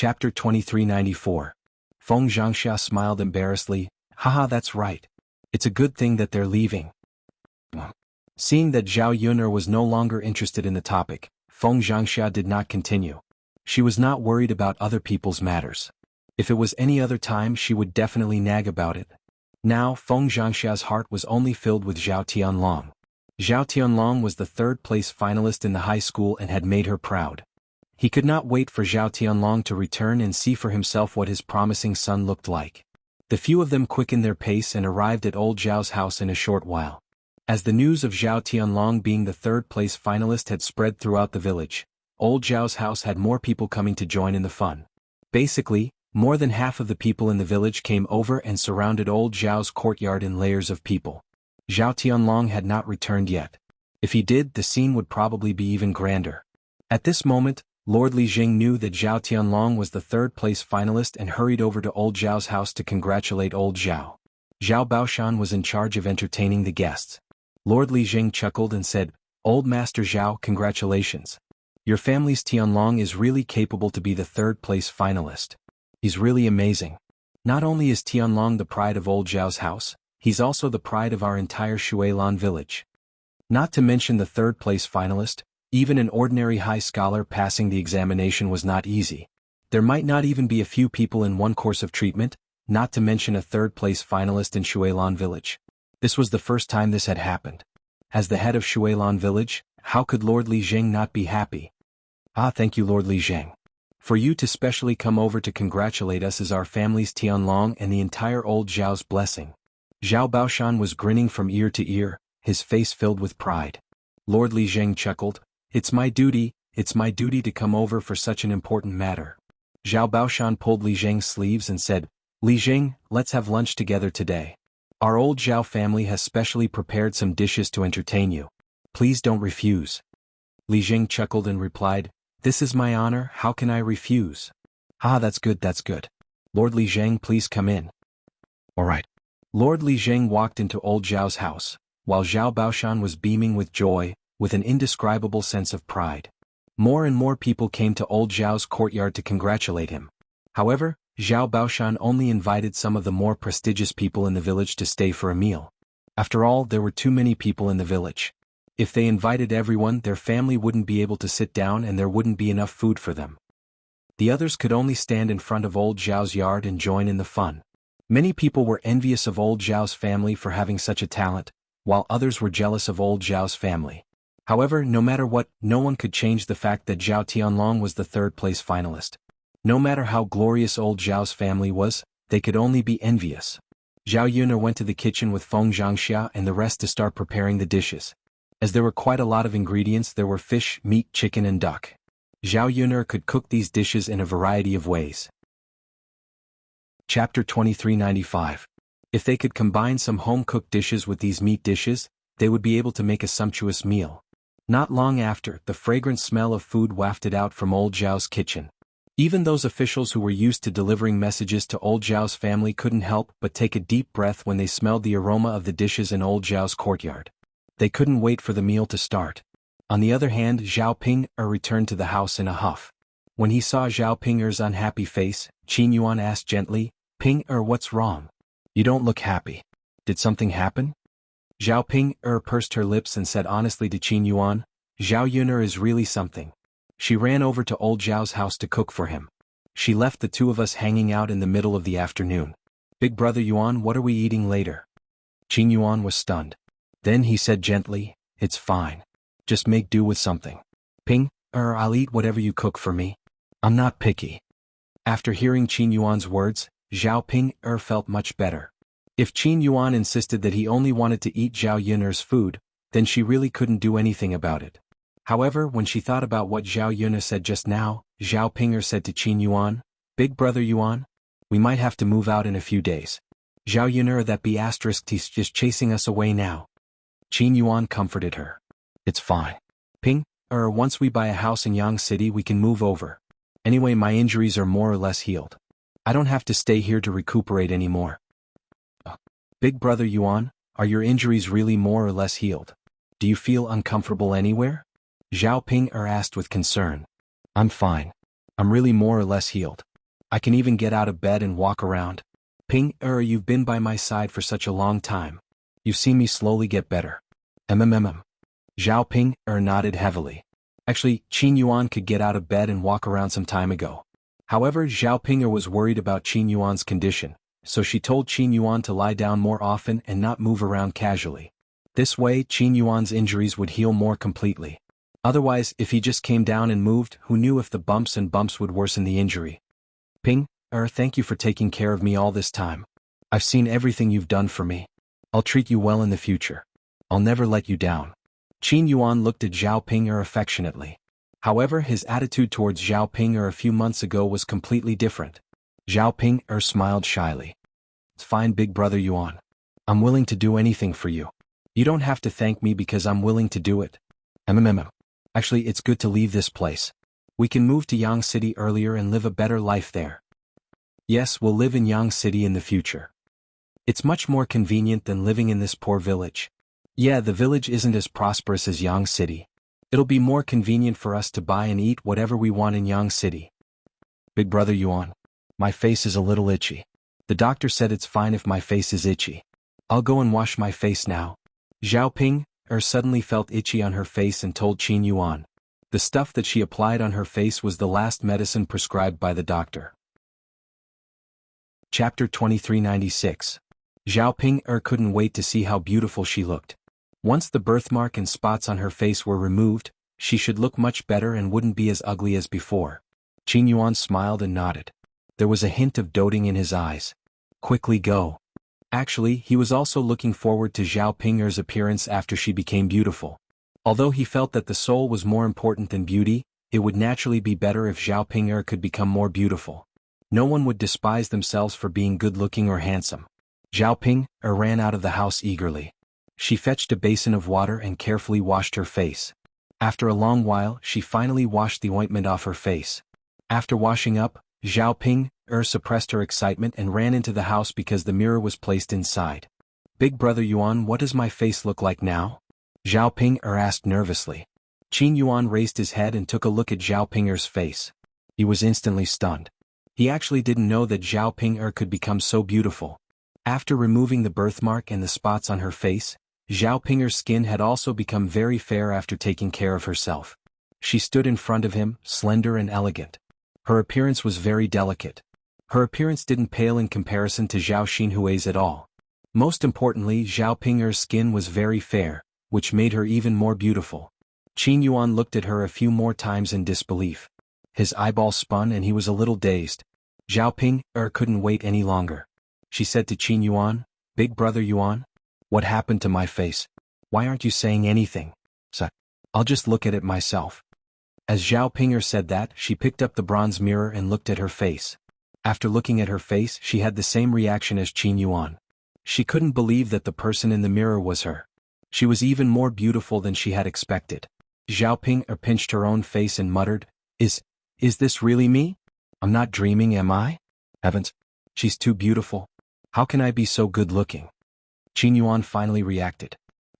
Chapter 2394. Feng Zhangxia smiled embarrassedly. Haha, that's right. It's a good thing that they're leaving. Seeing that Zhao Yun'er was no longer interested in the topic, Feng Zhangxia did not continue. She was not worried about other people's matters. If it was any other time, she would definitely nag about it. Now, Feng Zhangxia's heart was only filled with Zhao Tianlong. Zhao Tianlong was the third-place finalist in the high school and had made her proud. He could not wait for Zhao Tianlong to return and see for himself what his promising son looked like. The few of them quickened their pace and arrived at old Zhao's house in a short while. As the news of Zhao Tianlong being the third-place finalist had spread throughout the village, old Zhao's house had more people coming to join in the fun. Basically, more than half of the people in the village came over and surrounded old Zhao's courtyard in layers of people. Zhao Tianlong had not returned yet. If he did, the scene would probably be even grander. At this moment, Lord Li Jing knew that Zhao Tianlong was the third-place finalist and hurried over to old Zhao's house to congratulate old Zhao. Zhao Baoshan was in charge of entertaining the guests. Lord Li Jing chuckled and said, "Old Master Zhao, congratulations. Your family's Tianlong is really capable to be the third-place finalist. He's really amazing. Not only is Tianlong the pride of old Zhao's house, he's also the pride of our entire Shuilan village. Not to mention the third-place finalist, even an ordinary high scholar passing the examination was not easy. There might not even be a few people in one course of treatment, not to mention a third-place finalist in Shuilan village. This was the first time this had happened. As the head of Shuilan village, how could Lord Li Jing not be happy? Ah, thank you, Lord Li Jing. For you to specially come over to congratulate us is our family's Tianlong and the entire old Zhao's blessing." Zhao Baoshan was grinning from ear to ear, his face filled with pride. Lord Li Jing chuckled. It's my duty to come over for such an important matter." Zhao Baoshan pulled Li Jing's sleeves and said, "Li Jing, let's have lunch together today. Our old Zhao family has specially prepared some dishes to entertain you. Please don't refuse." Li Jing chuckled and replied, "This is my honor, how can I refuse?" "Ah, that's good, that's good. Lord Li Jing, please come in." "All right." Lord Li Jing walked into old Zhao's house, while Zhao Baoshan was beaming with joy, with an indescribable sense of pride. More and more people came to old Zhao's courtyard to congratulate him. However, Zhao Baoshan only invited some of the more prestigious people in the village to stay for a meal. After all, there were too many people in the village. If they invited everyone, their family wouldn't be able to sit down and there wouldn't be enough food for them. The others could only stand in front of old Zhao's yard and join in the fun. Many people were envious of old Zhao's family for having such a talent, while others were jealous of old Zhao's family. However, no matter what, no one could change the fact that Zhao Tianlong was the third-place finalist. No matter how glorious old Zhao's family was, they could only be envious. Zhao Yun'er went to the kitchen with Feng Zhangxia and the rest to start preparing the dishes. As there were quite a lot of ingredients, there were fish, meat, chicken and duck. Zhao Yun'er could cook these dishes in a variety of ways. Chapter 2395. If they could combine some home-cooked dishes with these meat dishes, they would be able to make a sumptuous meal. Not long after, the fragrant smell of food wafted out from old Zhao's kitchen. Even those officials who were used to delivering messages to old Zhao's family couldn't help but take a deep breath when they smelled the aroma of the dishes in old Zhao's courtyard. They couldn't wait for the meal to start. On the other hand, Zhao Ping'er returned to the house in a huff. When he saw Zhao Ping'er's unhappy face, Qin Yuan asked gently, "Ping'er, what's wrong? You don't look happy. Did something happen?" Zhao Ping'er pursed her lips and said honestly to Qin Yuan, "Zhao Yun'er is really something." She ran over to old Zhao's house to cook for him. She left the two of us hanging out in the middle of the afternoon. "Big brother Yuan, what are we eating later?" Qin Yuan was stunned. Then he said gently, "It's fine. Just make do with something. Ping'er, I'll eat whatever you cook for me. I'm not picky." After hearing Qin Yuan's words, Zhao Ping'er felt much better. If Qin Yuan insisted that he only wanted to eat Zhao Yun'er's food, then she really couldn't do anything about it. However, when she thought about what Zhao Yun'er said just now, Zhao Ping'er said to Qin Yuan, "Big brother Yuan, we might have to move out in a few days. Zhao Yun'er that be asterisk he's just chasing us away now." Qin Yuan comforted her. "It's fine. Ping'er, once we buy a house in Yang City we can move over. Anyway, my injuries are more or less healed. I don't have to stay here to recuperate anymore." "Big brother Yuan, are your injuries really more or less healed? Do you feel uncomfortable anywhere?" Zhao Ping'er asked with concern. "I'm fine. I'm really more or less healed. I can even get out of bed and walk around. Ping, you've been by my side for such a long time. You've seen me slowly get better. Zhao Ping nodded heavily. Actually, Qin Yuan could get out of bed and walk around some time ago. However, Zhao Ping was worried about Qin Yuan's condition, so she told Qin Yuan to lie down more often and not move around casually. This way, Qin Yuan's injuries would heal more completely. Otherwise, if he just came down and moved, who knew if the bumps would worsen the injury. Ping, thank you for taking care of me all this time. I've seen everything you've done for me. I'll treat you well in the future. I'll never let you down. Qin Yuan looked at Zhao Ping affectionately. However, his attitude towards Zhao Ping a few months ago was completely different. Zhao Ping smiled shyly. It's fine, big brother Yuan. I'm willing to do anything for you. You don't have to thank me because I'm willing to do it. Actually, it's good to leave this place. We can move to Yang City earlier and live a better life there. Yes, we'll live in Yang City in the future. It's much more convenient than living in this poor village. Yeah, the village isn't as prosperous as Yang City. It'll be more convenient for us to buy and eat whatever we want in Yang City. Big brother Yuan, my face is a little itchy. The doctor said it's fine if my face is itchy. I'll go and wash my face now. Zhao Ping suddenly felt itchy on her face and told Qin Yuan. The stuff that she applied on her face was the last medicine prescribed by the doctor. Chapter 2396. Zhao Ping couldn't wait to see how beautiful she looked. Once the birthmark and spots on her face were removed, she should look much better and wouldn't be as ugly as before. Qin Yuan smiled and nodded. There was a hint of doting in his eyes. Quickly go. Actually, he was also looking forward to Zhao Ping's appearance after she became beautiful. Although he felt that the soul was more important than beauty, it would naturally be better if Zhao Ping could become more beautiful. No one would despise themselves for being good-looking or handsome. Zhao Ping ran out of the house eagerly. She fetched a basin of water and carefully washed her face. After a long while, she finally washed the ointment off her face. After washing up, Zhao Ping suppressed her excitement and ran into the house because the mirror was placed inside. Big brother Yuan, what does my face look like now? Zhao Ping asked nervously. Qin Yuan raised his head and took a look at Zhao Ping's face. He was instantly stunned. He actually didn't know that Zhao Ping could become so beautiful. After removing the birthmark and the spots on her face, Zhao Ping's skin had also become very fair after taking care of herself. She stood in front of him, slender and elegant. Her appearance was very delicate. Her appearance didn't pale in comparison to Zhao Xinhui's at all. Most importantly, Zhao Ping's skin was very fair, which made her even more beautiful. Qin Yuan looked at her a few more times in disbelief. His eyeballs spun and he was a little dazed. Zhao Ping couldn't wait any longer. She said to Qin Yuan, Big brother Yuan, what happened to my face? Why aren't you saying anything? So, I'll just look at it myself. As Zhao Ping said that, she picked up the bronze mirror and looked at her face. After looking at her face, she had the same reaction as Qin Yuan. She couldn't believe that the person in the mirror was her. She was even more beautiful than she had expected. Zhao Ping pinched her own face and muttered, Is this really me? I'm not dreaming, am I? Heavens, she's too beautiful. How can I be so good-looking? Qin Yuan finally reacted.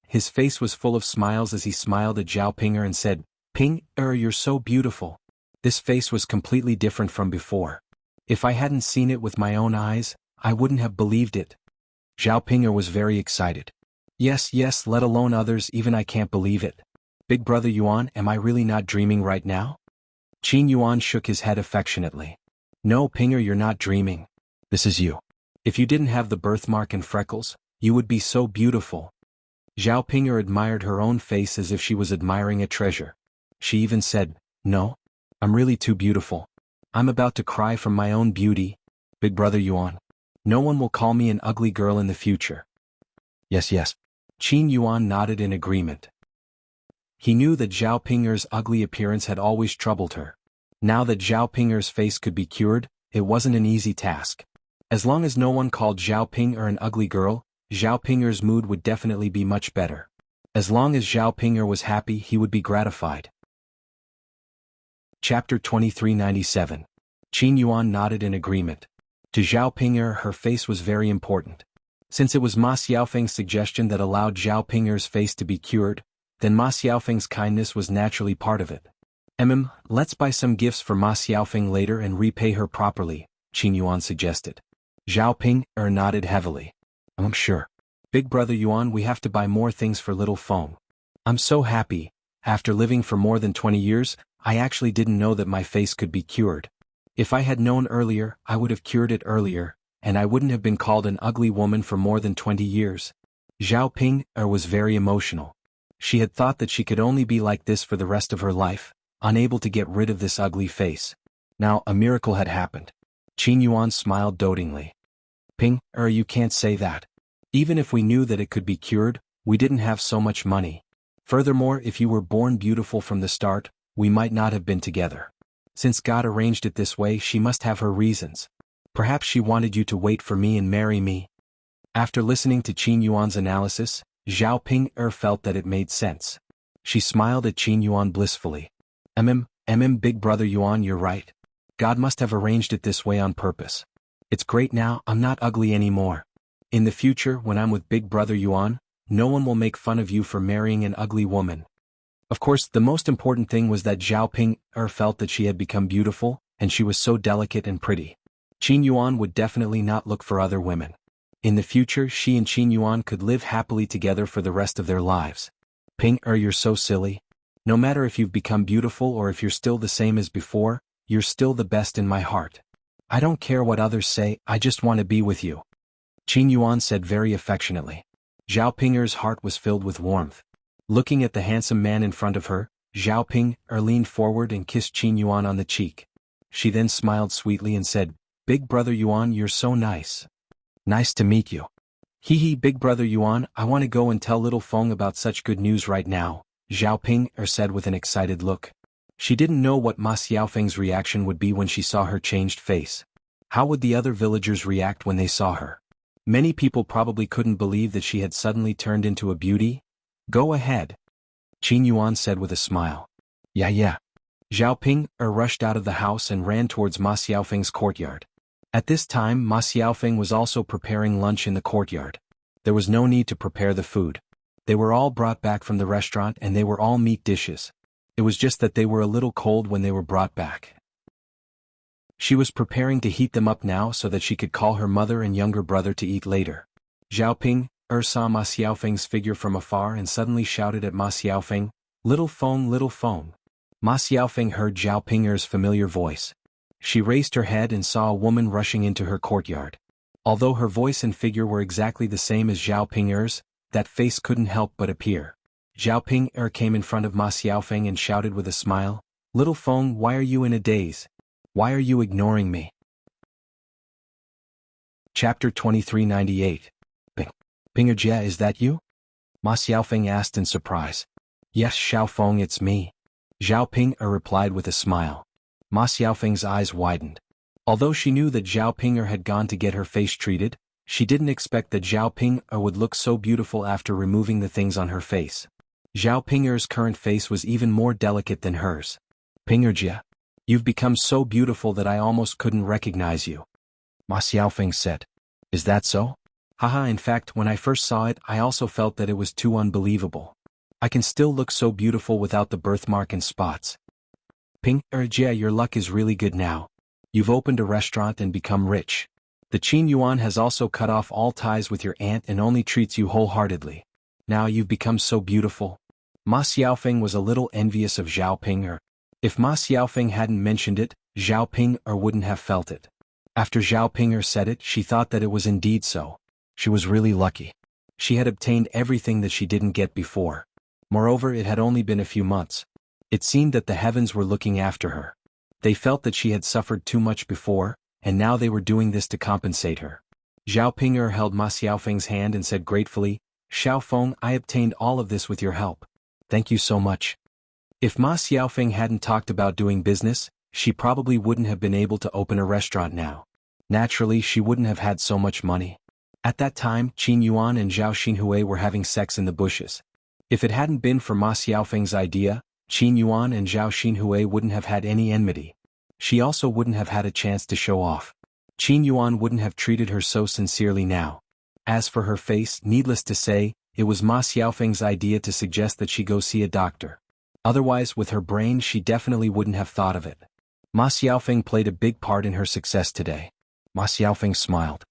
His face was full of smiles as he smiled at Zhao Ping and said, Ping, you're so beautiful. This face was completely different from before. If I hadn't seen it with my own eyes, I wouldn't have believed it. Zhao Ping was very excited. Yes, let alone others, even I can't believe it. Big brother Yuan, am I really not dreaming right now? Qin Yuan shook his head affectionately. No, Pinger, you're not dreaming. This is you. If you didn't have the birthmark and freckles, you would be so beautiful. Zhao Pinger admired her own face as if she was admiring a treasure. She even said, No, I'm really too beautiful. I'm about to cry from my own beauty. Big brother Yuan, no one will call me an ugly girl in the future. Yes. Qin Yuan nodded in agreement. He knew that Zhao Ping's ugly appearance had always troubled her. Now that Zhao Ping's face could be cured, it wasn't an easy task. As long as no one called Zhao Ping an ugly girl, Zhao Ping's mood would definitely be much better. As long as Zhao Ping was happy, he would be gratified. Chapter 2397. Qin Yuan nodded in agreement. To Zhao Ping, her face was very important. Since it was Ma Xiaofeng's suggestion that allowed Zhao Ping's face to be cured, then Ma Xiaofeng's kindness was naturally part of it. Let's buy some gifts for Ma Xiaofeng later and repay her properly, Qin Yuan suggested. Zhao Ping nodded heavily. I'm sure. Big brother Yuan, we have to buy more things for little Feng. I'm so happy. After living for more than 20 years, I actually didn't know that my face could be cured. If I had known earlier, I would have cured it earlier, and I wouldn't have been called an ugly woman for more than 20 years. Zhao Ping was very emotional. She had thought that she could only be like this for the rest of her life, unable to get rid of this ugly face. Now a miracle had happened. Qin Yuan smiled dotingly. Ping, you can't say that. Even if we knew that it could be cured, we didn't have so much money. Furthermore, if you were born beautiful from the start, we might not have been together. Since God arranged it this way, she must have her reasons. Perhaps she wanted you to wait for me and marry me. After listening to Qin Yuan's analysis, Zhao Ping felt that it made sense. She smiled at Qin Yuan blissfully. Big brother Yuan, you're right. God must have arranged it this way on purpose. It's great now, I'm not ugly anymore. In the future, when I'm with big brother Yuan, no one will make fun of you for marrying an ugly woman. Of course, the most important thing was that Zhao Ping felt that she had become beautiful, and she was so delicate and pretty. Qin Yuan would definitely not look for other women. In the future, she and Qin Yuan could live happily together for the rest of their lives. Ping, you're so silly. No matter if you've become beautiful or if you're still the same as before, you're still the best in my heart. I don't care what others say, I just want to be with you. Qin Yuan said very affectionately. Zhao Ping's heart was filled with warmth. Looking at the handsome man in front of her, Zhao Ping leaned forward and kissed Qin Yuan on the cheek. She then smiled sweetly and said, Big brother Yuan, you're so nice. Nice to meet you. Hee big brother Yuan, I want to go and tell little Feng about such good news right now, Zhao Ping said with an excited look. She didn't know what Ma Xiaofeng's reaction would be when she saw her changed face. How would the other villagers react when they saw her? Many people probably couldn't believe that she had suddenly turned into a beauty. Go ahead. Qin Yuan said with a smile. Yeah. Zhao Ping rushed out of the house and ran towards Ma Xiaofeng's courtyard. At this time, Ma Xiaofeng was also preparing lunch in the courtyard. There was no need to prepare the food. They were all brought back from the restaurant and they were all meat dishes. It was just that they were a little cold when they were brought back. She was preparing to heat them up now so that she could call her mother and younger brother to eat later. Zhao Ping saw Ma Xiaofeng's figure from afar and suddenly shouted at Ma Xiaofeng, Little Feng, little Feng. Ma Xiaofeng heard Zhao Ping's familiar voice. She raised her head and saw a woman rushing into her courtyard. Although her voice and figure were exactly the same as Zhao Ping's, that face couldn't help but appear. Zhao Ping came in front of Ma Xiaofeng and shouted with a smile, Little Feng, why are you in a daze? Why are you ignoring me? Chapter 2398. Pingerjie, is that you? Ma Xiaofeng asked in surprise. Yes, Xiaofeng, it's me. Zhao Ping replied with a smile. Ma Xiaofeng's eyes widened. Although she knew that Zhao Ping had gone to get her face treated, she didn't expect that Zhao Ping would look so beautiful after removing the things on her face. Zhao Ping's current face was even more delicate than hers. Pingerjie, you've become so beautiful that I almost couldn't recognize you. Ma Xiaofeng said. Is that so? Haha, in fact, when I first saw it, I also felt that it was too unbelievable. I can still look so beautiful without the birthmark and spots. Pingerjie, your luck is really good now. You've opened a restaurant and become rich. The Qin Yuan has also cut off all ties with your aunt and only treats you wholeheartedly. Now you've become so beautiful. Ma Xiaofeng was a little envious of Zhao Ping. If Ma Xiaofeng hadn't mentioned it, Zhao Ping wouldn't have felt it. After Zhao Ping said it, she thought that it was indeed so. She was really lucky. She had obtained everything that she didn't get before. Moreover, it had only been a few months. It seemed that the heavens were looking after her. They felt that she had suffered too much before, and now they were doing this to compensate her. Zhao Ping held Ma Xiaofeng's hand and said gratefully, Xiaofeng, I obtained all of this with your help. Thank you so much. If Ma Xiaofeng hadn't talked about doing business, she probably wouldn't have been able to open a restaurant now. Naturally, she wouldn't have had so much money. At that time, Qin Yuan and Zhao Xinhui were having sex in the bushes. If it hadn't been for Ma Xiaofeng's idea, Qin Yuan and Zhao Xinhui wouldn't have had any enmity. She also wouldn't have had a chance to show off. Qin Yuan wouldn't have treated her so sincerely now. As for her face, needless to say, it was Ma Xiaofeng's idea to suggest that she go see a doctor. Otherwise, with her brain, she definitely wouldn't have thought of it. Ma Xiaofeng played a big part in her success today. Ma Xiaofeng smiled.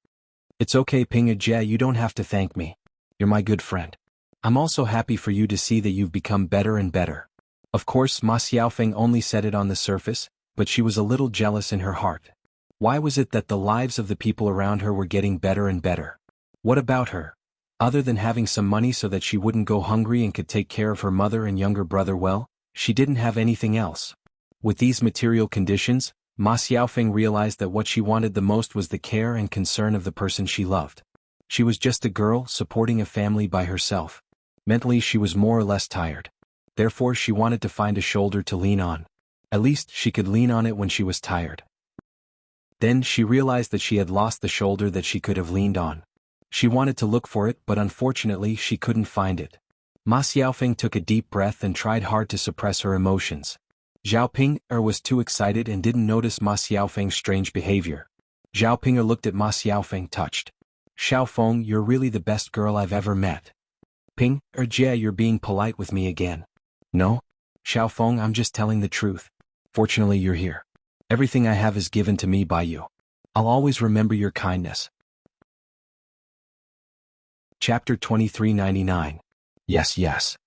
It's okay Ping Jie, you don't have to thank me. You're my good friend. I'm also happy for you to see that you've become better and better. Of course Ma Xiaofeng only said it on the surface, but she was a little jealous in her heart. Why was it that the lives of the people around her were getting better and better? What about her? Other than having some money so that she wouldn't go hungry and could take care of her mother and younger brother well, she didn't have anything else. With these material conditions, Ma Xiaofeng realized that what she wanted the most was the care and concern of the person she loved. She was just a girl supporting a family by herself. Mentally she was more or less tired. Therefore she wanted to find a shoulder to lean on. At least she could lean on it when she was tired. Then she realized that she had lost the shoulder that she could have leaned on. She wanted to look for it, but unfortunately she couldn't find it. Ma Xiaofeng took a deep breath and tried hard to suppress her emotions. Zhao Ping'er was too excited and didn't notice Ma Xiaofeng's strange behavior. Zhao Ping'er looked at Ma Xiaofeng touched. Xiaofeng, you're really the best girl I've ever met. Ping'er Jie, you're being polite with me again. No? Xiaofeng, I'm just telling the truth. Fortunately you're here. Everything I have is given to me by you. I'll always remember your kindness. Chapter 2399. Yes, yes.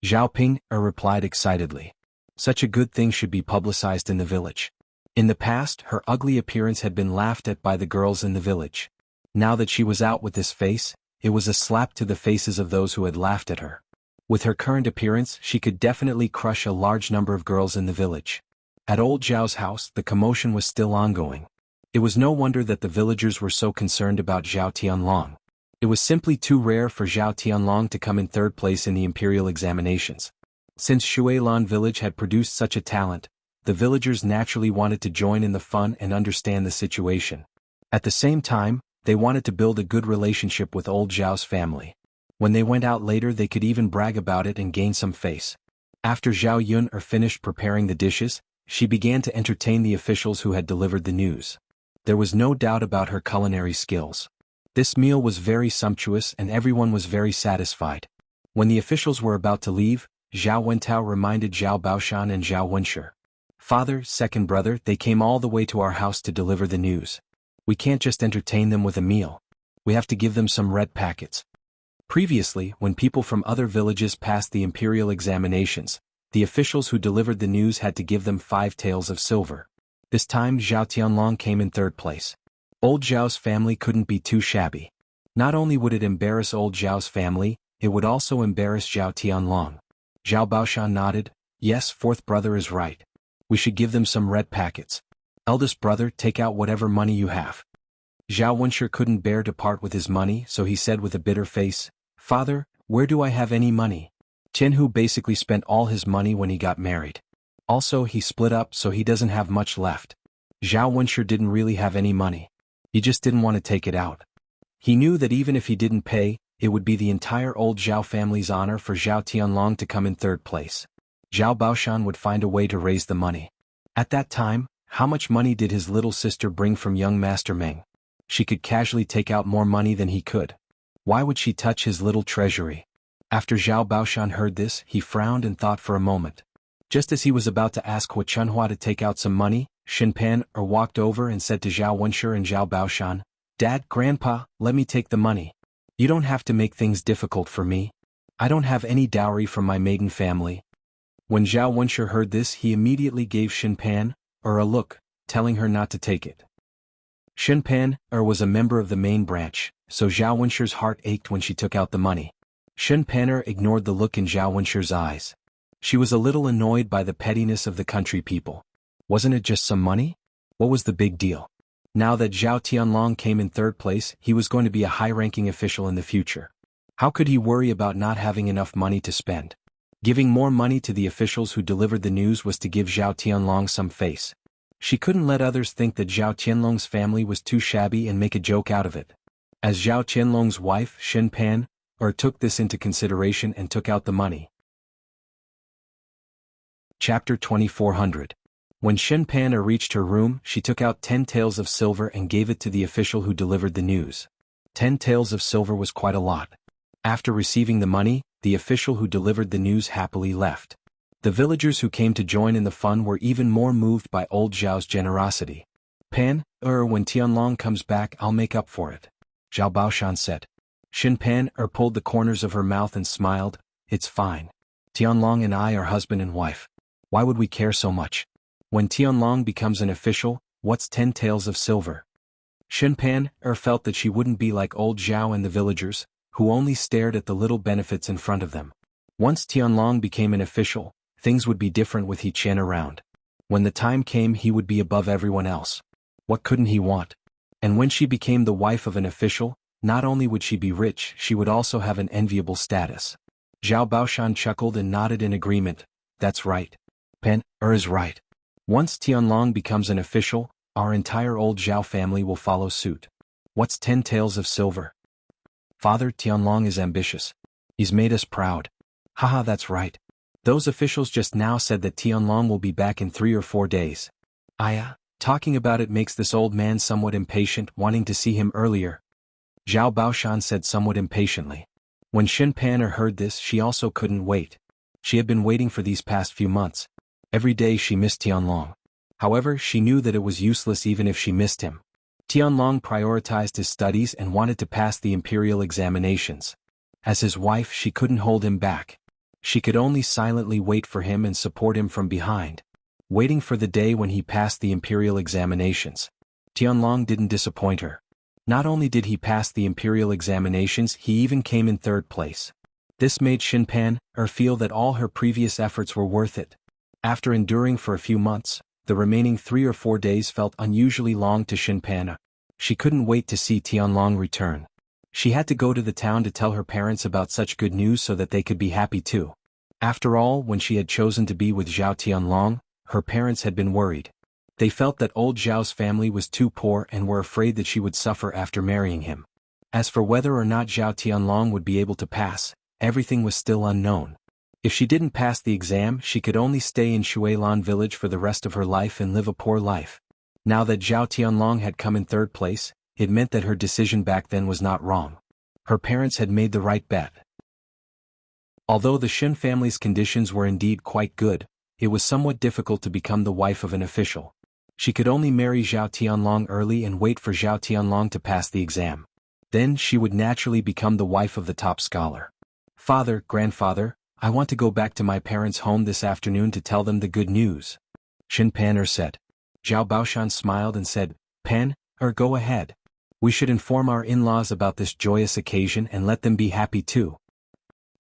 Zhao Ping'er replied excitedly. Such a good thing should be publicized in the village. In the past, her ugly appearance had been laughed at by the girls in the village. Now that she was out with this face, it was a slap to the faces of those who had laughed at her. With her current appearance, she could definitely crush a large number of girls in the village. At old Zhao's house, the commotion was still ongoing. It was no wonder that the villagers were so concerned about Zhao Tianlong. It was simply too rare for Zhao Tianlong to come in third place in the imperial examinations. Since Shuilan village had produced such a talent, the villagers naturally wanted to join in the fun and understand the situation. At the same time, they wanted to build a good relationship with old Zhao's family. When they went out later they could even brag about it and gain some face. After Zhao Yun finished preparing the dishes, she began to entertain the officials who had delivered the news. There was no doubt about her culinary skills. This meal was very sumptuous and everyone was very satisfied. When the officials were about to leave, Zhao Wentao reminded Zhao Baoshan and Zhao Wenshi. Father, second brother, they came all the way to our house to deliver the news. We can't just entertain them with a meal. We have to give them some red packets. Previously, when people from other villages passed the imperial examinations, the officials who delivered the news had to give them 5 taels of silver. This time Zhao Tianlong came in third place. Old Zhao's family couldn't be too shabby. Not only would it embarrass old Zhao's family, it would also embarrass Zhao Tianlong. Zhao Baoshan nodded. Yes, fourth brother is right. We should give them some red packets. Eldest brother, take out whatever money you have. Zhao Wenshi couldn't bear to part with his money, so he said with a bitter face, Father, where do I have any money? Jianghu basically spent all his money when he got married. Also, he split up so he doesn't have much left. Zhao Wenshi didn't really have any money. He just didn't want to take it out. He knew that even if he didn't pay, it would be the entire old Zhao family's honor for Zhao Tianlong to come in third place. Zhao Baoshan would find a way to raise the money. At that time, how much money did his little sister bring from young Master Meng? She could casually take out more money than he could. Why would she touch his little treasury? After Zhao Baoshan heard this, he frowned and thought for a moment. Just as he was about to ask Hua Chunhua to take out some money, Shinpan walked over and said to Zhao Wenshi and Zhao Baoshan, Dad, Grandpa, let me take the money. You don't have to make things difficult for me. I don't have any dowry from my maiden family. When Zhao Wenshi heard this, he immediately gave Shinpan a look, telling her not to take it. Shinpan was a member of the main branch, so Zhao Wenshi's heart ached when she took out the money. Shinpan ignored the look in Zhao Wenshi's eyes. She was a little annoyed by the pettiness of the country people. Wasn't it just some money? What was the big deal? Now that Zhao Tianlong came in third place, he was going to be a high-ranking official in the future. How could he worry about not having enough money to spend? Giving more money to the officials who delivered the news was to give Zhao Tianlong some face. She couldn't let others think that Zhao Tianlong's family was too shabby and make a joke out of it. As Zhao Tianlong's wife, Shinpan, took this into consideration and took out the money. Chapter 2400. When Shinpan reached her room, she took out 10 taels of silver and gave it to the official who delivered the news. 10 taels of silver was quite a lot. After receiving the money, the official who delivered the news happily left. The villagers who came to join in the fun were even more moved by old Zhao's generosity. Pan When Tianlong comes back I'll make up for it," Zhao Baoshan said. Shin Pan pulled the corners of her mouth and smiled. "It's fine. Tianlong and I are husband and wife. Why would we care so much? When Tianlong becomes an official, what's 10 taels of silver?" Shin Pan felt that she wouldn't be like old Zhao and the villagers, who only stared at the little benefits in front of them. Once Tianlong became an official, things would be different with He Chen around. When the time came he would be above everyone else. What couldn't he want? And when she became the wife of an official, not only would she be rich, she would also have an enviable status. Zhao Baoshan chuckled and nodded in agreement. "That's right. Pan is right. Once Tianlong becomes an official, our entire old Zhao family will follow suit. What's 10 taels of silver? Father, Tianlong is ambitious. He's made us proud." "Haha, that's right. Those officials just now said that Tianlong will be back in 3 or 4 days. Talking about it makes this old man somewhat impatient, wanting to see him earlier," Zhao Baoshan said somewhat impatiently. When Shin Pan heard this she also couldn't wait. She had been waiting for these past few months. Every day she missed Tianlong. However, she knew that it was useless even if she missed him. Tianlong prioritized his studies and wanted to pass the imperial examinations. As his wife she couldn't hold him back. She could only silently wait for him and support him from behind, waiting for the day when he passed the imperial examinations. Tianlong didn't disappoint her. Not only did he pass the imperial examinations, he even came in 3rd place. This made Shin Pan feel that all her previous efforts were worth it. After enduring for a few months, the remaining 3 or 4 days felt unusually long to Shin Pan. She couldn't wait to see Tianlong return. She had to go to the town to tell her parents about such good news so that they could be happy too. After all, when she had chosen to be with Zhao Tianlong, her parents had been worried. They felt that old Zhao's family was too poor and were afraid that she would suffer after marrying him. As for whether or not Zhao Tianlong would be able to pass, everything was still unknown. If she didn't pass the exam, she could only stay in Shuilan village for the rest of her life and live a poor life. Now that Zhao Tianlong had come in 3rd place, it meant that her decision back then was not wrong. Her parents had made the right bet. Although the Shin family's conditions were indeed quite good, it was somewhat difficult to become the wife of an official. She could only marry Zhao Tianlong early and wait for Zhao Tianlong to pass the exam. Then she would naturally become the wife of the top scholar. "Father, grandfather, I want to go back to my parents' home this afternoon to tell them the good news," Shin Pan said. Zhao Baoshan smiled and said, "Pan, go ahead. We should inform our in-laws about this joyous occasion and let them be happy too."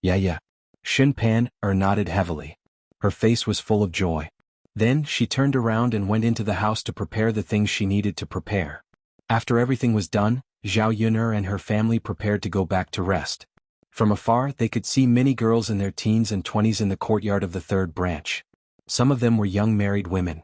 Yeah. Shin Pan nodded heavily. Her face was full of joy. Then she turned around and went into the house to prepare the things she needed to prepare. After everything was done, Zhao Yun'er and her family prepared to go back to rest. From afar they could see many girls in their teens and 20s in the courtyard of the 3rd branch. Some of them were young married women.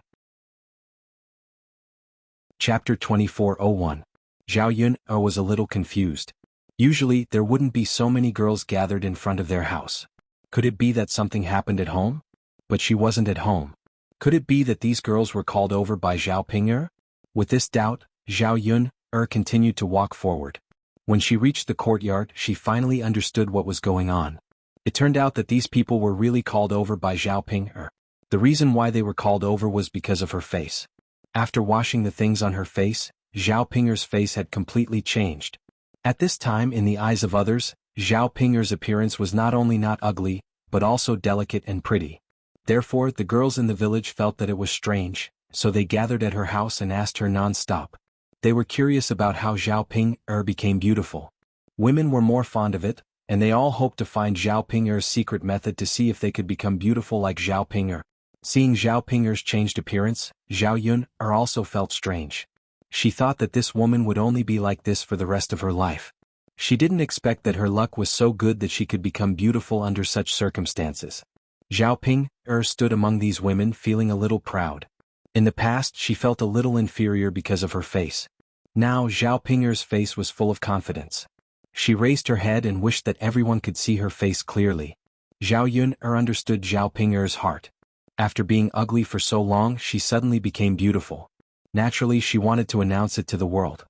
Chapter 24:01. Zhao Yun'er was a little confused. Usually there wouldn't be so many girls gathered in front of their house. Could it be that something happened at home? But she wasn't at home. Could it be that these girls were called over by Zhao Ping'er? With this doubt, Zhao Yun'er continued to walk forward. When she reached the courtyard, she finally understood what was going on. It turned out that these people were really called over by Zhao Ping'er. The reason why they were called over was because of her face. After washing the things on her face, Zhao Ping'er's face had completely changed. At this time, in the eyes of others, Zhao Ping'er's appearance was not only not ugly, but also delicate and pretty. Therefore, the girls in the village felt that it was strange, so they gathered at her house and asked her non-stop. They were curious about how Zhao Ping'er became beautiful. Women were more fond of it, and they all hoped to find Zhao Ping'er's secret method to see if they could become beautiful like Zhao Ping'er. Seeing Zhao Ping'er's changed appearance, Zhao Yun'er also felt strange. She thought that this woman would only be like this for the rest of her life. She didn't expect that her luck was so good that she could become beautiful under such circumstances. Zhao Ping'er stood among these women feeling a little proud. In the past she felt a little inferior because of her face. Now Zhao Ping'er's face was full of confidence. She raised her head and wished that everyone could see her face clearly. Zhao Yun'er understood Zhao Ping'er's heart. After being ugly for so long, she suddenly became beautiful. Naturally, she wanted to announce it to the world.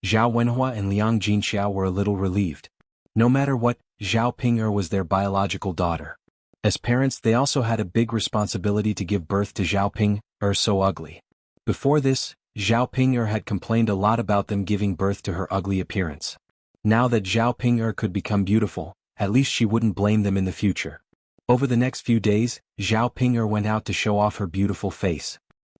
Zhao Wenhua and Liang Jinxiao were a little relieved. No matter what, Zhao Ping'er was their biological daughter. As parents, they also had a big responsibility to give birth to Zhao Ping'er so ugly. Before this, Zhao Ping'er had complained a lot about them giving birth to her ugly appearance. Now that Zhao Ping'er could become beautiful, at least she wouldn't blame them in the future. Over the next few days, Zhao Ping'er went out to show off her beautiful face.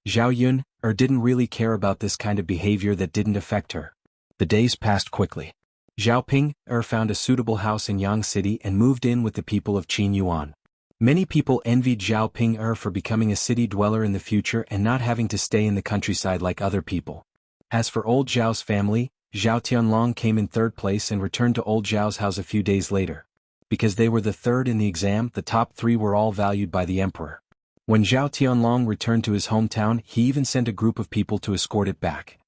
Zhao Yun'er didn't really care about this kind of behavior that didn't affect her. The days passed quickly. Zhao Ping'er found a suitable house in Yang City and moved in with the people of Qin Yuan. Many people envied Zhao Ping'er for becoming a city dweller in the future and not having to stay in the countryside like other people. As for old Zhao's family, Zhao Tianlong came in third place and returned to old Zhao's house a few days later. Because they were the third in the exam, the top three were all valued by the emperor. When Zhao Tianlong returned to his hometown, he even sent a group of people to escort it back.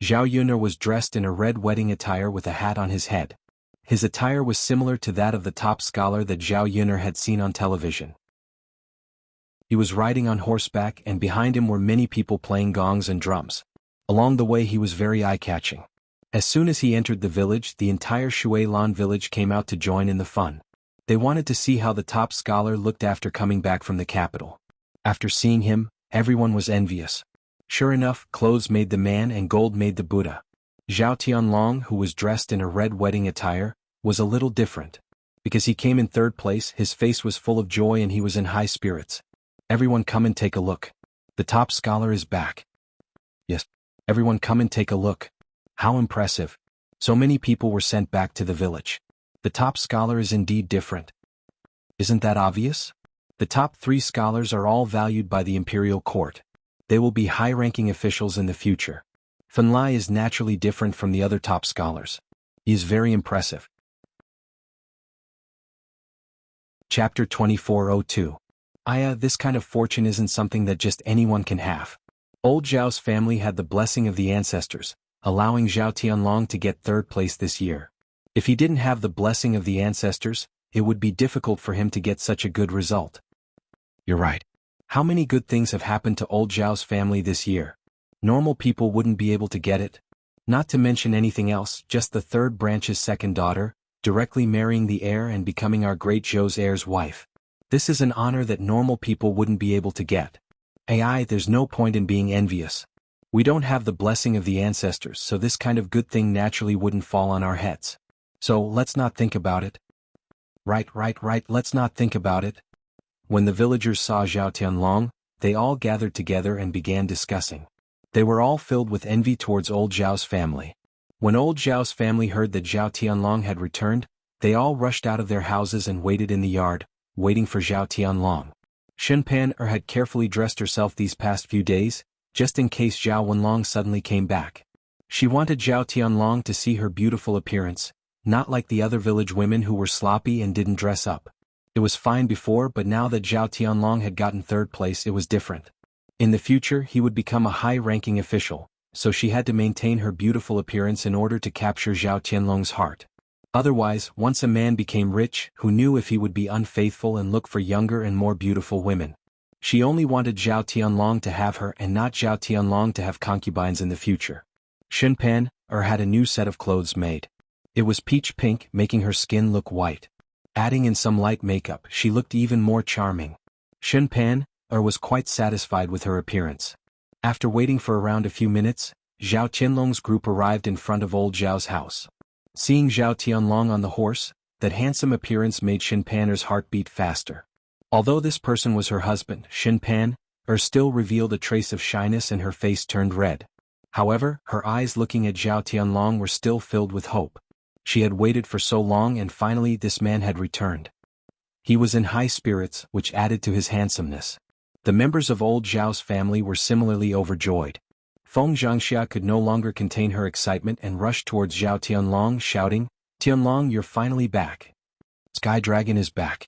Zhao Yun'er was dressed in a red wedding attire with a hat on his head. His attire was similar to that of the top scholar that Zhao Yun'er had seen on television. He was riding on horseback and behind him were many people playing gongs and drums. Along the way he was very eye-catching. As soon as he entered the village, the entire Shui Lan village came out to join in the fun. They wanted to see how the top scholar looked after coming back from the capital. After seeing him, everyone was envious. Sure enough, clothes made the man and gold made the Buddha. Zhao Tianlong, who was dressed in a red wedding attire, was a little different. Because he came in third place, his face was full of joy and he was in high spirits. Everyone come and take a look. The top scholar is back. Yes. Everyone come and take a look. How impressive. So many people were sent back to the village. The top scholar is indeed different. Isn't that obvious? The top three scholars are all valued by the imperial court. They will be high-ranking officials in the future. Fen Lai is naturally different from the other top scholars. He is very impressive. Chapter 2402. This kind of fortune isn't something that just anyone can have. Old Zhao's family had the blessing of the ancestors, allowing Zhao Tianlong to get third place this year. If he didn't have the blessing of the ancestors, it would be difficult for him to get such a good result. You're right. How many good things have happened to old Zhao's family this year? Normal people wouldn't be able to get it. Not to mention anything else, just the third branch's second daughter, directly marrying the heir and becoming our great Zhou's heir's wife. This is an honor that normal people wouldn't be able to get. There's no point in being envious. We don't have the blessing of the ancestors, so this kind of good thing naturally wouldn't fall on our heads. So let's not think about it. Right, let's not think about it. When the villagers saw Zhao Tianlong, they all gathered together and began discussing. They were all filled with envy towards old Zhao's family. When old Zhao's family heard that Zhao Tianlong had returned, they all rushed out of their houses and waited in the yard, waiting for Zhao Tianlong. Shen Pan had carefully dressed herself these past few days, just in case Zhao Wenlong suddenly came back. She wanted Zhao Tianlong to see her beautiful appearance, not like the other village women who were sloppy and didn't dress up. It was fine before, but now that Zhao Tianlong had gotten third place, it was different. In the future, he would become a high-ranking official, so she had to maintain her beautiful appearance in order to capture Zhao Tianlong's heart. Otherwise, once a man became rich, who knew if he would be unfaithful and look for younger and more beautiful women? She only wanted Zhao Tianlong to have her and not Zhao Tianlong to have concubines in the future. Shen Pan had a new set of clothes made. It was peach pink, making her skin look white. Adding in some light makeup, she looked even more charming. Shen Pan was quite satisfied with her appearance. After waiting for around a few minutes, Zhao Tianlong's group arrived in front of old Zhao's house. Seeing Zhao Tianlong on the horse, that handsome appearance made Shen Pan's heart beat faster. Although this person was her husband, Shen Pan still revealed a trace of shyness and her face turned red. However, her eyes looking at Zhao Tianlong were still filled with hope. She had waited for so long and finally this man had returned. He was in high spirits, which added to his handsomeness. The members of old Zhao's family were similarly overjoyed. Feng Zhangxia could no longer contain her excitement and rushed towards Zhao Tianlong, shouting, "Tianlong, you're finally back. Sky Dragon is back."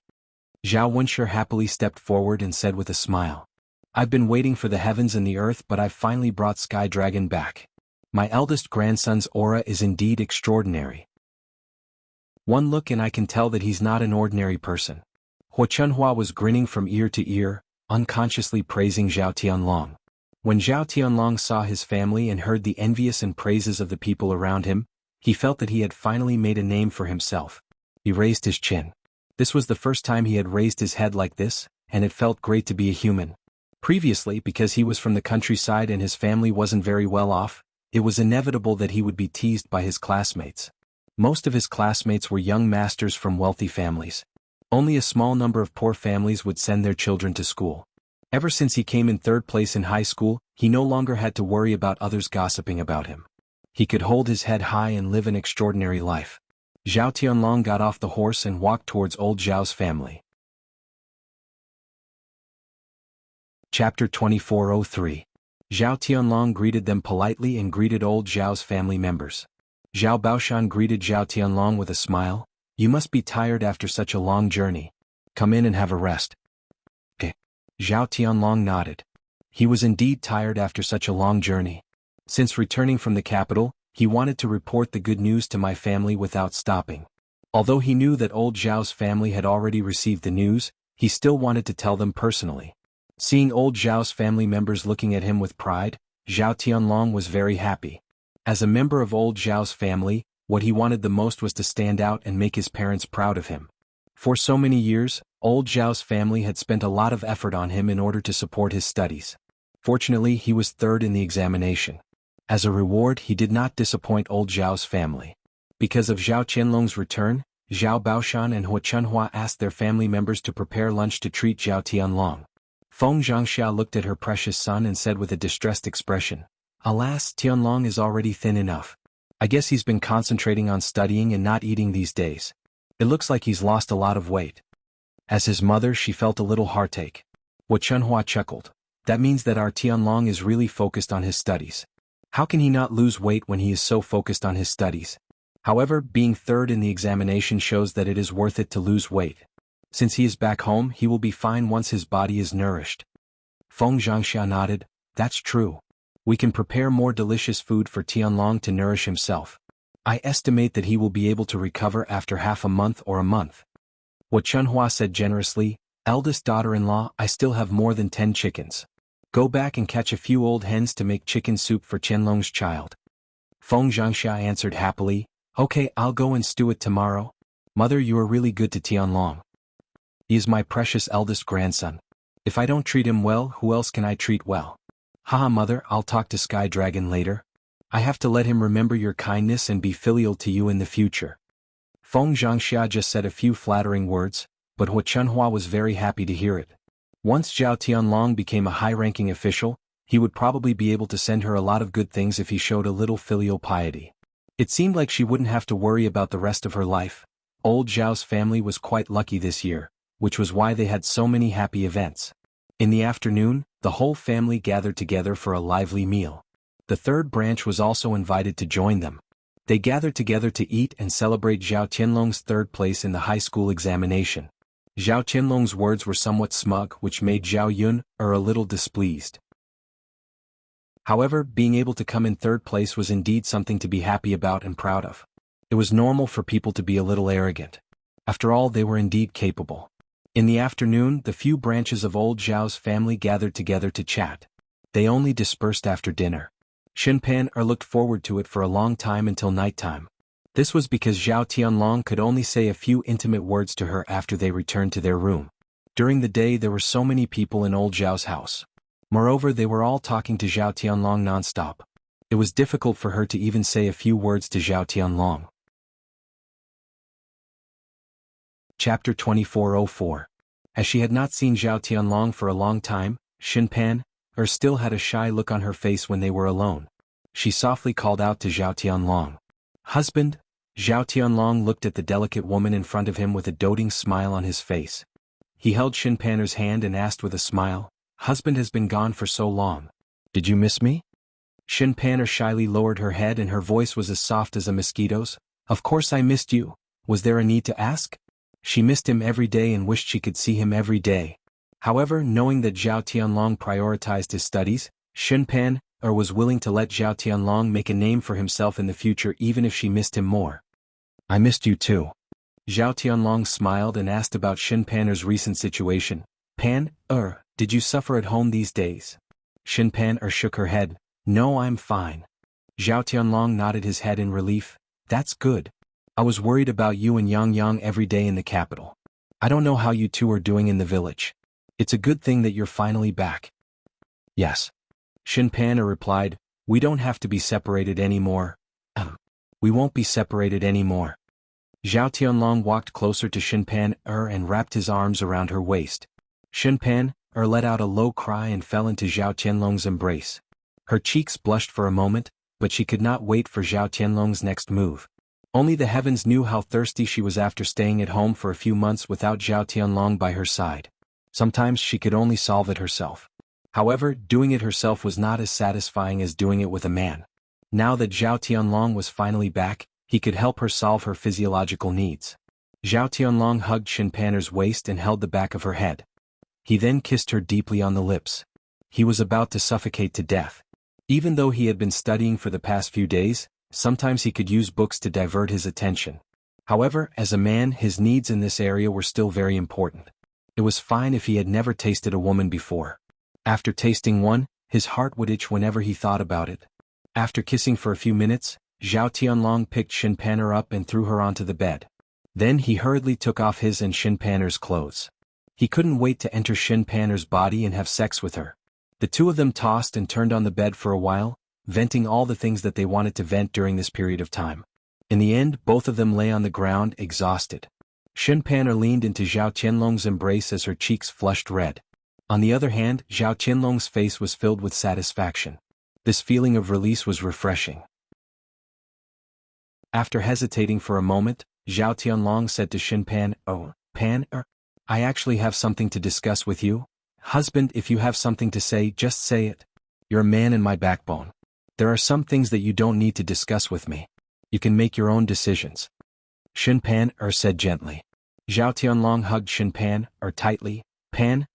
Zhao Wenshi happily stepped forward and said with a smile, "I've been waiting for the heavens and the earth, but I've finally brought Sky Dragon back. My eldest grandson's aura is indeed extraordinary. One look and I can tell that he's not an ordinary person." Hua Chunhua was grinning from ear to ear, unconsciously praising Zhao Tianlong. When Zhao Tianlong saw his family and heard the envious and praises of the people around him, he felt that he had finally made a name for himself. He raised his chin. This was the first time he had raised his head like this, and it felt great to be a human. Previously, because he was from the countryside and his family wasn't very well off, it was inevitable that he would be teased by his classmates. Most of his classmates were young masters from wealthy families. Only a small number of poor families would send their children to school. Ever since he came in third place in high school, he no longer had to worry about others gossiping about him. He could hold his head high and live an extraordinary life. Zhao Tianlong got off the horse and walked towards old Zhao's family. Chapter 2403. Zhao Tianlong greeted them politely and greeted old Zhao's family members. Zhao Baoshan greeted Zhao Tianlong with a smile. You must be tired after such a long journey. Come in and have a rest. Zhao Tianlong nodded. He was indeed tired after such a long journey. Since returning from the capital, he wanted to report the good news to my family without stopping. Although he knew that old Zhao's family had already received the news, he still wanted to tell them personally. Seeing old Zhao's family members looking at him with pride, Zhao Tianlong was very happy. As a member of old Zhao's family, what he wanted the most was to stand out and make his parents proud of him. For so many years, old Zhao's family had spent a lot of effort on him in order to support his studies. Fortunately, he was third in the examination. As a reward, he did not disappoint old Zhao's family. Because of Zhao Qianlong's return, Zhao Baoshan and Hua Chunhua asked their family members to prepare lunch to treat Zhao Tianlong. Feng Zhangxia looked at her precious son and said with a distressed expression, Alas, Tianlong is already thin enough. I guess he's been concentrating on studying and not eating these days. It looks like he's lost a lot of weight. As his mother, she felt a little heartache. Hua Chunhua chuckled. That means that our Tianlong is really focused on his studies. How can he not lose weight when he is so focused on his studies? However, being third in the examination shows that it is worth it to lose weight. Since he is back home, he will be fine once his body is nourished. Feng Zhangxia nodded. That's true. We can prepare more delicious food for Tianlong to nourish himself. I estimate that he will be able to recover after half a month or a month. Hua Chunhua said generously, Eldest daughter-in-law, I still have more than 10 chickens. Go back and catch a few old hens to make chicken soup for Qianlong's child. Feng Zhangxia answered happily, Okay, I'll go and stew it tomorrow. Mother, you are really good to Tianlong. He is my precious eldest grandson. If I don't treat him well, who else can I treat well? Haha, mother, I'll talk to Sky Dragon later. I have to let him remember your kindness and be filial to you in the future. Feng Zhangxia just said a few flattering words, but Hua Chunhua was very happy to hear it. Once Zhao Tianlong became a high-ranking official, he would probably be able to send her a lot of good things if he showed a little filial piety. It seemed like she wouldn't have to worry about the rest of her life. Old Zhao's family was quite lucky this year, which was why they had so many happy events. In the afternoon, the whole family gathered together for a lively meal. The third branch was also invited to join them. They gathered together to eat and celebrate Zhao Qianlong's third place in the high school examination. Zhao Qianlong's words were somewhat smug, which made Zhao Yun a little displeased. However, being able to come in third place was indeed something to be happy about and proud of. It was normal for people to be a little arrogant. After all, they were indeed capable. In the afternoon, the few branches of old Zhao's family gathered together to chat. They only dispersed after dinner. Xinpan looked forward to it for a long time until nighttime. This was because Zhao Tianlong could only say a few intimate words to her after they returned to their room. During the day there were so many people in old Zhao's house. Moreover, they were all talking to Zhao Tianlong non-stop. It was difficult for her to even say a few words to Zhao Tianlong. Chapter 2404. As she had not seen Zhao Tianlong for a long time, Xinpan still had a shy look on her face when they were alone. She softly called out to Zhao Tianlong. Husband? Zhao Tianlong looked at the delicate woman in front of him with a doting smile on his face. He held Xinpan's hand and asked with a smile, Husband has been gone for so long. Did you miss me? Xinpan shyly lowered her head and her voice was as soft as a mosquito's. Of course I missed you. Was there a need to ask? She missed him every day and wished she could see him every day. However, knowing that Zhao Tianlong prioritized his studies, Xinpan was willing to let Zhao Tianlong make a name for himself in the future even if she missed him more. I missed you too. Zhao Tianlong smiled and asked about Xinpan's recent situation. Pan, did you suffer at home these days? Xinpan shook her head. No, I'm fine. Zhao Tianlong nodded his head in relief. That's good. I was worried about you and Yang every day in the capital. I don't know how you two are doing in the village. It's a good thing that you're finally back. Yes. Shin Pan replied, we don't have to be separated anymore. We won't be separated anymore. Zhao Tianlong walked closer to Shin Pan and wrapped his arms around her waist. Shin Pan let out a low cry and fell into Zhao Tianlong's embrace. Her cheeks blushed for a moment, but she could not wait for Zhao Tianlong's next move. Only the heavens knew how thirsty she was after staying at home for a few months without Zhao Tianlong by her side. Sometimes she could only solve it herself. However, doing it herself was not as satisfying as doing it with a man. Now that Zhao Tianlong was finally back, he could help her solve her physiological needs. Zhao Tianlong hugged Shin Pan's waist and held the back of her head. He then kissed her deeply on the lips. He was about to suffocate to death. Even though he had been studying for the past few days, sometimes he could use books to divert his attention. However, as a man, his needs in this area were still very important. It was fine if he had never tasted a woman before. After tasting one, his heart would itch whenever he thought about it. After kissing for a few minutes, Zhao Tianlong picked Shin Pan'er up and threw her onto the bed. Then he hurriedly took off his and Shin Pan'er's clothes. He couldn't wait to enter Shin Pan'er's body and have sex with her. The two of them tossed and turned on the bed for a while, venting all the things that they wanted to vent during this period of time. In the end, both of them lay on the ground, exhausted. Shin Pan'er leaned into Zhao Tianlong's embrace as her cheeks flushed red. On the other hand, Zhao Tianlong's face was filled with satisfaction. This feeling of release was refreshing. After hesitating for a moment, Zhao Tianlong said to Shin Pan, "Oh, Pan, I actually have something to discuss with you. Husband, if you have something to say, just say it. You're a man in my backbone. There are some things that you don't need to discuss with me. You can make your own decisions." Shin Pan said gently. Zhao Tianlong hugged Shin Pan tightly. "Pan,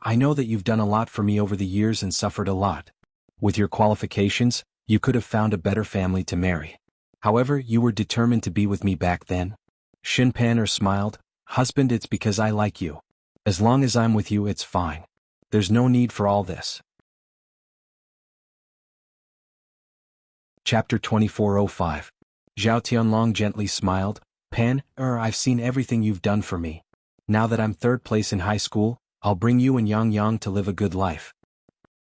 I know that you've done a lot for me over the years and suffered a lot. With your qualifications, you could have found a better family to marry. However, you were determined to be with me back then." Shin Pan smiled. "Husband, it's because I like you. As long as I'm with you, it's fine. There's no need for all this." Chapter 2405. Zhao Tianlong gently smiled. "Pan, I've seen everything you've done for me. Now that I'm third place in high school, I'll bring you and Yang Yang to live a good life."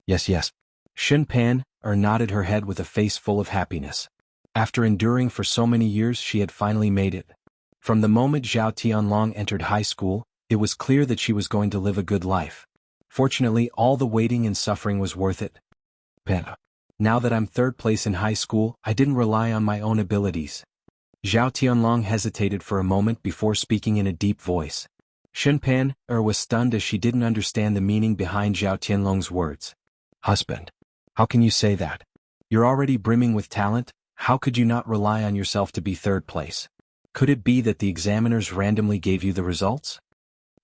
Yes. Shin Pan nodded her head with a face full of happiness. After enduring for so many years, she had finally made it. From the moment Zhao Tianlong entered high school, it was clear that she was going to live a good life. Fortunately, all the waiting and suffering was worth it. "Pan, now that I'm third place in high school, I didn't rely on my own abilities." Zhao Tianlong hesitated for a moment before speaking in a deep voice. Shin Pan was stunned as she didn't understand the meaning behind Zhao Tianlong's words. "Husband, how can you say that? You're already brimming with talent. How could you not rely on yourself to be third place? Could it be that the examiners randomly gave you the results?"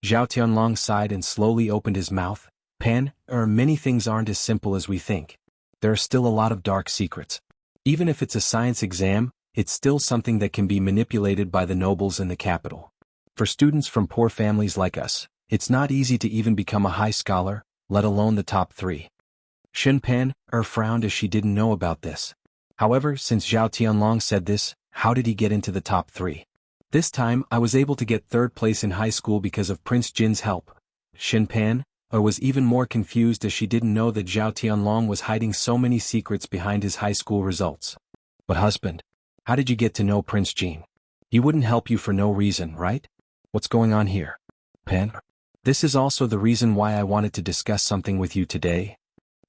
Zhao Tianlong sighed and slowly opened his mouth. "Pan, many things aren't as simple as we think. There are still a lot of dark secrets. Even if it's a science exam, it's still something that can be manipulated by the nobles in the capital. For students from poor families like us, it's not easy to even become a high scholar, let alone the top 3. Shin Pan frowned as she didn't know about this. However, since Zhao Tianlong said this, how did he get into the top 3? "This time, I was able to get third place in high school because of Prince Jin's help." Shin Pan was even more confused as she didn't know that Zhao Tianlong was hiding so many secrets behind his high school results. "But husband, how did you get to know Prince Jin? He wouldn't help you for no reason, right? What's going on here?" "Pan, this is also the reason why I wanted to discuss something with you today."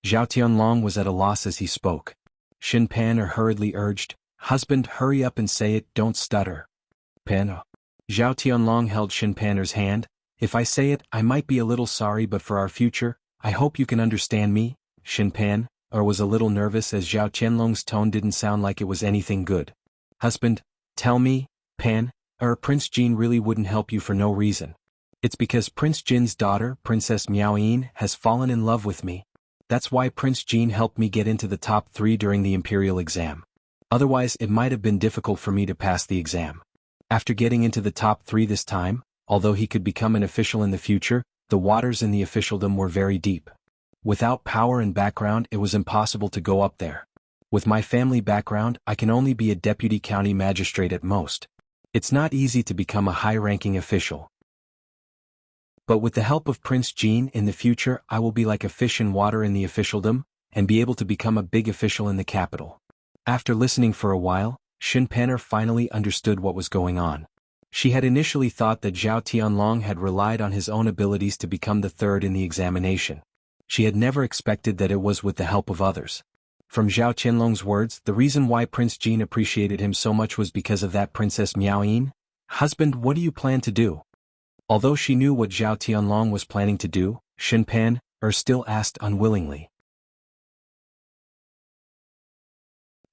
Zhao Tianlong was at a loss as he spoke. Shin Pan hurriedly urged, "Husband, hurry up and say it, don't stutter." "Pan." Zhao Tianlong held Shin Pan's hand. "If I say it, I might be a little sorry, but for our future, I hope you can understand me." Shin Pan was a little nervous as Zhao Tianlong's tone didn't sound like it was anything good. "Husband, tell me, Pan, Prince Jin really wouldn't help you for no reason. It's because Prince Jin's daughter, Princess Miaoyin, has fallen in love with me. That's why Prince Jin helped me get into the top 3 during the imperial exam. Otherwise, it might have been difficult for me to pass the exam." After getting into the top 3 this time, although he could become an official in the future, the waters in the officialdom were very deep. Without power and background, it was impossible to go up there. With my family background, I can only be a deputy county magistrate at most. It's not easy to become a high-ranking official. But with the help of Prince Jean in the future I will be like a fish in water in the officialdom, and be able to become a big official in the capital. After listening for a while, Shin Pan'er finally understood what was going on. She had initially thought that Zhao Tianlong had relied on his own abilities to become the third in the examination. She had never expected that it was with the help of others. From Zhao Tianlong's words, the reason why Prince Jean appreciated him so much was because of that Princess Miao Yin. Husband, what do you plan to do? Although she knew what Zhao Tianlong was planning to do, Shin Pan'er still asked unwillingly.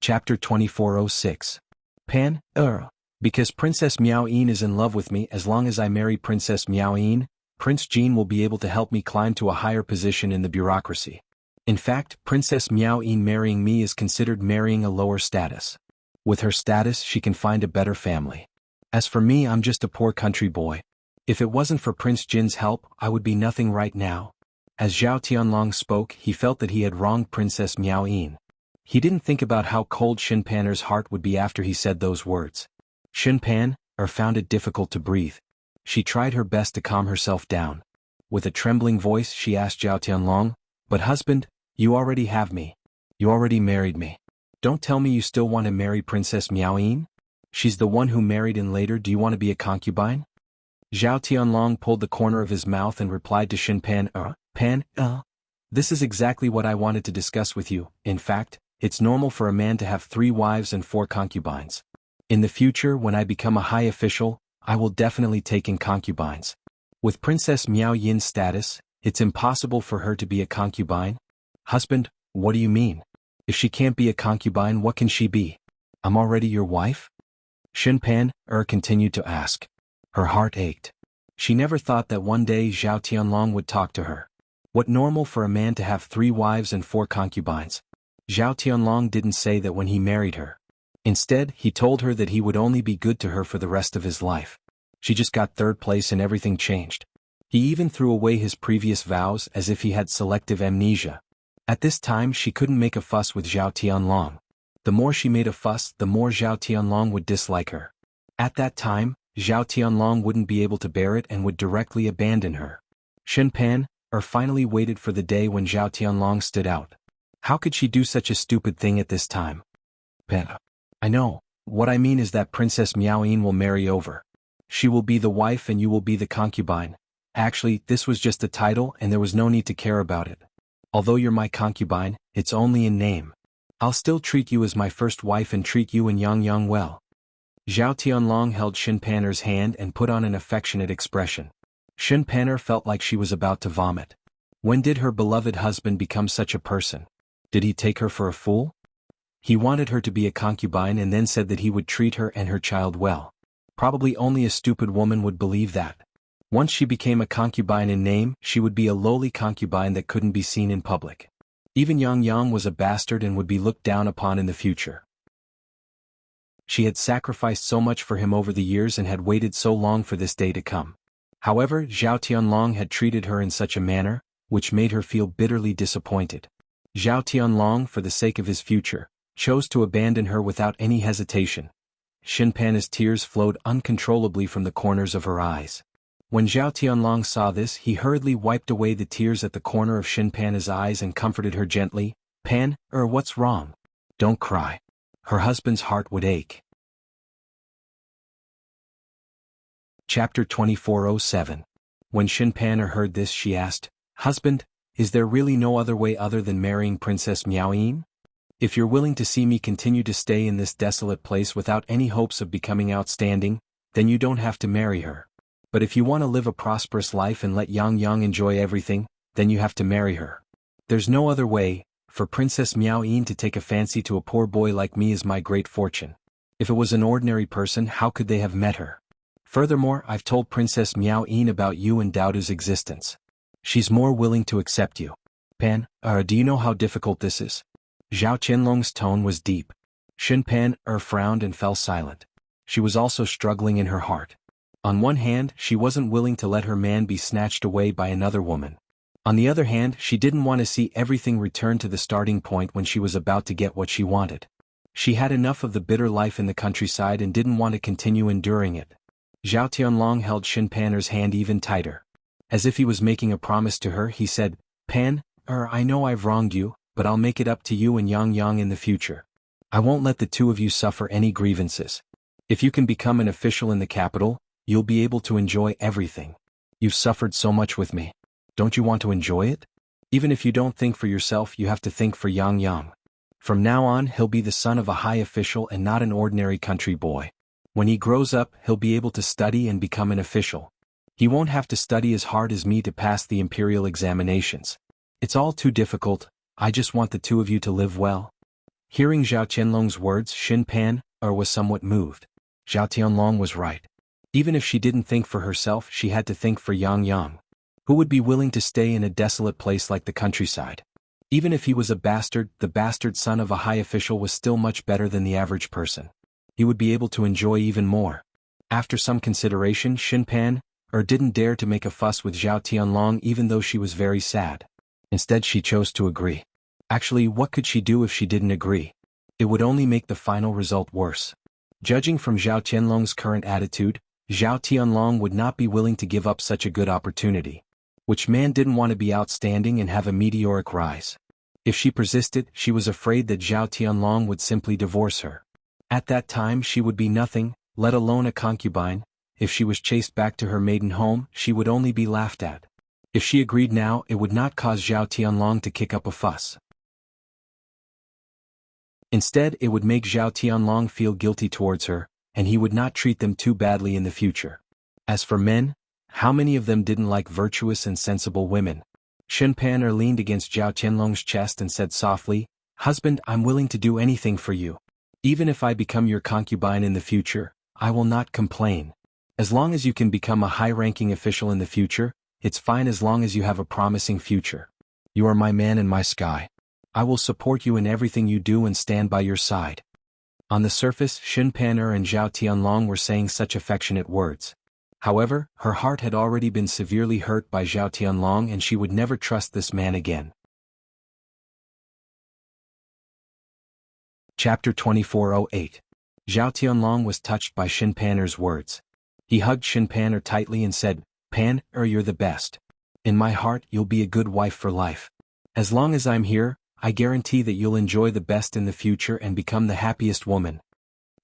Chapter 2406. Pan'er. Because Princess Miao Yin is in love with me, as long as I marry Princess Miao Yin, Prince Jean will be able to help me climb to a higher position in the bureaucracy. In fact, Princess Miao Yin marrying me is considered marrying a lower status. With her status she can find a better family. As for me, I'm just a poor country boy. If it wasn't for Prince Jin's help, I would be nothing right now. As Zhao Tianlong spoke, he felt that he had wronged Princess Miao Yin. He didn't think about how cold Shin Pan'er's heart would be after he said those words. Shin Pan'er found it difficult to breathe. She tried her best to calm herself down. With a trembling voice she asked Zhao Tianlong, "But husband, you already have me. You already married me. Don't tell me you still want to marry Princess Miao Yin? She's the one who married and later do you want to be a concubine?" Zhao Tianlong pulled the corner of his mouth and replied to Shin Pan'er, "This is exactly what I wanted to discuss with you. In fact, it's normal for a man to have 3 wives and 4 concubines. In the future, when I become a high official, I will definitely take in concubines. With Princess Miao Yin's status, it's impossible for her to be a concubine." "Husband, what do you mean? If she can't be a concubine, what can she be? I'm already your wife?" Shin Pan'er continued to ask. Her heart ached. She never thought that one day Zhao Tianlong would talk to her. What normal for a man to have 3 wives and 4 concubines? Zhao Tianlong didn't say that when he married her. Instead, he told her that he would only be good to her for the rest of his life. She just got 3rd place and everything changed. He even threw away his previous vows as if he had selective amnesia. At this time she couldn't make a fuss with Zhao Tianlong. The more she made a fuss, the more Zhao Tianlong would dislike her. At that time, Zhao Tianlong wouldn't be able to bear it and would directly abandon her. Shin Pan'er finally waited for the day when Zhao Tianlong stood out. How could she do such a stupid thing at this time? "Pan'er, I know. What I mean is that Princess Miao Yin will marry over. She will be the wife and you will be the concubine. Actually, this was just a title and there was no need to care about it. Although you're my concubine, it's only in name. I'll still treat you as my first wife and treat you and Yang well." Zhao Tianlong held Shin Pan'er's hand and put on an affectionate expression. Shin Pan'er felt like she was about to vomit. When did her beloved husband become such a person? Did he take her for a fool? He wanted her to be a concubine and then said that he would treat her and her child well. Probably only a stupid woman would believe that. Once she became a concubine in name, she would be a lowly concubine that couldn't be seen in public. Even Yang was a bastard and would be looked down upon in the future. She had sacrificed so much for him over the years and had waited so long for this day to come. However, Zhao Tianlong had treated her in such a manner, which made her feel bitterly disappointed. Zhao Tianlong, for the sake of his future, chose to abandon her without any hesitation. Shin Pan'er's tears flowed uncontrollably from the corners of her eyes. When Zhao Tianlong saw this, he hurriedly wiped away the tears at the corner of Shin Pan'er's eyes and comforted her gently. "Pan'er, what's wrong? Don't cry." Her husband's heart would ache. Chapter 2407. When Shin Pan'er heard this she asked, "Husband, is there really no other way other than marrying Princess Miao Yin? If you're willing to see me continue to stay in this desolate place without any hopes of becoming outstanding, then you don't have to marry her. But if you want to live a prosperous life and let Yang enjoy everything, then you have to marry her. There's no other way. For Princess Miao Yin to take a fancy to a poor boy like me is my great fortune. If it was an ordinary person, how could they have met her? Furthermore, I've told Princess Miao Yin about you and Daodu's existence. She's more willing to accept you. Pan'er, do you know how difficult this is?" Zhao Tianlong's tone was deep. Shin Pan'er frowned and fell silent. She was also struggling in her heart. On one hand, she wasn't willing to let her man be snatched away by another woman. On the other hand, she didn't want to see everything return to the starting point when she was about to get what she wanted. She had enough of the bitter life in the countryside and didn't want to continue enduring it. Zhao Tianlong held Shin Pan'er's hand even tighter. As if he was making a promise to her, he said, Pan, I know I've wronged you, but I'll make it up to you and Yang in the future. I won't let the two of you suffer any grievances. If you can become an official in the capital, you'll be able to enjoy everything. You've suffered so much with me. Don't you want to enjoy it? Even if you don't think for yourself, you have to think for Yang. From now on, he'll be the son of a high official and not an ordinary country boy. When he grows up, he'll be able to study and become an official. He won't have to study as hard as me to pass the imperial examinations. It's all too difficult. I just want the two of you to live well. Hearing Zhao Qianlong's words, Xin Pan was somewhat moved. Zhao Tianlong was right. Even if she didn't think for herself, she had to think for Yang. Who would be willing to stay in a desolate place like the countryside? Even if he was a bastard, the bastard son of a high official was still much better than the average person. He would be able to enjoy even more. After some consideration, Xin Pan didn't dare to make a fuss with Zhao Tianlong even though she was very sad. Instead she chose to agree. Actually, what could she do if she didn't agree? It would only make the final result worse. Judging from Zhao Qianlong's current attitude, Zhao Tianlong would not be willing to give up such a good opportunity. Which man didn't want to be outstanding and have a meteoric rise? If she persisted, she was afraid that Zhao Tianlong would simply divorce her. At that time she would be nothing, let alone a concubine. If she was chased back to her maiden home, she would only be laughed at. If she agreed now, it would not cause Zhao Tianlong to kick up a fuss. Instead, it would make Zhao Tianlong feel guilty towards her, and he would not treat them too badly in the future. As for men, how many of them didn't like virtuous and sensible women? Xin Pan leaned against Zhao Tianlong's chest and said softly, Husband, I'm willing to do anything for you. Even if I become your concubine in the future, I will not complain. As long as you can become a high-ranking official in the future, it's fine as long as you have a promising future. You are my man and my sky. I will support you in everything you do and stand by your side. On the surface, Xin Pan and Zhao Tianlong were saying such affectionate words. However, her heart had already been severely hurt by Zhao Tianlong and she would never trust this man again. Chapter 2408. Zhao Tianlong was touched by Xin Pan's words. He hugged Xin Pan tightly and said, Pan, you're the best. In my heart, you'll be a good wife for life. As long as I'm here, I guarantee that you'll enjoy the best in the future and become the happiest woman.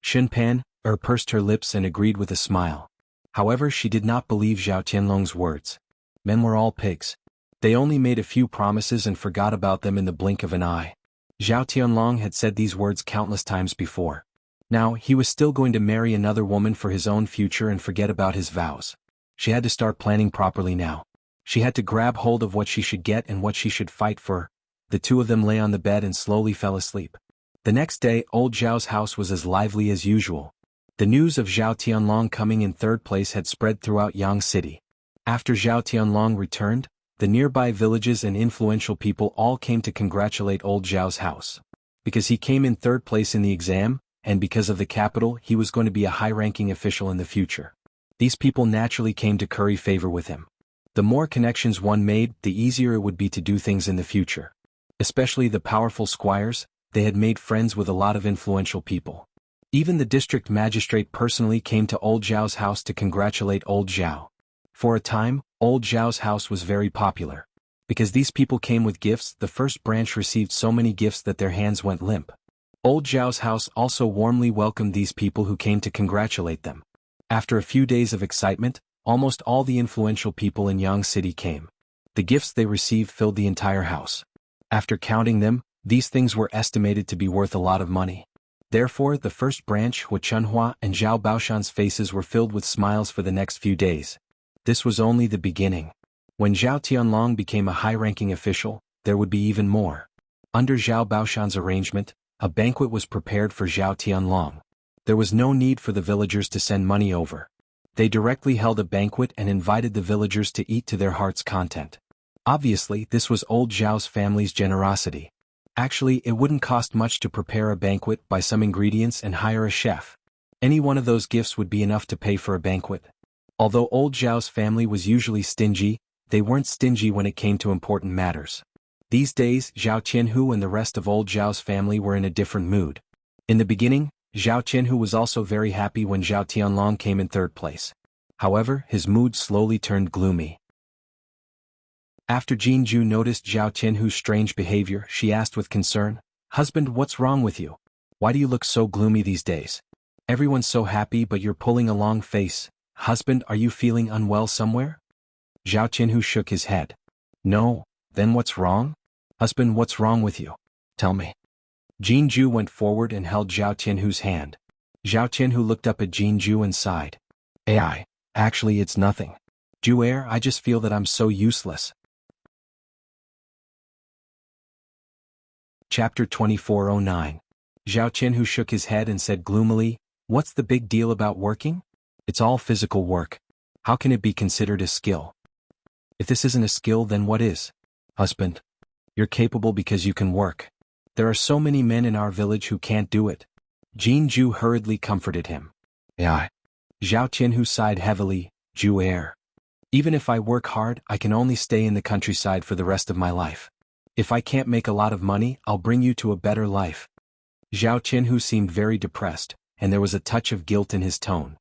Xin Pan pursed her lips and agreed with a smile. However, she did not believe Zhao Tianlong's words. Men were all pigs. They only made a few promises and forgot about them in the blink of an eye. Zhao Tianlong had said these words countless times before. Now, he was still going to marry another woman for his own future and forget about his vows. She had to start planning properly now. She had to grab hold of what she should get and what she should fight for. The two of them lay on the bed and slowly fell asleep. The next day, old Zhao's house was as lively as usual. The news of Zhao Tianlong coming in third place had spread throughout Yang City. After Zhao Tianlong returned, the nearby villages and influential people all came to congratulate old Zhao's house. Because he came in third place in the exam, and because of the capital, he was going to be a high-ranking official in the future. These people naturally came to curry favor with him. The more connections one made, the easier it would be to do things in the future. Especially the powerful squires, they had made friends with a lot of influential people. Even the district magistrate personally came to old Zhao's house to congratulate old Zhao. For a time, old Zhao's house was very popular. Because these people came with gifts, the first branch received so many gifts that their hands went limp. Old Zhao's house also warmly welcomed these people who came to congratulate them. After a few days of excitement, almost all the influential people in Yang City came. The gifts they received filled the entire house. After counting them, these things were estimated to be worth a lot of money. Therefore, the first branch, Hu Chunhua and Zhao Baoshan's faces were filled with smiles for the next few days. This was only the beginning. When Zhao Tianlong became a high-ranking official, there would be even more. Under Zhao Baoshan's arrangement, a banquet was prepared for Zhao Tianlong. There was no need for the villagers to send money over. They directly held a banquet and invited the villagers to eat to their heart's content. Obviously, this was old Zhao's family's generosity. Actually, it wouldn't cost much to prepare a banquet, buy some ingredients and hire a chef. Any one of those gifts would be enough to pay for a banquet. Although old Zhao's family was usually stingy, they weren't stingy when it came to important matters. These days, Zhao Qianhu and the rest of old Zhao's family were in a different mood. In the beginning, Zhao Qianhu was also very happy when Zhao Tianlong came in third place. However, his mood slowly turned gloomy. After Jianghu noticed Zhao Tianhu's strange behavior, she asked with concern, "Husband, what's wrong with you? Why do you look so gloomy these days? Everyone's so happy but you're pulling a long face. Husband, are you feeling unwell somewhere?" Zhao Tianhu shook his head. "No, then what's wrong? Husband, what's wrong with you? Tell me." Jianghu went forward and held Zhao Tianhu's hand. Zhao Tianhu looked up at Jianghu and sighed. Actually it's nothing. Ju'er, I just feel that I'm so useless." Chapter 2409. Zhao Tianhu shook his head and said gloomily, "What's the big deal about working? It's all physical work. How can it be considered a skill? If this isn't a skill, then what is? Husband, you're capable because you can work. There are so many men in our village who can't do it." Jianghu hurriedly comforted him. Zhao Tianhu sighed heavily, "Ju'er. Even if I work hard, I can only stay in the countryside for the rest of my life. If I can't make a lot of money, I'll bring you to a better life." Zhao Tianhu seemed very depressed, and there was a touch of guilt in his tone.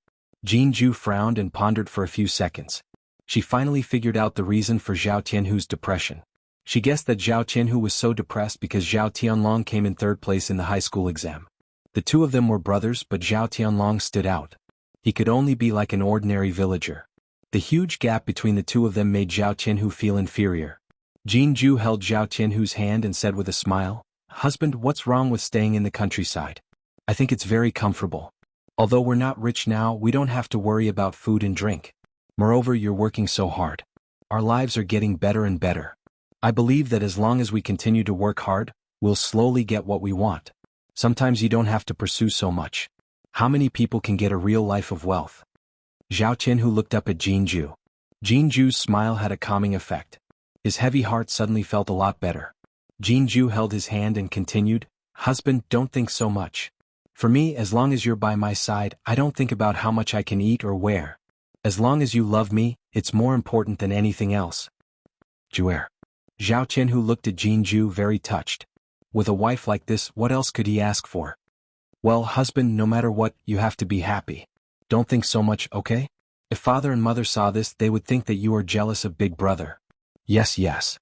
Jianghu frowned and pondered for a few seconds. She finally figured out the reason for Zhao Tianhu's depression. She guessed that Zhao Tianhu was so depressed because Zhao Tianlong came in third place in the high school exam. The two of them were brothers, but Zhao Tianlong stood out. He could only be like an ordinary villager. The huge gap between the two of them made Zhao Tianhu feel inferior. Jianghu held Zhao Tianhu's hand and said with a smile, "Husband, what's wrong with staying in the countryside? I think it's very comfortable. Although we're not rich now, we don't have to worry about food and drink. Moreover, you're working so hard. Our lives are getting better and better. I believe that as long as we continue to work hard, we'll slowly get what we want. Sometimes you don't have to pursue so much. How many people can get a real life of wealth?" Zhao Tianhu looked up at Jianghu. Jianghu's smile had a calming effect. His heavy heart suddenly felt a lot better. Jianghu held his hand and continued, "Husband, don't think so much. For me, as long as you're by my side, I don't think about how much I can eat or wear. As long as you love me, it's more important than anything else." Ju'er. Zhao Tianhu looked at Jianghu very touched. With a wife like this, what else could he ask for? "Well, husband, no matter what, you have to be happy. Don't think so much, okay? If father and mother saw this, they would think that you are jealous of big brother." Yes.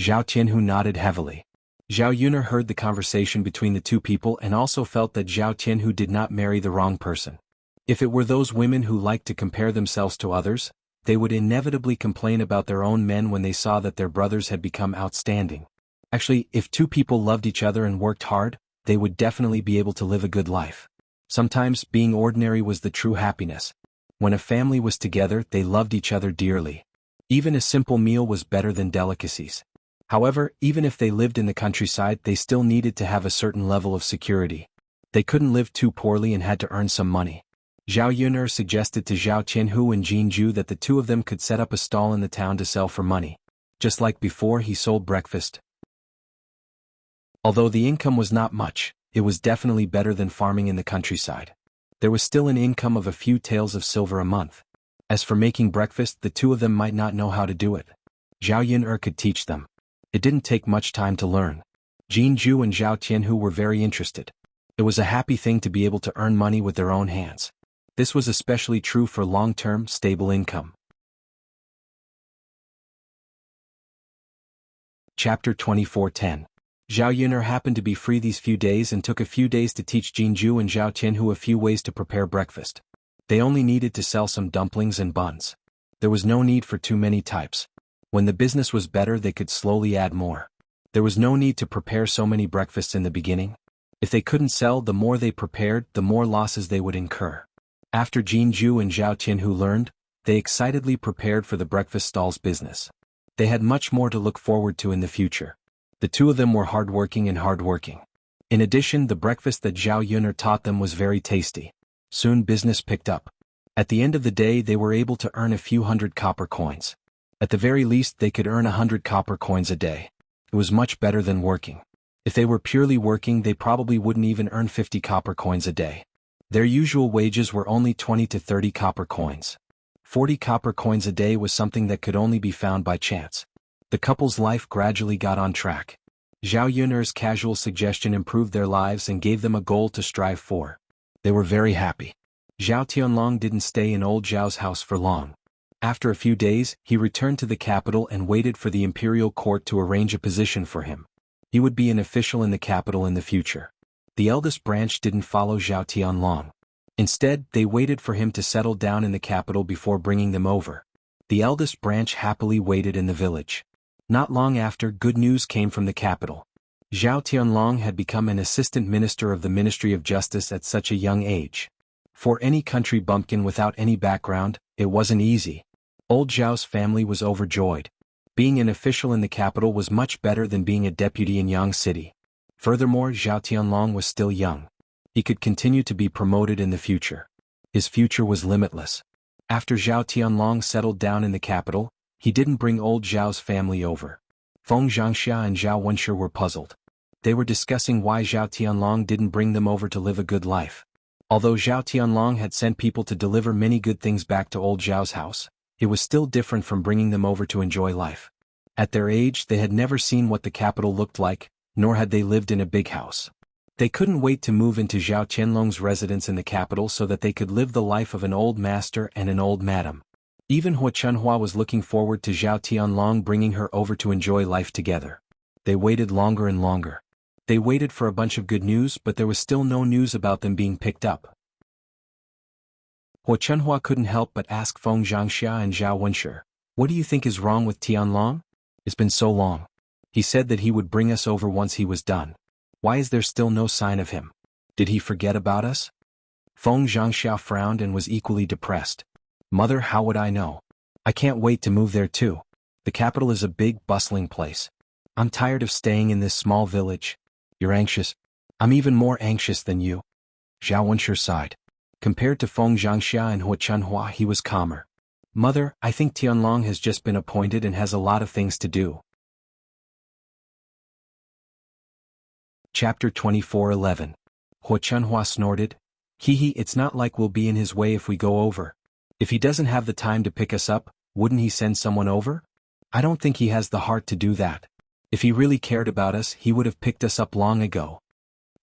Zhao Tianhu nodded heavily. Zhao Yuner heard the conversation between the two people and also felt that Zhao Tianhu did not marry the wrong person. If it were those women who liked to compare themselves to others, they would inevitably complain about their own men when they saw that their brothers had become outstanding. Actually, if two people loved each other and worked hard, they would definitely be able to live a good life. Sometimes, being ordinary was the true happiness. When a family was together, they loved each other dearly. Even a simple meal was better than delicacies. However, even if they lived in the countryside, they still needed to have a certain level of security. They couldn't live too poorly and had to earn some money. Zhao Yuner suggested to Zhao Tianhu and Jianghu that the two of them could set up a stall in the town to sell for money. Just like before, he sold breakfast. Although the income was not much, it was definitely better than farming in the countryside. There was still an income of a few taels of silver a month. As for making breakfast, the two of them might not know how to do it. Zhao Yuner could teach them. It didn't take much time to learn. Jianghu and Zhao Tianhu were very interested. It was a happy thing to be able to earn money with their own hands. This was especially true for long-term, stable income. Chapter 2410. Zhao Yuner happened to be free these few days and took a few days to teach Jianghu and Zhao Tianhu a few ways to prepare breakfast. They only needed to sell some dumplings and buns. There was no need for too many types. When the business was better, they could slowly add more. There was no need to prepare so many breakfasts in the beginning. If they couldn't sell, the more they prepared, the more losses they would incur. After Jianghu and Zhao Tianhu learned, they excitedly prepared for the breakfast stalls business. They had much more to look forward to in the future. The two of them were hardworking. In addition, the breakfast that Zhao Yuner taught them was very tasty. Soon business picked up. At the end of the day, they were able to earn a few hundred copper coins. At the very least, they could earn 100 copper coins a day. It was much better than working. If they were purely working, they probably wouldn't even earn 50 copper coins a day. Their usual wages were only 20 to 30 copper coins. 40 copper coins a day was something that could only be found by chance. The couple's life gradually got on track. Zhao Yuner's casual suggestion improved their lives and gave them a goal to strive for. They were very happy. Zhao Tianlong didn't stay in old Zhao's house for long. After a few days, he returned to the capital and waited for the imperial court to arrange a position for him. He would be an official in the capital in the future. The eldest branch didn't follow Zhao Tianlong. Instead, they waited for him to settle down in the capital before bringing them over. The eldest branch happily waited in the village. Not long after, good news came from the capital. Zhao Tianlong had become an assistant minister of the Ministry of Justice at such a young age. For any country bumpkin without any background, it wasn't easy. Old Zhao's family was overjoyed. Being an official in the capital was much better than being a deputy in Yang City. Furthermore, Zhao Tianlong was still young. He could continue to be promoted in the future. His future was limitless. After Zhao Tianlong settled down in the capital, he didn't bring old Zhao's family over. Feng Zhangxia and Zhao Wenshi were puzzled. They were discussing why Zhao Tianlong didn't bring them over to live a good life. Although Zhao Tianlong had sent people to deliver many good things back to old Zhao's house, it was still different from bringing them over to enjoy life. At their age, they had never seen what the capital looked like, nor had they lived in a big house. They couldn't wait to move into Zhao Tianlong's residence in the capital so that they could live the life of an old master and an old madam. Even Hua Chunhua was looking forward to Zhao Tianlong bringing her over to enjoy life together. They waited longer and longer. They waited for a bunch of good news, but there was still no news about them being picked up. Hua Chunhua couldn't help but ask Feng Zhangxia and Zhao Wenshi, "What do you think is wrong with Tianlong? It's been so long. He said that he would bring us over once he was done. Why is there still no sign of him? Did he forget about us?" Feng Zhangxia frowned and was equally depressed. "Mother, how would I know? I can't wait to move there too. The capital is a big, bustling place. I'm tired of staying in this small village." "You're anxious? I'm even more anxious than you." Zhao Wenshi sighed. Compared to Feng Zhangxia and Hua Chunhua, he was calmer. "Mother, I think Tianlong has just been appointed and has a lot of things to do." Chapter 24:11. Hua Chunhua snorted. It's not like we'll be in his way if we go over. If he doesn't have the time to pick us up, wouldn't he send someone over? I don't think he has the heart to do that. If he really cared about us, he would have picked us up long ago."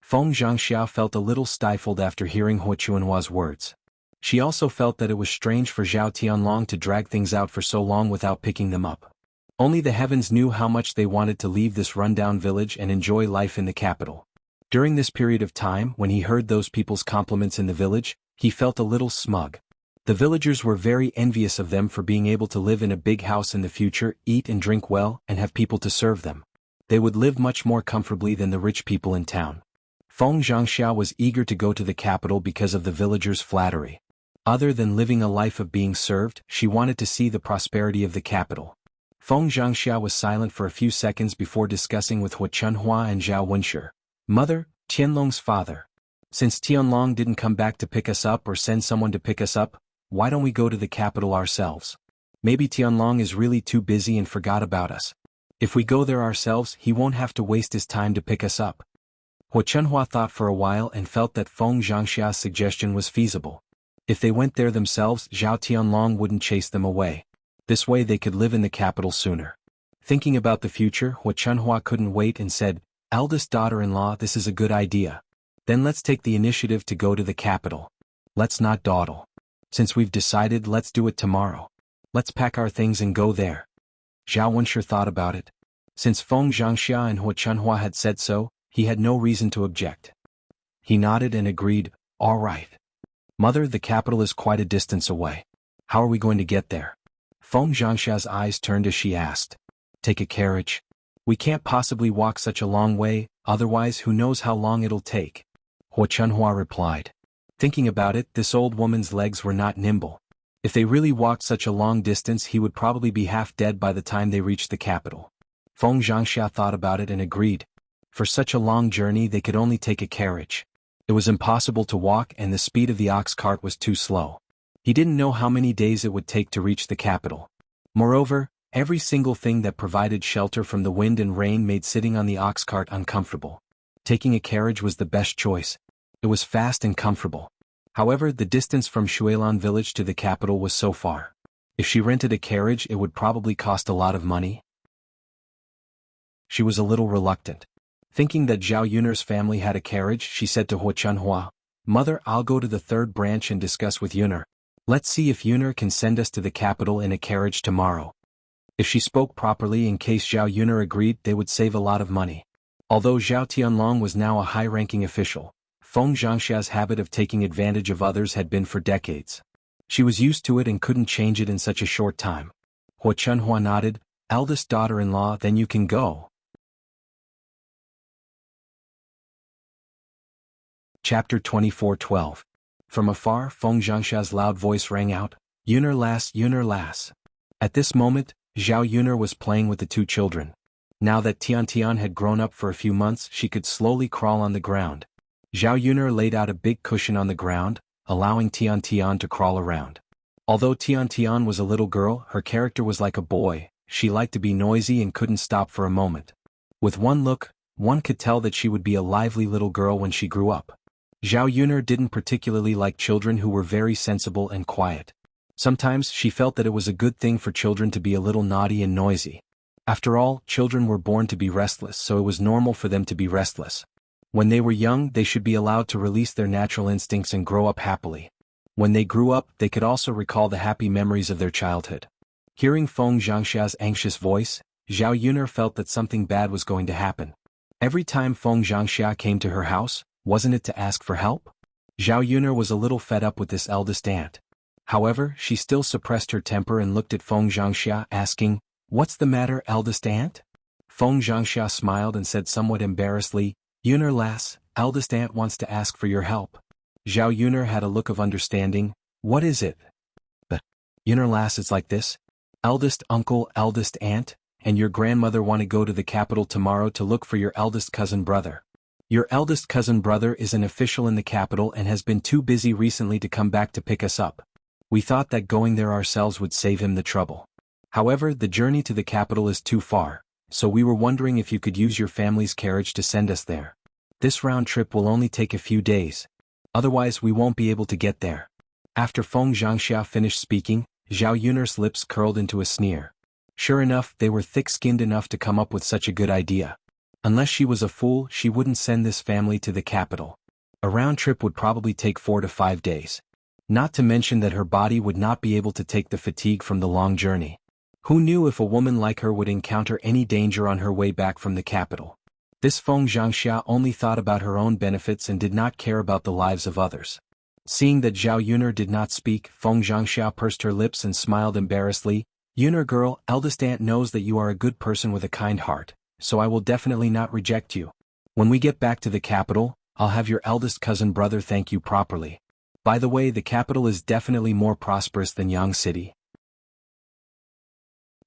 Feng Zhangxia felt a little stifled after hearing Hua Chunhua's words. She also felt that it was strange for Zhao Tianlong to drag things out for so long without picking them up. Only the heavens knew how much they wanted to leave this rundown village and enjoy life in the capital. During this period of time, when he heard those people's compliments in the village, he felt a little smug. The villagers were very envious of them for being able to live in a big house in the future, eat and drink well, and have people to serve them. They would live much more comfortably than the rich people in town. Feng Zhangxia was eager to go to the capital because of the villagers' flattery. Other than living a life of being served, she wanted to see the prosperity of the capital. Feng Zhangxia was silent for a few seconds before discussing with Hua Chunhua and Zhao Wenshi. "Mother, Tianlong's father. Since Tianlong didn't come back to pick us up or send someone to pick us up, why don't we go to the capital ourselves? Maybe Tianlong is really too busy and forgot about us. If we go there ourselves, he won't have to waste his time to pick us up." Hua Chunhua thought for a while and felt that Feng Zhangxia's suggestion was feasible. If they went there themselves, Zhao Tianlong wouldn't chase them away. This way they could live in the capital sooner. Thinking about the future, Hua Chunhua couldn't wait and said, "Eldest daughter-in-law, this is a good idea. Then let's take the initiative to go to the capital. Let's not dawdle. Since we've decided, let's do it tomorrow. Let's pack our things and go there." Zhao Wenshi thought about it. Since Feng Zhangxia and Hua Chunhua had said so, he had no reason to object. He nodded and agreed, "All right. Mother, the capital is quite a distance away. How are we going to get there?" Feng Zhangxia's eyes turned as she asked. "Take a carriage. We can't possibly walk such a long way, otherwise who knows how long it'll take." Hua Chunhua replied. Thinking about it, this old woman's legs were not nimble. If they really walked such a long distance, he would probably be half dead by the time they reached the capital. Feng Zhangxia thought about it and agreed. For such a long journey they could only take a carriage. It was impossible to walk and the speed of the ox cart was too slow. He didn't know how many days it would take to reach the capital. Moreover, every single thing that provided shelter from the wind and rain made sitting on the ox cart uncomfortable. Taking a carriage was the best choice. It was fast and comfortable. However, the distance from Shuilan village to the capital was so far. If she rented a carriage, it would probably cost a lot of money. She was a little reluctant. Thinking that Zhao Yun'er's family had a carriage, she said to Hua Chunhua, "Mother, I'll go to the third branch and discuss with Yun'er. Let's see if Yuner can send us to the capital in a carriage tomorrow. If she spoke properly in case Zhao Yuner agreed, they would save a lot of money. Although Zhao Tianlong was now a high-ranking official, Feng Zhangxia's habit of taking advantage of others had been for decades. She was used to it and couldn't change it in such a short time. Hua Chunhua nodded. Eldest daughter-in-law, then you can go. Chapter 24:12. From afar, Feng Zhangxia's loud voice rang out, Yuner lass, Yuner lass. At this moment, Zhao Yuner was playing with the two children. Now that Tian had grown up for a few months, she could slowly crawl on the ground. Zhao Yuner laid out a big cushion on the ground, allowing Tian to crawl around. Although Tian was a little girl, her character was like a boy. She liked to be noisy and couldn't stop for a moment. With one look, one could tell that she would be a lively little girl when she grew up. Zhao Yuner didn't particularly like children who were very sensible and quiet. Sometimes she felt that it was a good thing for children to be a little naughty and noisy. After all, children were born to be restless, so it was normal for them to be restless. When they were young, they should be allowed to release their natural instincts and grow up happily. When they grew up, they could also recall the happy memories of their childhood. Hearing Feng Zhangxia's anxious voice, Zhao Yuner felt that something bad was going to happen. Every time Feng Zhangxia came to her house, wasn't it to ask for help? Zhao Yuner was a little fed up with this eldest aunt. However, she still suppressed her temper and looked at Feng Zhangxia, asking, What's the matter, eldest aunt? Feng Zhangxia smiled and said somewhat embarrassedly, Yuner lass, eldest aunt wants to ask for your help. Zhao Yuner had a look of understanding. What is it? But, Yuner lass, it's like this. Eldest uncle, eldest aunt, and your grandmother want to go to the capital tomorrow to look for your eldest cousin brother. Your eldest cousin brother is an official in the capital and has been too busy recently to come back to pick us up. We thought that going there ourselves would save him the trouble. However, the journey to the capital is too far, so we were wondering if you could use your family's carriage to send us there. This round trip will only take a few days. Otherwise we won't be able to get there. After Feng Zhangxia finished speaking, Zhao Yuner's lips curled into a sneer. Sure enough, they were thick-skinned enough to come up with such a good idea. Unless she was a fool, she wouldn't send this family to the capital. A round trip would probably take 4 to 5 days. Not to mention that her body would not be able to take the fatigue from the long journey. Who knew if a woman like her would encounter any danger on her way back from the capital? This Feng Zhangxia only thought about her own benefits and did not care about the lives of others. Seeing that Zhao Yuner did not speak, Feng Zhangxia pursed her lips and smiled embarrassedly. Yuner girl, eldest aunt knows that you are a good person with a kind heart, so I will definitely not reject you. When we get back to the capital, I'll have your eldest cousin brother thank you properly. By the way, the capital is definitely more prosperous than Yang City.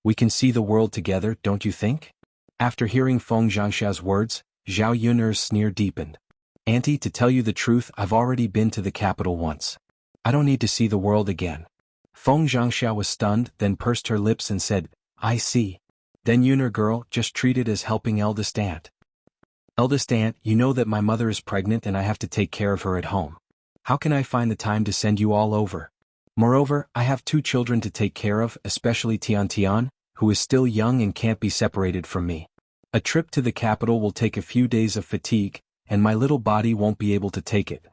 We can see the world together, don't you think? After hearing Feng Zhangxia's words, Zhao Yuner's sneer deepened. Auntie, to tell you the truth, I've already been to the capital once. I don't need to see the world again. Feng Zhangxia was stunned, then pursed her lips and said, I see. Then Yuner girl, just treat it as helping eldest aunt. Eldest aunt, you know that my mother is pregnant and I have to take care of her at home. How can I find the time to send you all over? Moreover, I have 2 children to take care of, especially Tian, who is still young and can't be separated from me. A trip to the capital will take a few days of fatigue, and my little body won't be able to take it.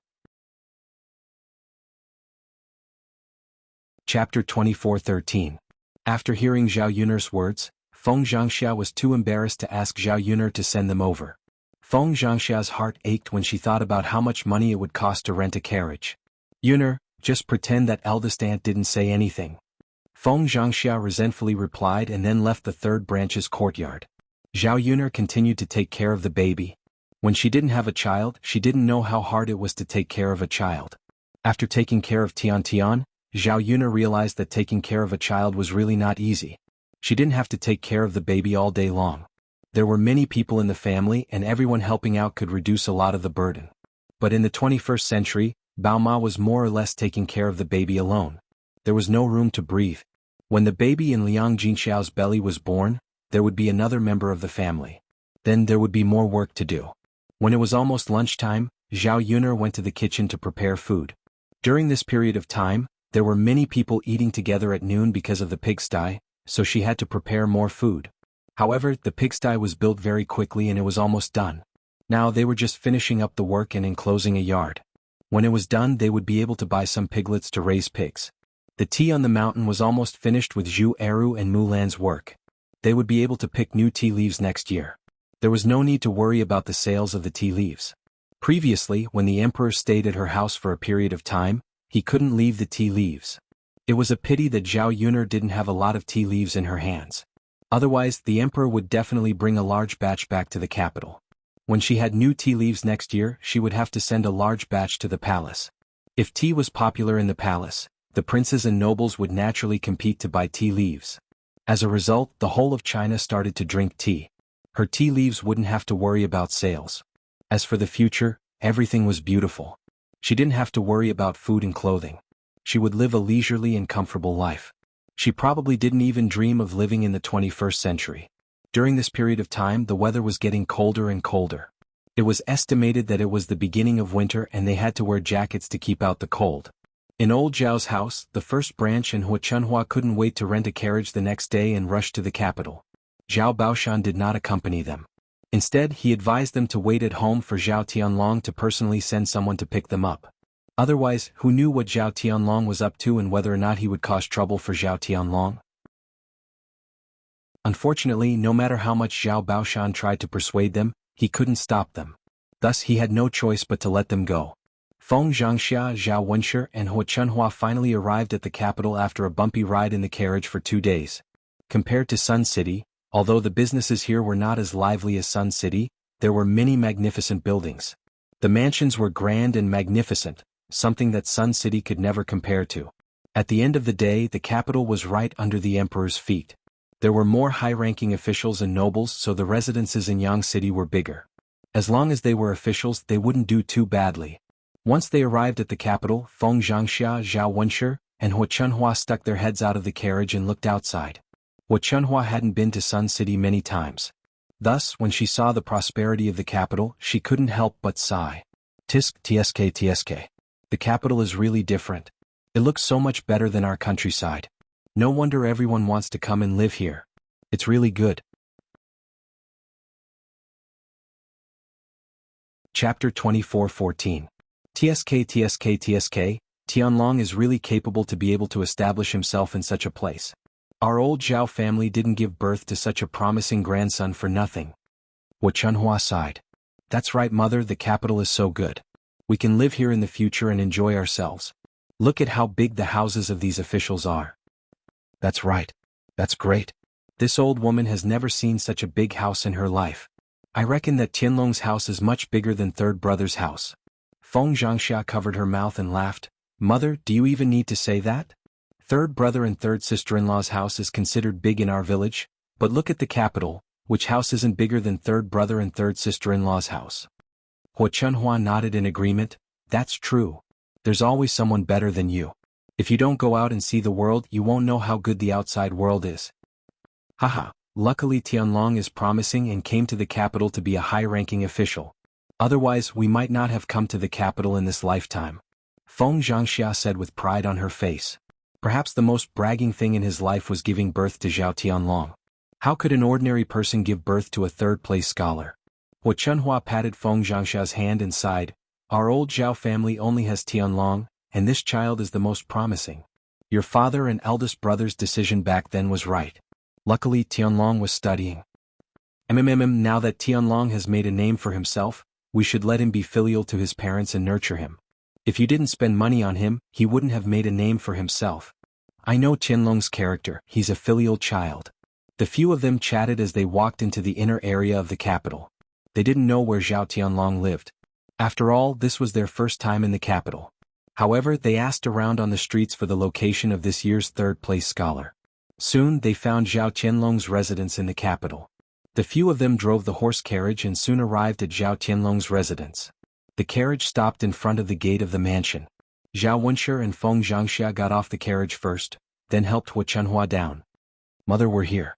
Chapter 24:13. After hearing Zhao Yuner's words, Feng Zhangxia was too embarrassed to ask Zhao Yuner to send them over. Feng Zhangxia's heart ached when she thought about how much money it would cost to rent a carriage. Yuner, just pretend that eldest aunt didn't say anything. Feng Zhangxia resentfully replied and then left the 3rd branch's courtyard. Zhao Yuner continued to take care of the baby. When she didn't have a child, she didn't know how hard it was to take care of a child. After taking care of Tian, Zhao Yuner realized that taking care of a child was really not easy. She didn't have to take care of the baby all day long. There were many people in the family and everyone helping out could reduce a lot of the burden. But in the 21st century, Bao Ma was more or less taking care of the baby alone. There was no room to breathe. When the baby in Liang Jinxiao's belly was born, there would be another member of the family. Then there would be more work to do. When it was almost lunchtime, Zhao Yuner went to the kitchen to prepare food. During this period of time, there were many people eating together at noon because of the pigsty, so she had to prepare more food. However, the pigsty was built very quickly and it was almost done. Now they were just finishing up the work and enclosing a yard. When it was done, they would be able to buy some piglets to raise pigs. The tea on the mountain was almost finished with Zhu Eru and Mulan's work. They would be able to pick new tea leaves next year. There was no need to worry about the sales of the tea leaves. Previously, when the emperor stayed at her house for a period of time, he couldn't leave the tea leaves. It was a pity that Zhao Yuner didn't have a lot of tea leaves in her hands. Otherwise, the emperor would definitely bring a large batch back to the capital. When she had new tea leaves next year, she would have to send a large batch to the palace. If tea was popular in the palace, the princes and nobles would naturally compete to buy tea leaves. As a result, the whole of China started to drink tea. Her tea leaves wouldn't have to worry about sales. As for the future, everything was beautiful. She didn't have to worry about food and clothing. She would live a leisurely and comfortable life. She probably didn't even dream of living in the 21st century. During this period of time, the weather was getting colder and colder. It was estimated that it was the beginning of winter and they had to wear jackets to keep out the cold. In old Zhao's house, the first branch and Hua Chunhua couldn't wait to rent a carriage the next day and rush to the capital. Zhao Baoshan did not accompany them. Instead, he advised them to wait at home for Zhao Tianlong to personally send someone to pick them up. Otherwise, who knew what Zhao Tianlong was up to and whether or not he would cause trouble for Zhao Tianlong? Unfortunately, no matter how much Zhao Baoshan tried to persuade them, he couldn't stop them. Thus, he had no choice but to let them go. Feng Zhangxia, Zhao Wenshi, and Hua Chunhua finally arrived at the capital after a bumpy ride in the carriage for 2 days. Compared to Sun City, although the businesses here were not as lively as Sun City, there were many magnificent buildings. The mansions were grand and magnificent, something that Sun City could never compare to. At the end of the day, the capital was right under the emperor's feet. There were more high-ranking officials and nobles, so the residences in Yang City were bigger. As long as they were officials, they wouldn't do too badly. Once they arrived at the capital, Feng Zhangxia, Zhao Wenshi, and Hua Chunhua stuck their heads out of the carriage and looked outside. Hua Chunhua hadn't been to Sun City many times. Thus, when she saw the prosperity of the capital, she couldn't help but sigh. Tsk. The capital is really different. It looks so much better than our countryside. No wonder everyone wants to come and live here. It's really good. Chapter 24:14. Tsk. Tianlong is really capable to be able to establish himself in such a place. Our old Zhao family didn't give birth to such a promising grandson for nothing. Hua Chunhua sighed. That's right, mother, the capital is so good. We can live here in the future and enjoy ourselves. Look at how big the houses of these officials are. That's right. That's great. This old woman has never seen such a big house in her life. I reckon that Tianlong's house is much bigger than third brother's house. Feng Zhangxia covered her mouth and laughed. Mother, do you even need to say that? Third brother and third sister-in-law's house is considered big in our village, but look at the capital, which house isn't bigger than third brother and third sister-in-law's house? Hua Chunhua nodded in agreement. That's true. There's always someone better than you. If you don't go out and see the world, you won't know how good the outside world is. Haha, luckily Tianlong is promising and came to the capital to be a high-ranking official. Otherwise, we might not have come to the capital in this lifetime. Feng Zhangxia said with pride on her face. Perhaps the most bragging thing in his life was giving birth to Zhao Tianlong. How could an ordinary person give birth to a third-place scholar? Hua Chunhua patted Feng Zhangxia's hand and sighed. Our old Zhao family only has Tianlong, and this child is the most promising. Your father and eldest brother's decision back then was right. Luckily Tianlong was studying. Now that Tianlong has made a name for himself, we should let him be filial to his parents and nurture him. If you didn't spend money on him, he wouldn't have made a name for himself. I know Tianlong's character, he's a filial child. The few of them chatted as they walked into the inner area of the capital. They didn't know where Zhao Tianlong lived. After all, this was their first time in the capital. However, they asked around on the streets for the location of this year's third-place scholar. Soon, they found Zhao Tianlong's residence in the capital. The few of them drove the horse carriage and soon arrived at Zhao Tianlong's residence. The carriage stopped in front of the gate of the mansion. Zhao Wenshi and Feng Zhangxia got off the carriage first, then helped Hua Chunhua down. Mother, we're here.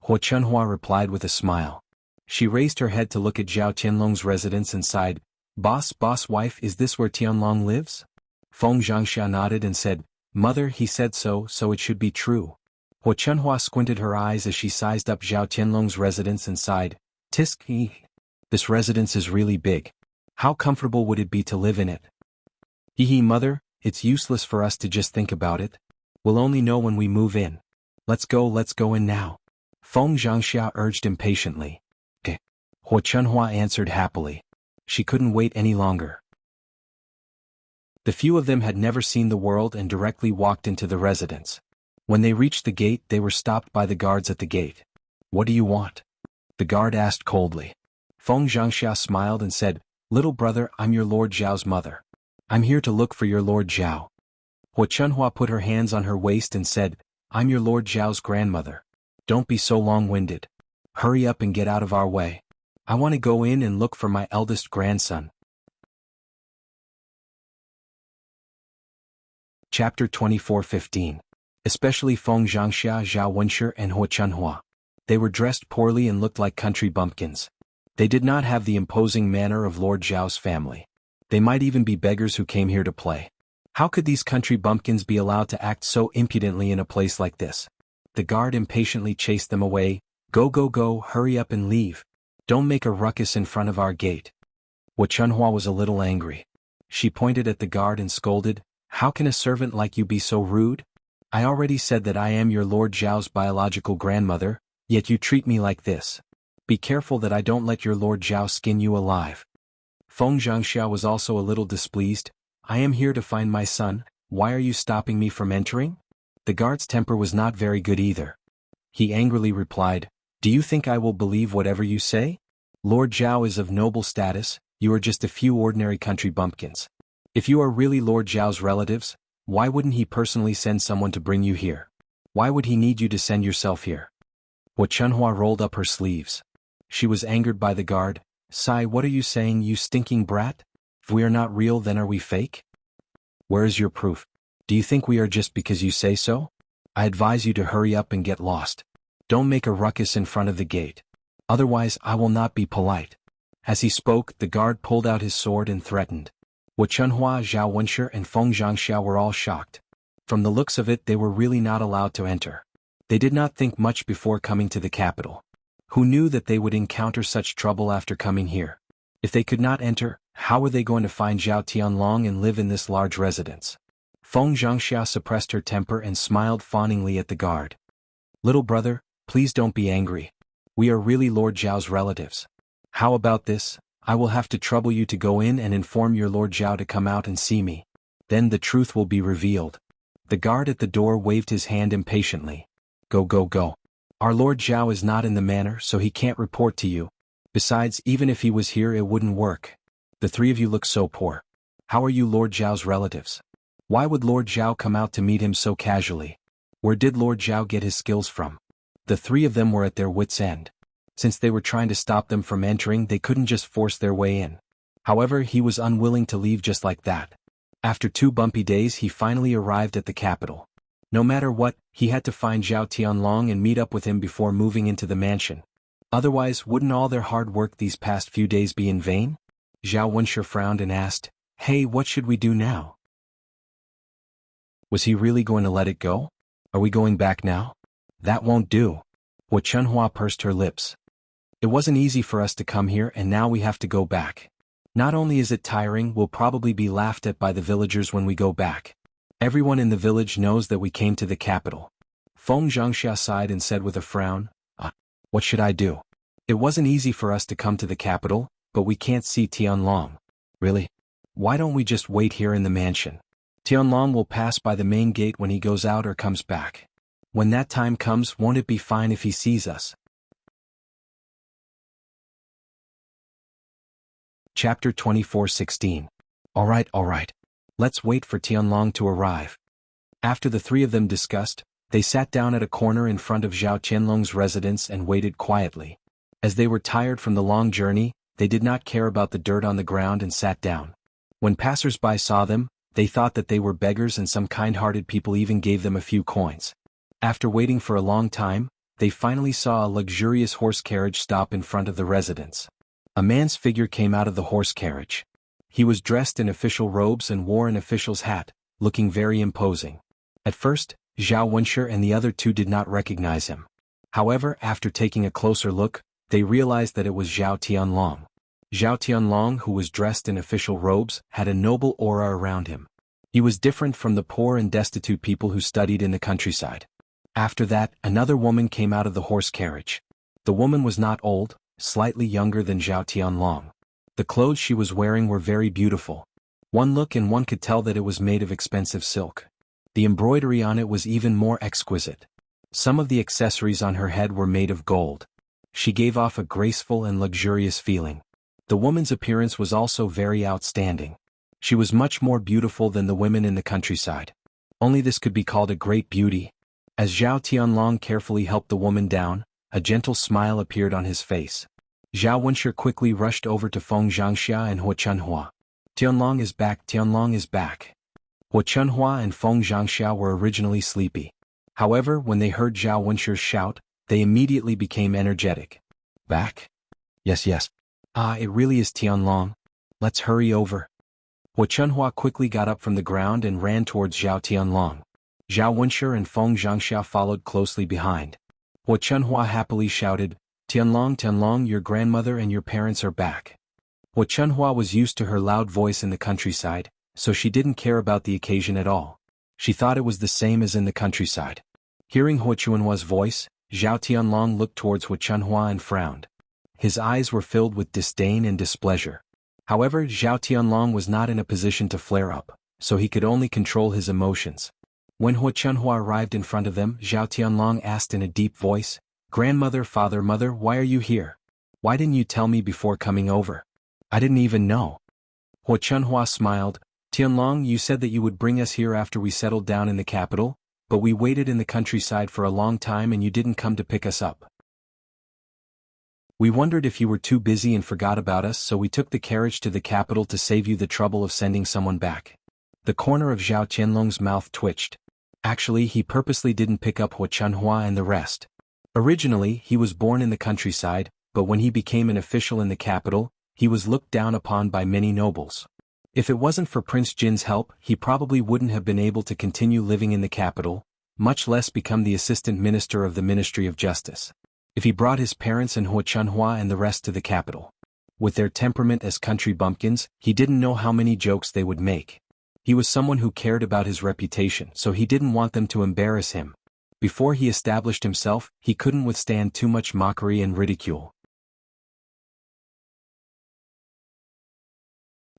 Hua Chunhua replied with a smile. She raised her head to look at Zhao Tianlong's residence and sighed. Boss wife, is this where Tianlong lives? Feng Zhangxia nodded and said, Mother, he said so it should be true. Hua Chunhua squinted her eyes as she sized up Zhao Tianlong's residence and sighed. Tisk. This residence is really big. How comfortable would it be to live in it? Mother, it's useless for us to just think about it. We'll only know when we move in. Let's go in now. Feng Zhangxia urged impatiently. Okay. Hua Chunhua answered happily. She couldn't wait any longer. The few of them had never seen the world and directly walked into the residence. When they reached the gate, they were stopped by the guards at the gate. What do you want? The guard asked coldly. Feng Zhangxia smiled and said, Little brother, I'm your Lord Zhao's mother. I'm here to look for your Lord Zhao. Hua Chunhua put her hands on her waist and said, I'm your Lord Zhao's grandmother. Don't be so long-winded. Hurry up and get out of our way. I want to go in and look for my eldest grandson. Chapter 24:15. Especially Feng Zhangxia, Zhao Wenshi, and Hua Chunhua. They were dressed poorly and looked like country bumpkins. They did not have the imposing manner of Lord Zhao's family. They might even be beggars who came here to play. How could these country bumpkins be allowed to act so impudently in a place like this? The guard impatiently chased them away. Go, hurry up and leave. Don't make a ruckus in front of our gate. Hua Chunhua was a little angry. She pointed at the guard and scolded, How can a servant like you be so rude? I already said that I am your Lord Zhao's biological grandmother, yet you treat me like this. Be careful that I don't let your Lord Zhao skin you alive. Feng Zhangxia was also a little displeased. I am here to find my son. Why are you stopping me from entering? The guard's temper was not very good either. He angrily replied, Do you think I will believe whatever you say? Lord Zhao is of noble status, you are just a few ordinary country bumpkins. If you are really Lord Zhao's relatives, why wouldn't he personally send someone to bring you here? Why would he need you to send yourself here? Hua Chunhua rolled up her sleeves. She was angered by the guard. Sai, what are you saying, you stinking brat? If we are not real, then are we fake? Where is your proof? Do you think we are just because you say so? I advise you to hurry up and get lost. Don't make a ruckus in front of the gate. Otherwise I will not be polite. As he spoke, the guard pulled out his sword and threatened. Hua Chunhua, Zhao Wenshi, and Feng Zhangxia were all shocked. From the looks of it, they were really not allowed to enter. They did not think much before coming to the capital. Who knew that they would encounter such trouble after coming here? If they could not enter, how were they going to find Zhao Tianlong and live in this large residence? Feng Zhangxia suppressed her temper and smiled fawningly at the guard. Little brother, please don't be angry. We are really Lord Zhao's relatives. How about this? I will have to trouble you to go in and inform your Lord Zhao to come out and see me. Then the truth will be revealed. The guard at the door waved his hand impatiently. Go. Our Lord Zhao is not in the manor, so he can't report to you. Besides, even if he was here, it wouldn't work. The three of you look so poor. How are you Lord Zhao's relatives? Why would Lord Zhao come out to meet him so casually? Where did Lord Zhao get his skills from? The three of them were at their wits' end. Since they were trying to stop them from entering, they couldn't just force their way in. However, he was unwilling to leave just like that. After 2 bumpy days, he finally arrived at the capital. No matter what, he had to find Zhao Tianlong and meet up with him before moving into the mansion. Otherwise, wouldn't all their hard work these past few days be in vain? Zhao Wenshi frowned and asked, Hey, what should we do now? Was he really going to let it go? Are we going back now? That won't do. Hua Chunhua pursed her lips. It wasn't easy for us to come here and now we have to go back. Not only is it tiring, we'll probably be laughed at by the villagers when we go back. Everyone in the village knows that we came to the capital. Feng Zhangxia sighed and said with a frown, What should I do? It wasn't easy for us to come to the capital, but we can't see Tianlong. Really? Why don't we just wait here in the mansion? Tianlong will pass by the main gate when he goes out or comes back. When that time comes, won't it be fine if he sees us? Chapter 24:16. All right. Let's wait for Tianlong to arrive. After the three of them discussed, they sat down at a corner in front of Zhao Tianlong's residence and waited quietly. As they were tired from the long journey, they did not care about the dirt on the ground and sat down. When passers-by saw them, they thought that they were beggars and some kind-hearted people even gave them a few coins. After waiting for a long time, they finally saw a luxurious horse carriage stop in front of the residence. A man's figure came out of the horse carriage. He was dressed in official robes and wore an official's hat, looking very imposing. At first, Zhao Wenshi and the other two did not recognize him. However, after taking a closer look, they realized that it was Zhao Tianlong. Zhao Tianlong, who was dressed in official robes, had a noble aura around him. He was different from the poor and destitute people who studied in the countryside. After that, another woman came out of the horse carriage. The woman was not old, slightly younger than Zhao Tianlong. The clothes she was wearing were very beautiful. One look and one could tell that it was made of expensive silk. The embroidery on it was even more exquisite. Some of the accessories on her head were made of gold. She gave off a graceful and luxurious feeling. The woman's appearance was also very outstanding. She was much more beautiful than the women in the countryside. Only this could be called a great beauty. As Zhao Tianlong carefully helped the woman down, a gentle smile appeared on his face. Zhao Wenshi quickly rushed over to Feng Zhangxia and Huo Chunhua. Tianlong is back, Tianlong is back. Huo Chunhua and Feng Zhangxia were originally sleepy. However, when they heard Zhao Wenshi's shout, they immediately became energetic. Back? Yes, yes. Ah, it really is Tianlong. Let's hurry over. Huo Chunhua quickly got up from the ground and ran towards Zhao Tianlong. Zhao Wenshi and Feng Zhangxia followed closely behind. Huo Chunhua happily shouted, Tianlong, Tianlong, your grandmother and your parents are back. Huo Chunhua was used to her loud voice in the countryside, so she didn't care about the occasion at all. She thought it was the same as in the countryside. Hearing Huo Chunhua's voice, Zhao Tianlong looked towards Huo Chunhua and frowned. His eyes were filled with disdain and displeasure. However, Zhao Tianlong was not in a position to flare up, so he could only control his emotions. When Huo Chunhua arrived in front of them, Zhao Tianlong asked in a deep voice, Grandmother, father, mother, why are you here? Why didn't you tell me before coming over? I didn't even know. Huo Chunhua smiled, Tianlong, you said that you would bring us here after we settled down in the capital, but we waited in the countryside for a long time and you didn't come to pick us up. We wondered if you were too busy and forgot about us, so we took the carriage to the capital to save you the trouble of sending someone back. The corner of Zhao Tianlong's mouth twitched. Actually, he purposely didn't pick up Huo Chunhua and the rest. Originally, he was born in the countryside, but when he became an official in the capital, he was looked down upon by many nobles. If it wasn't for Prince Jin's help, he probably wouldn't have been able to continue living in the capital, much less become the assistant minister of the Ministry of Justice. If he brought his parents and Huo Chunhua and the rest to the capital. With their temperament as country bumpkins, he didn't know how many jokes they would make. He was someone who cared about his reputation, so he didn't want them to embarrass him. Before he established himself, he couldn't withstand too much mockery and ridicule.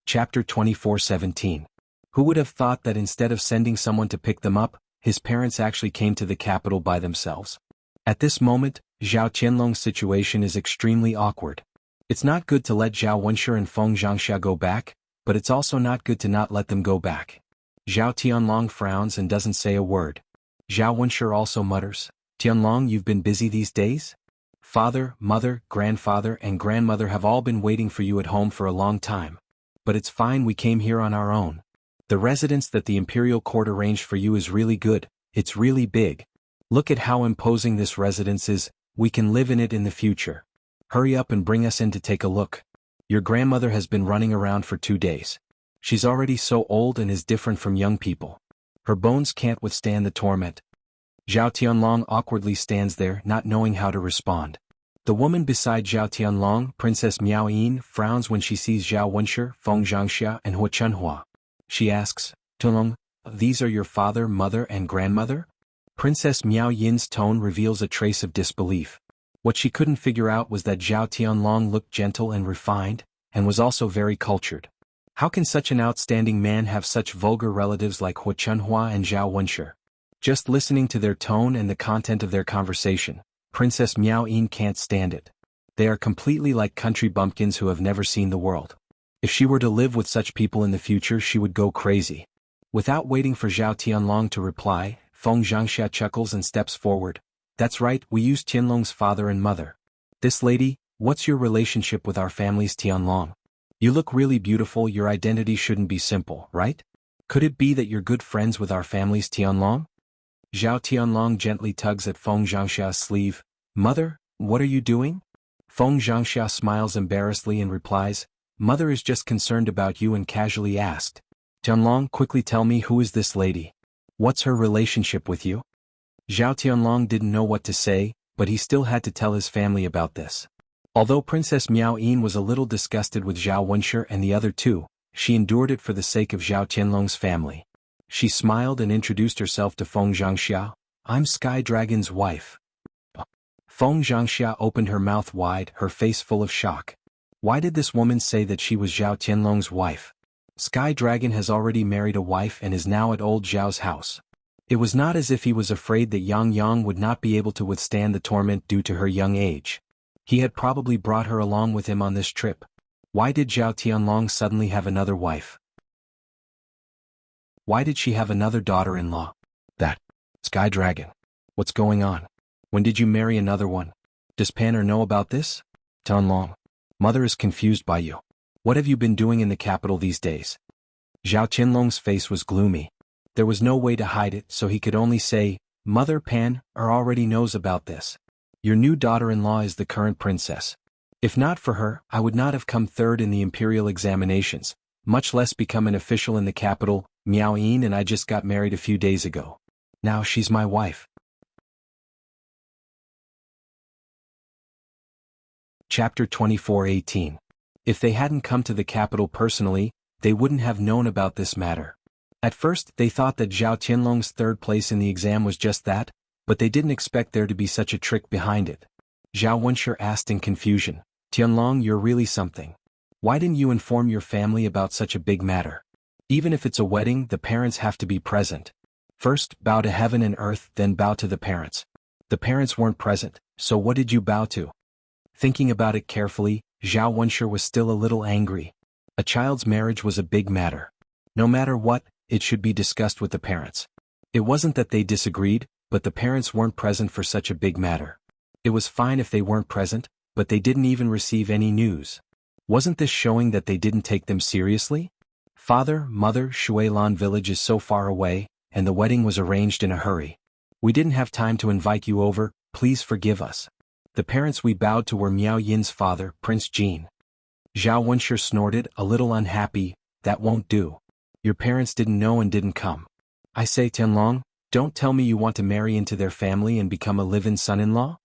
Chapter 24:17. Who would have thought that instead of sending someone to pick them up, his parents actually came to the capital by themselves? At this moment, Zhao Tianlong's situation is extremely awkward. It's not good to let Zhao Wenshi and Feng Zhangxia go back, but it's also not good to not let them go back. Zhao Tianlong frowns and doesn't say a word. Zhao Wenshi also mutters, Tianlong, you've been busy these days? Father, mother, grandfather and grandmother have all been waiting for you at home for a long time. But it's fine, we came here on our own. The residence that the imperial court arranged for you is really good, it's really big. Look at how imposing this residence is, we can live in it in the future. Hurry up and bring us in to take a look. Your grandmother has been running around for 2 days. She's already so old and is different from young people. Her bones can't withstand the torment. Zhao Tianlong awkwardly stands there, not knowing how to respond. The woman beside Zhao Tianlong, Princess Miao Yin, frowns when she sees Zhao Wenshi, Feng Zhangxia and Huo Chunhua. She asks, Tianlong, these are your father, mother and grandmother? Princess Miao Yin's tone reveals a trace of disbelief. What she couldn't figure out was that Zhao Tianlong looked gentle and refined, and was also very cultured. How can such an outstanding man have such vulgar relatives like Huo Chunhua and Zhao Wenshi? Just listening to their tone and the content of their conversation, Princess Miao Yin can't stand it. They are completely like country bumpkins who have never seen the world. If she were to live with such people in the future, she would go crazy. Without waiting for Zhao Tianlong to reply, Feng Zhangxia chuckles and steps forward. That's right, we used Tianlong's father and mother. This lady, what's your relationship with our families, Tianlong? You look really beautiful, your identity shouldn't be simple, right? Could it be that you're good friends with our families, Tianlong? Zhao Tianlong gently tugs at Feng Zhangxia's sleeve. Mother, what are you doing? Feng Zhangxia smiles embarrassedly and replies, Mother is just concerned about you and casually asked. Tianlong, quickly tell me, who is this lady? What's her relationship with you? Zhao Tianlong didn't know what to say, but he still had to tell his family about this. Although Princess Miao Yin was a little disgusted with Zhao Wenshi and the other two, she endured it for the sake of Zhao Tianlong's family. She smiled and introduced herself to Feng Zhangxia. I'm Sky Dragon's wife. Feng Zhangxia opened her mouth wide, her face full of shock. Why did this woman say that she was Zhao Tianlong's wife? Sky Dragon has already married a wife and is now at old Zhao's house. It was not as if he was afraid that Yang Yang would not be able to withstand the torment due to her young age. He had probably brought her along with him on this trip. Why did Zhao Tianlong suddenly have another wife? Why did she have another daughter-in-law? That Sky Dragon. What's going on? When did you marry another one? Does Pan know about this? Tianlong. Mother is confused by you. What have you been doing in the capital these days? Zhao Tianlong's face was gloomy. There was no way to hide it, so he could only say, Mother Pan already knows about this. Your new daughter-in-law is the current princess. If not for her, I would not have come third in the imperial examinations, much less become an official in the capital. Miao Yin and I just got married a few days ago. Now she's my wife. Chapter 24:18. If they hadn't come to the capital personally, they wouldn't have known about this matter. At first, they thought that Zhao Tianlong's third place in the exam was just that, but they didn't expect there to be such a trick behind it. Zhao Wuxia asked in confusion, Tianlong, you're really something. Why didn't you inform your family about such a big matter? Even if it's a wedding, the parents have to be present. First, bow to heaven and earth, then bow to the parents. The parents weren't present, so what did you bow to? Thinking about it carefully, Zhao Wuxia was still a little angry. A child's marriage was a big matter. No matter what, it should be discussed with the parents. It wasn't that they disagreed, but the parents weren't present for such a big matter. It was fine if they weren't present, but they didn't even receive any news. Wasn't this showing that they didn't take them seriously? Father, mother, Shuilan village is so far away, and the wedding was arranged in a hurry. We didn't have time to invite you over, please forgive us. The parents we bowed to were Miao Yin's father, Prince Jin. Zhao Wuxia snorted, a little unhappy, that won't do. Your parents didn't know and didn't come. I say Tianlong, don't tell me you want to marry into their family and become a live-in son-in-law?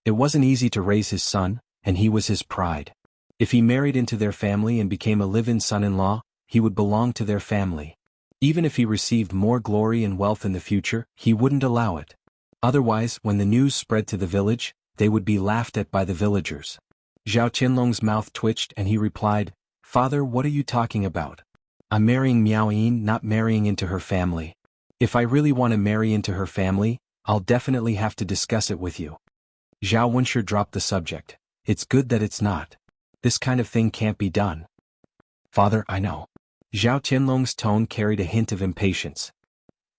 It wasn't easy to raise his son, and he was his pride. If he married into their family and became a live-in son-in-law, he would belong to their family. Even if he received more glory and wealth in the future, he wouldn't allow it. Otherwise, when the news spread to the village, they would be laughed at by the villagers. Zhao Tianlong's mouth twitched and he replied, Father, what are you talking about? I'm marrying Miao Yin, not marrying into her family. If I really want to marry into her family, I'll definitely have to discuss it with you. Zhao Wuxia dropped the subject. It's good that it's not. This kind of thing can't be done. Father, I know. Zhao Tianlong's tone carried a hint of impatience.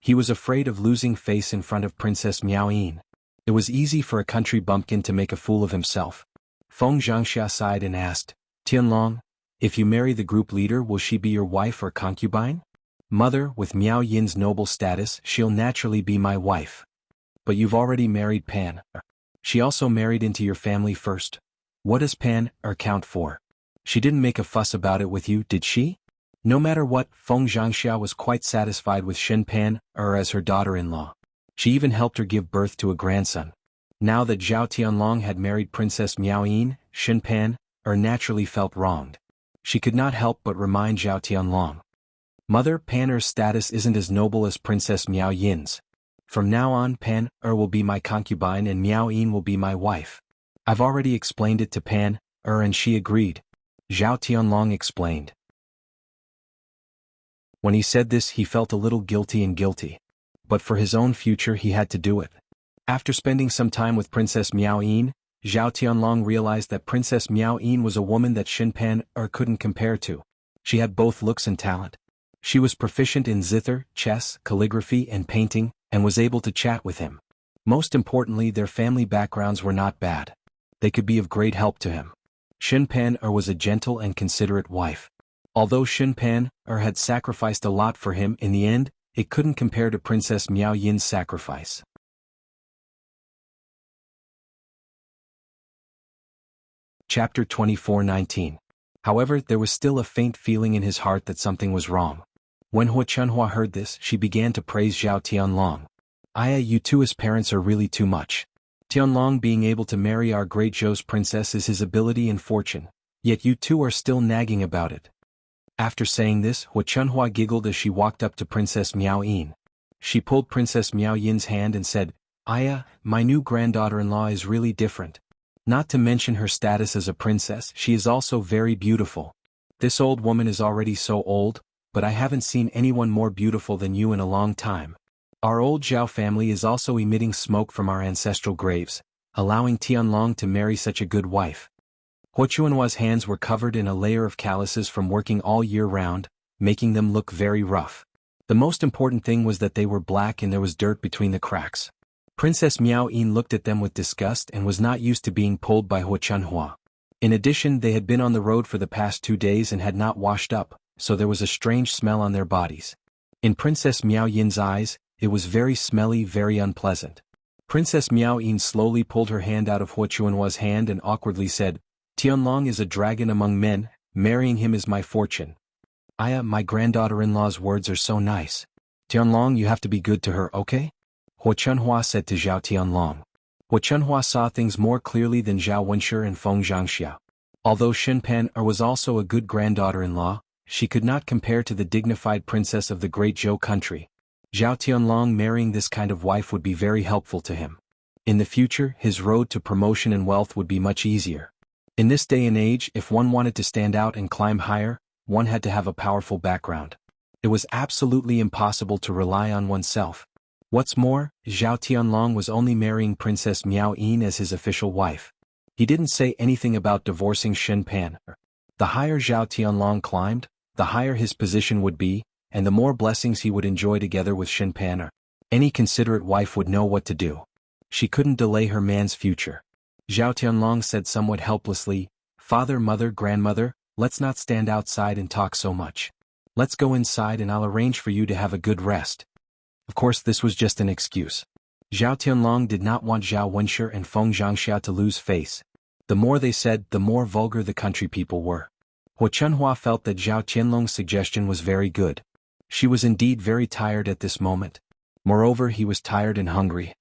He was afraid of losing face in front of Princess Miao Yin. It was easy for a country bumpkin to make a fool of himself. Feng Zhangxia sighed and asked, Tianlong, if you marry the group leader, will she be your wife or concubine? Mother, with Miao Yin's noble status, she'll naturally be my wife. But you've already married Pan. She also married into your family first. What does Pan count for? She didn't make a fuss about it with you, did she? No matter what, Feng Zhangxia was quite satisfied with Shen Pan as her daughter-in-law. She even helped her give birth to a grandson. Now that Zhao Tianlong had married Princess Miao Yin, Shen Pan naturally felt wronged. She could not help but remind Zhao Tianlong. Mother, Pan's status isn't as noble as Princess Miao Yin's. From now on, Pan will be my concubine and Miao Yin will be my wife. I've already explained it to Pan and she agreed. Zhao Tianlong explained. When he said this, he felt a little guilty. But for his own future he had to do it. After spending some time with Princess Miao Yin, Zhao Tianlong realized that Princess Miao Yin was a woman that Shen Pan couldn't compare to. She had both looks and talent. She was proficient in zither, chess, calligraphy and painting, and was able to chat with him. Most importantly, their family backgrounds were not bad. They could be of great help to him. Shen Pan was a gentle and considerate wife. Although Shen Pan had sacrificed a lot for him, in the end, it couldn't compare to Princess Miao Yin's sacrifice. Chapter 24:19. However, there was still a faint feeling in his heart that something was wrong. When Hua Chunhua heard this, she began to praise Zhao Tianlong. You two as parents are really too much. Tianlong being able to marry our great Zhou's princess is his ability and fortune, yet you two are still nagging about it. After saying this, Hua Chunhua giggled as she walked up to Princess Miao Yin. She pulled Princess Miao Yin's hand and said, "Aya, my new granddaughter-in-law is really different. Not to mention her status as a princess, she is also very beautiful. This old woman is already so old, but I haven't seen anyone more beautiful than you in a long time. Our old Zhao family is also emitting smoke from our ancestral graves, allowing Tianlong to marry such a good wife." Hua Chunhua's hands were covered in a layer of calluses from working all year round, making them look very rough. The most important thing was that they were black and there was dirt between the cracks. Princess Miao Yin looked at them with disgust and was not used to being pulled by Hua Chunhua. In addition, they had been on the road for the past 2 days and had not washed up, so there was a strange smell on their bodies. In Princess Miao Yin's eyes, it was very smelly, very unpleasant. Princess Miao Yin slowly pulled her hand out of Hua Chunhua's hand and awkwardly said, "Tianlong is a dragon among men, marrying him is my fortune." "Aya, my granddaughter-in-law's words are so nice. Tianlong, you have to be good to her, okay?" Hua Chunhua said to Zhao Tianlong. Hua Chunhua saw things more clearly than Zhao Wenshi and Feng Zhangxia. Although Shenpan was also a good granddaughter-in-law, she could not compare to the dignified princess of the great Zhou country. Zhao Tianlong marrying this kind of wife would be very helpful to him. In the future, his road to promotion and wealth would be much easier. In this day and age, if one wanted to stand out and climb higher, one had to have a powerful background. It was absolutely impossible to rely on oneself. What's more, Zhao Tianlong was only marrying Princess Miao Yin as his official wife. He didn't say anything about divorcing Shenpan. The higher Zhao Tianlong climbed, the higher his position would be, and the more blessings he would enjoy together with Shenpan. Any considerate wife would know what to do. She couldn't delay her man's future. Zhao Tianlong said somewhat helplessly, "Father, mother, grandmother, let's not stand outside and talk so much. Let's go inside and I'll arrange for you to have a good rest." Of course, this was just an excuse. Zhao Tianlong did not want Zhao Wenshi and Feng Zhangxia to lose face. The more they said, the more vulgar the country people were. Hua Chunhua felt that Zhao Tianlong's suggestion was very good. She was indeed very tired at this moment. Moreover, he was tired and hungry.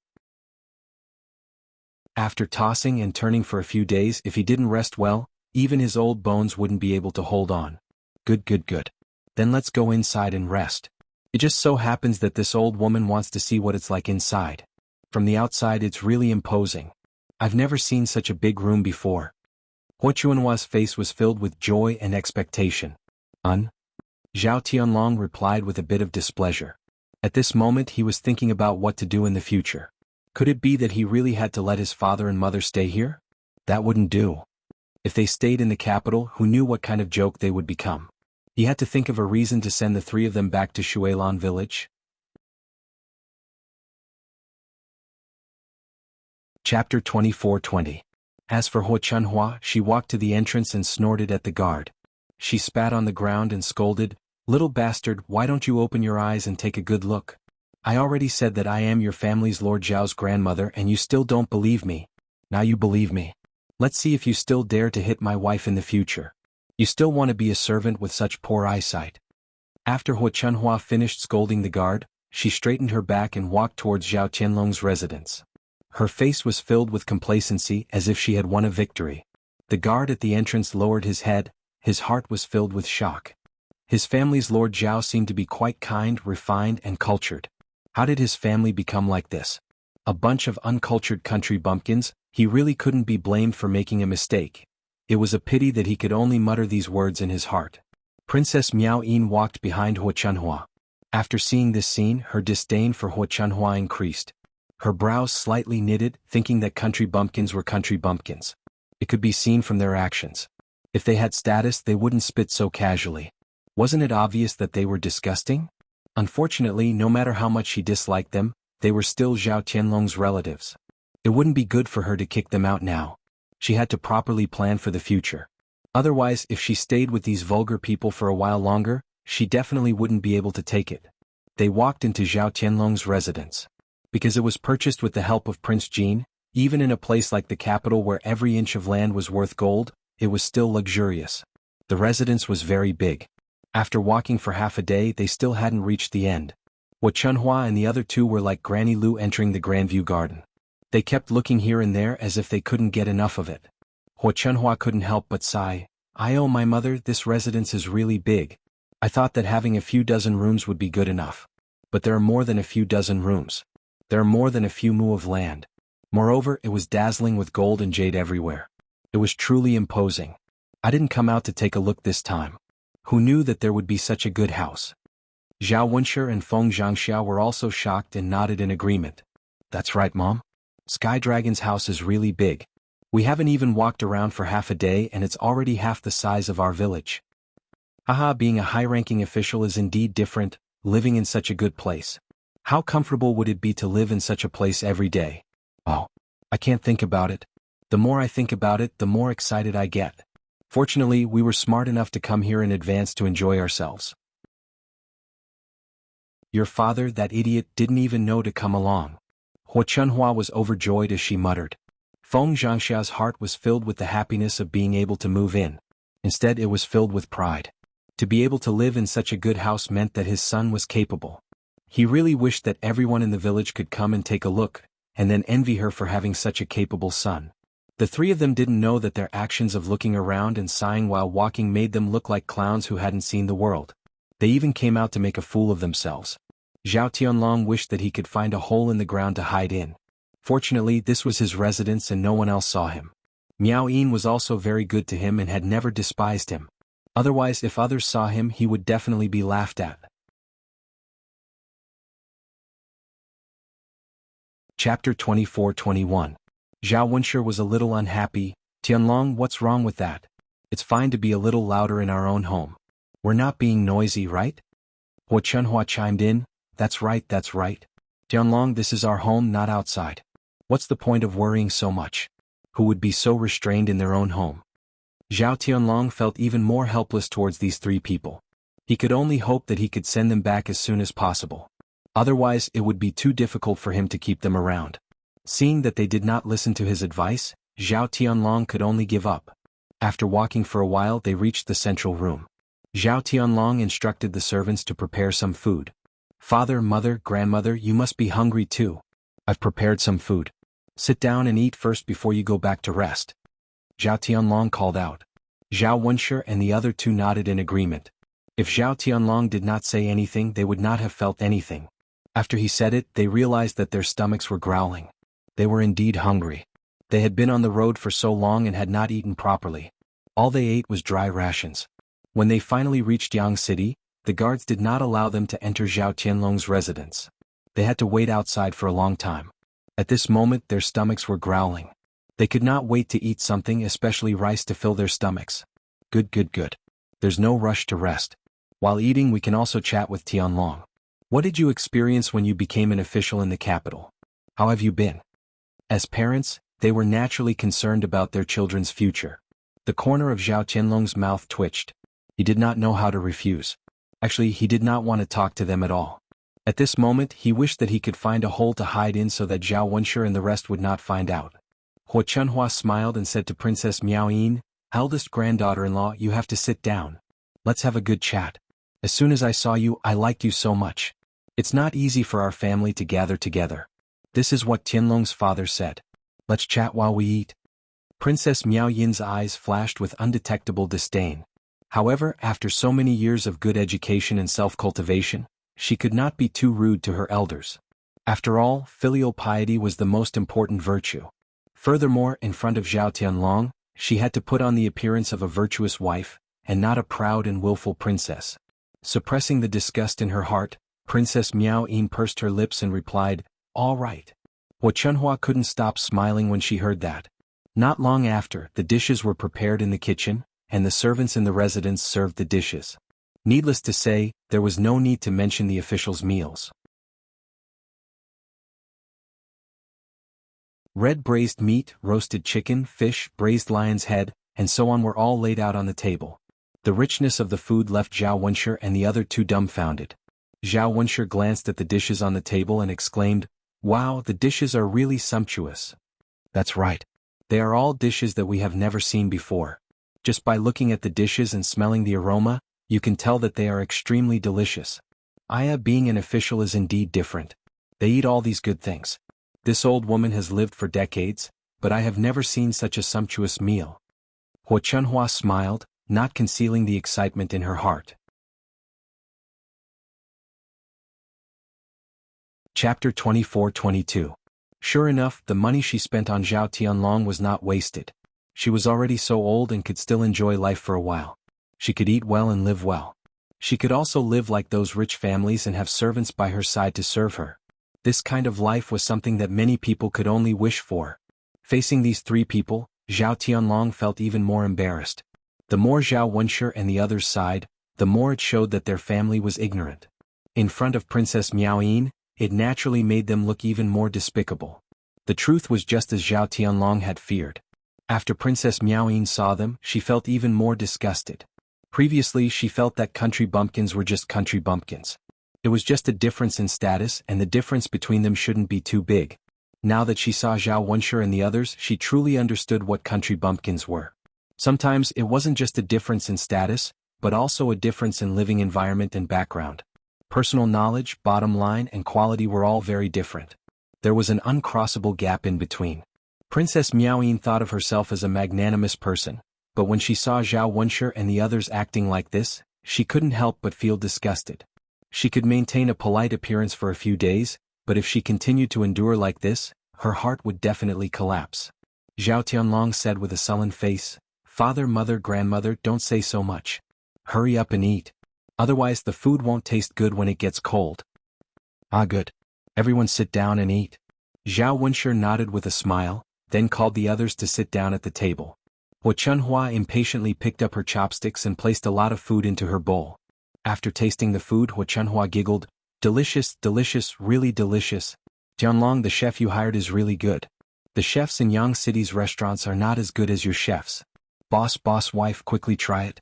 After tossing and turning for a few days, if he didn't rest well, even his old bones wouldn't be able to hold on. Good. Then let's go inside and rest. It just so happens that this old woman wants to see what it's like inside. From the outside it's really imposing. I've never seen such a big room before. Hua Chunhua's face was filled with joy and expectation. Zhao Tianlong replied with a bit of displeasure. At this moment he was thinking about what to do in the future. Could it be that he really had to let his father and mother stay here? That wouldn't do. If they stayed in the capital, who knew what kind of joke they would become? He had to think of a reason to send the 3 of them back to Shuilan village. Chapter 24:20. As for Hua Chunhua, she walked to the entrance and snorted at the guard. She spat on the ground and scolded, "Little bastard, why don't you open your eyes and take a good look? I already said that I am your family's Lord Zhao's grandmother and you still don't believe me. Now you believe me. Let's see if you still dare to hit my wife in the future. You still want to be a servant with such poor eyesight." After Hua Chunhua finished scolding the guard, she straightened her back and walked towards Zhao Tianlong's residence. Her face was filled with complacency as if she had won a victory. The guard at the entrance lowered his head, his heart was filled with shock. His family's Lord Zhao seemed to be quite kind, refined and cultured. How did his family become like this? A bunch of uncultured country bumpkins. He really couldn't be blamed for making a mistake. It was a pity that he could only mutter these words in his heart. Princess Miao Yin walked behind Hua Chunhua. After seeing this scene, her disdain for Hua Chunhua increased. Her brows slightly knitted, thinking that country bumpkins were country bumpkins. It could be seen from their actions. If they had status, they wouldn't spit so casually. Wasn't it obvious that they were disgusting? Unfortunately, no matter how much she disliked them, they were still Zhao Tianlong's relatives. It wouldn't be good for her to kick them out now. She had to properly plan for the future. Otherwise, if she stayed with these vulgar people for a while longer, she definitely wouldn't be able to take it. They walked into Zhao Tianlong's residence. Because it was purchased with the help of Prince Jin, even in a place like the capital where every inch of land was worth gold, it was still luxurious. The residence was very big. After walking for half a day, they still hadn't reached the end. Hua Chunhua and the other 2 were like Granny Lu entering the Grandview Garden. They kept looking here and there as if they couldn't get enough of it. Hua Chunhua couldn't help but sigh, "Oh my mother, this residence is really big. I thought that having a few dozen rooms would be good enough. But there are more than a few dozen rooms. There are more than a few mu of land. Moreover, it was dazzling with gold and jade everywhere. It was truly imposing. I didn't come out to take a look this time. Who knew that there would be such a good house?" Zhao Wenshi and Feng Zhangxiao were also shocked and nodded in agreement. "That's right, Mom. Sky Dragon's house is really big. We haven't even walked around for half a day and it's already half the size of our village. Haha, being a high-ranking official is indeed different, living in such a good place. How comfortable would it be to live in such a place every day? Oh, I can't think about it. The more I think about it, the more excited I get. Fortunately, we were smart enough to come here in advance to enjoy ourselves." "Your father, that idiot, didn't even know to come along." Hua Chunhua was overjoyed as she muttered. Feng Zhangxia's heart was filled with the happiness of being able to move in. Instead, it was filled with pride. To be able to live in such a good house meant that his son was capable. He really wished that everyone in the village could come and take a look, and then envy her for having such a capable son. The three of them didn't know that their actions of looking around and sighing while walking made them look like clowns who hadn't seen the world. They even came out to make a fool of themselves. Zhao Tianlong wished that he could find a hole in the ground to hide in. Fortunately, this was his residence and no one else saw him. Miao Yin was also very good to him and had never despised him. Otherwise, if others saw him, he would definitely be laughed at. Chapter 24-21. Zhao Wenshi was a little unhappy. "Tianlong, what's wrong with that? It's fine to be a little louder in our own home. We're not being noisy, right?" Hua Chunhua chimed in. That's right. Tianlong, this is our home, not outside. What's the point of worrying so much? Who would be so restrained in their own home?" Zhao Tianlong felt even more helpless towards these three people. He could only hope that he could send them back as soon as possible. Otherwise, it would be too difficult for him to keep them around. Seeing that they did not listen to his advice, Zhao Tianlong could only give up. After walking for a while, they reached the central room. Zhao Tianlong instructed the servants to prepare some food. "Father, mother, grandmother, you must be hungry too. I've prepared some food. Sit down and eat first before you go back to rest." Zhao Tianlong called out. Zhao Wenshi and the other two nodded in agreement. If Zhao Tianlong did not say anything, they would not have felt anything. After he said it, they realized that their stomachs were growling. They were indeed hungry. They had been on the road for so long and had not eaten properly. All they ate was dry rations. When they finally reached Jianghu City, the guards did not allow them to enter Zhao Tianlong's residence. They had to wait outside for a long time. At this moment, their stomachs were growling. They could not wait to eat something, especially rice, to fill their stomachs. Good. There's no rush to rest. While eating, we can also chat with Tianlong. What did you experience when you became an official in the capital? How have you been? As parents, they were naturally concerned about their children's future. The corner of Zhao Tianlong's mouth twitched. He did not know how to refuse. Actually, he did not want to talk to them at all. At this moment, he wished that he could find a hole to hide in so that Zhao Wenshi and the rest would not find out. Hua Chunhua smiled and said to Princess Miao Yin, "Eldest granddaughter-in-law, you have to sit down. Let's have a good chat. As soon as I saw you, I liked you so much. It's not easy for our family to gather together." This is what Tianlong's father said. "Let's chat while we eat." Princess Miao Yin's eyes flashed with undetectable disdain. However, after so many years of good education and self-cultivation, she could not be too rude to her elders. After all, filial piety was the most important virtue. Furthermore, in front of Zhao Tianlong, she had to put on the appearance of a virtuous wife, and not a proud and willful princess. Suppressing the disgust in her heart, Princess Miao Yin pursed her lips and replied, "All right." Hua Chunhua couldn't stop smiling when she heard that. Not long after, the dishes were prepared in the kitchen, and the servants in the residence served the dishes. Needless to say, there was no need to mention the officials' meals. Red braised meat, roasted chicken, fish, braised lion's head, and so on were all laid out on the table. The richness of the food left Zhao Wenshi and the other two dumbfounded. Zhao Wenshi glanced at the dishes on the table and exclaimed, "Wow, the dishes are really sumptuous." That's right. They are all dishes that we have never seen before. Just by looking at the dishes and smelling the aroma, you can tell that they are extremely delicious. Being an official is indeed different. They eat all these good things. This old woman has lived for decades, but I have never seen such a sumptuous meal. Hua Chunhua smiled, not concealing the excitement in her heart. Chapter 24-22. Sure enough, the money she spent on Zhao Tianlong was not wasted. She was already so old and could still enjoy life for a while. She could eat well and live well. She could also live like those rich families and have servants by her side to serve her. This kind of life was something that many people could only wish for. Facing these three people, Zhao Tianlong felt even more embarrassed. The more Zhao Wunsher and the others sighed, the more it showed that their family was ignorant. In front of Princess Miaoyin, it naturally made them look even more despicable. The truth was just as Zhao Tianlong had feared. After Princess Miaoyin saw them, she felt even more disgusted. Previously she felt that country bumpkins were just country bumpkins. It was just a difference in status, and the difference between them shouldn't be too big. Now that she saw Zhao Wunsher and the others, she truly understood what country bumpkins were. Sometimes it wasn't just a difference in status, but also a difference in living environment and background. Personal knowledge, bottom line, and quality were all very different. There was an uncrossable gap in between. Princess Miaoyin thought of herself as a magnanimous person, but when she saw Zhao Wunsher and the others acting like this, she couldn't help but feel disgusted. She could maintain a polite appearance for a few days, but if she continued to endure like this, her heart would definitely collapse. Zhao Tianlong said with a sullen face, "Father, mother, grandmother, don't say so much. Hurry up and eat. Otherwise the food won't taste good when it gets cold." "Ah, good. Everyone sit down and eat." Zhao Wunsher nodded with a smile, then called the others to sit down at the table. Hua Chunhua impatiently picked up her chopsticks and placed a lot of food into her bowl. After tasting the food, Hua Chunhua giggled, "Delicious, delicious, really delicious. Tianlong, the chef you hired is really good. The chefs in Yang City's restaurants are not as good as your chefs. Boss wife, quickly try it."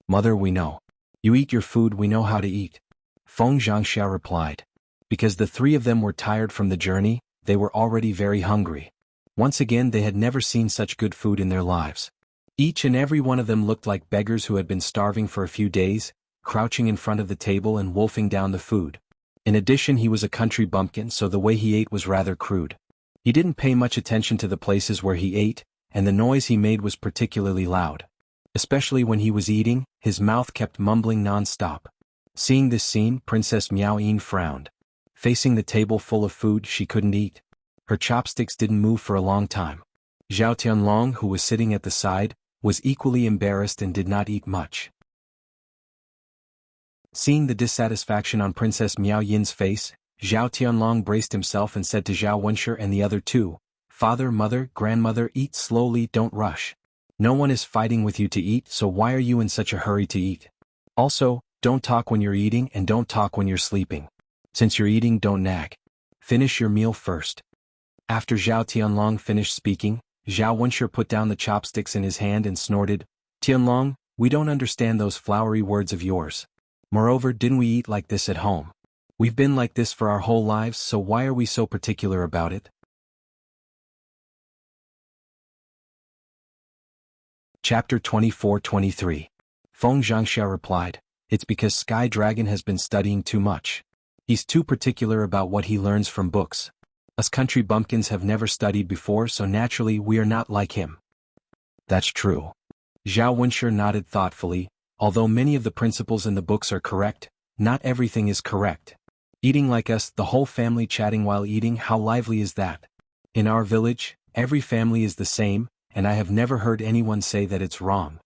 "Mother, we know. You eat your food, we know how to eat." Feng Zhangxia replied. Because the three of them were tired from the journey, they were already very hungry. Once again they had never seen such good food in their lives. Each and every one of them looked like beggars who had been starving for a few days, crouching in front of the table and wolfing down the food. In addition, he was a country bumpkin, so the way he ate was rather crude. He didn't pay much attention to the places where he ate, and the noise he made was particularly loud. Especially when he was eating, his mouth kept mumbling non-stop. Seeing this scene, Princess Miaoyin frowned. Facing the table full of food, she couldn't eat. Her chopsticks didn't move for a long time. Zhao Tianlong, who was sitting at the side, was equally embarrassed and did not eat much. Seeing the dissatisfaction on Princess Miaoyin's face, Zhao Tianlong braced himself and said to Zhao Wunsher and the other two, "Father, mother, grandmother, eat slowly, don't rush. No one is fighting with you to eat, so why are you in such a hurry to eat? Also, don't talk when you're eating and don't talk when you're sleeping. Since you're eating, don't nag. Finish your meal first." After Zhao Tianlong finished speaking, Zhao Wunsher put down the chopsticks in his hand and snorted, "Tianlong, we don't understand those flowery words of yours. Moreover, didn't we eat like this at home? We've been like this for our whole lives, so why are we so particular about it?" Chapter 24-23. Feng Zhangxia replied, "It's because Sky Dragon has been studying too much. He's too particular about what he learns from books. Us country bumpkins have never studied before, so naturally we are not like him." "That's true." Zhao Wunsher nodded thoughtfully. Although many of the principles in the books are correct, not everything is correct. Eating like us, the whole family chatting while eating, how lively is that? In our village, every family is the same, and I have never heard anyone say that it's wrong.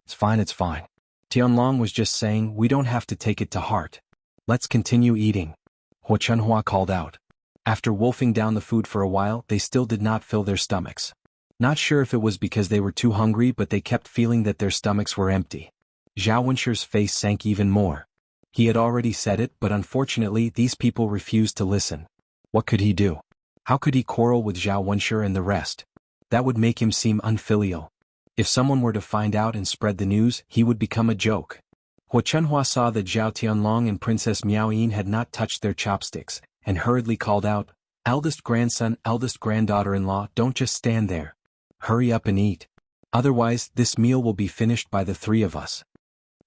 It's fine, it's fine. Tianlong was just saying, we don't have to take it to heart. Let's continue eating. Hua Chunhua called out. After wolfing down the food for a while, they still did not fill their stomachs. Not sure if it was because they were too hungry, but they kept feeling that their stomachs were empty. Zhao Wunsher's face sank even more. He had already said it, but unfortunately these people refused to listen. What could he do? How could he quarrel with Zhao Wunsher and the rest? That would make him seem unfilial. If someone were to find out and spread the news, he would become a joke. Hua Chunhua saw that Zhao Tianlong and Princess Miaoyin had not touched their chopsticks, and hurriedly called out, "Eldest grandson, eldest granddaughter-in-law, don't just stand there. Hurry up and eat. Otherwise, this meal will be finished by the three of us."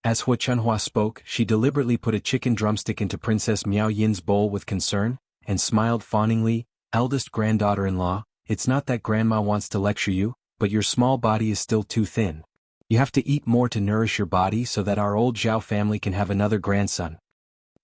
As Hua Chunhua spoke, she deliberately put a chicken drumstick into Princess Miaoyin's bowl with concern, and smiled fawningly, "Eldest granddaughter-in-law, it's not that grandma wants to lecture you, but your small body is still too thin. You have to eat more to nourish your body so that our old Zhao family can have another grandson.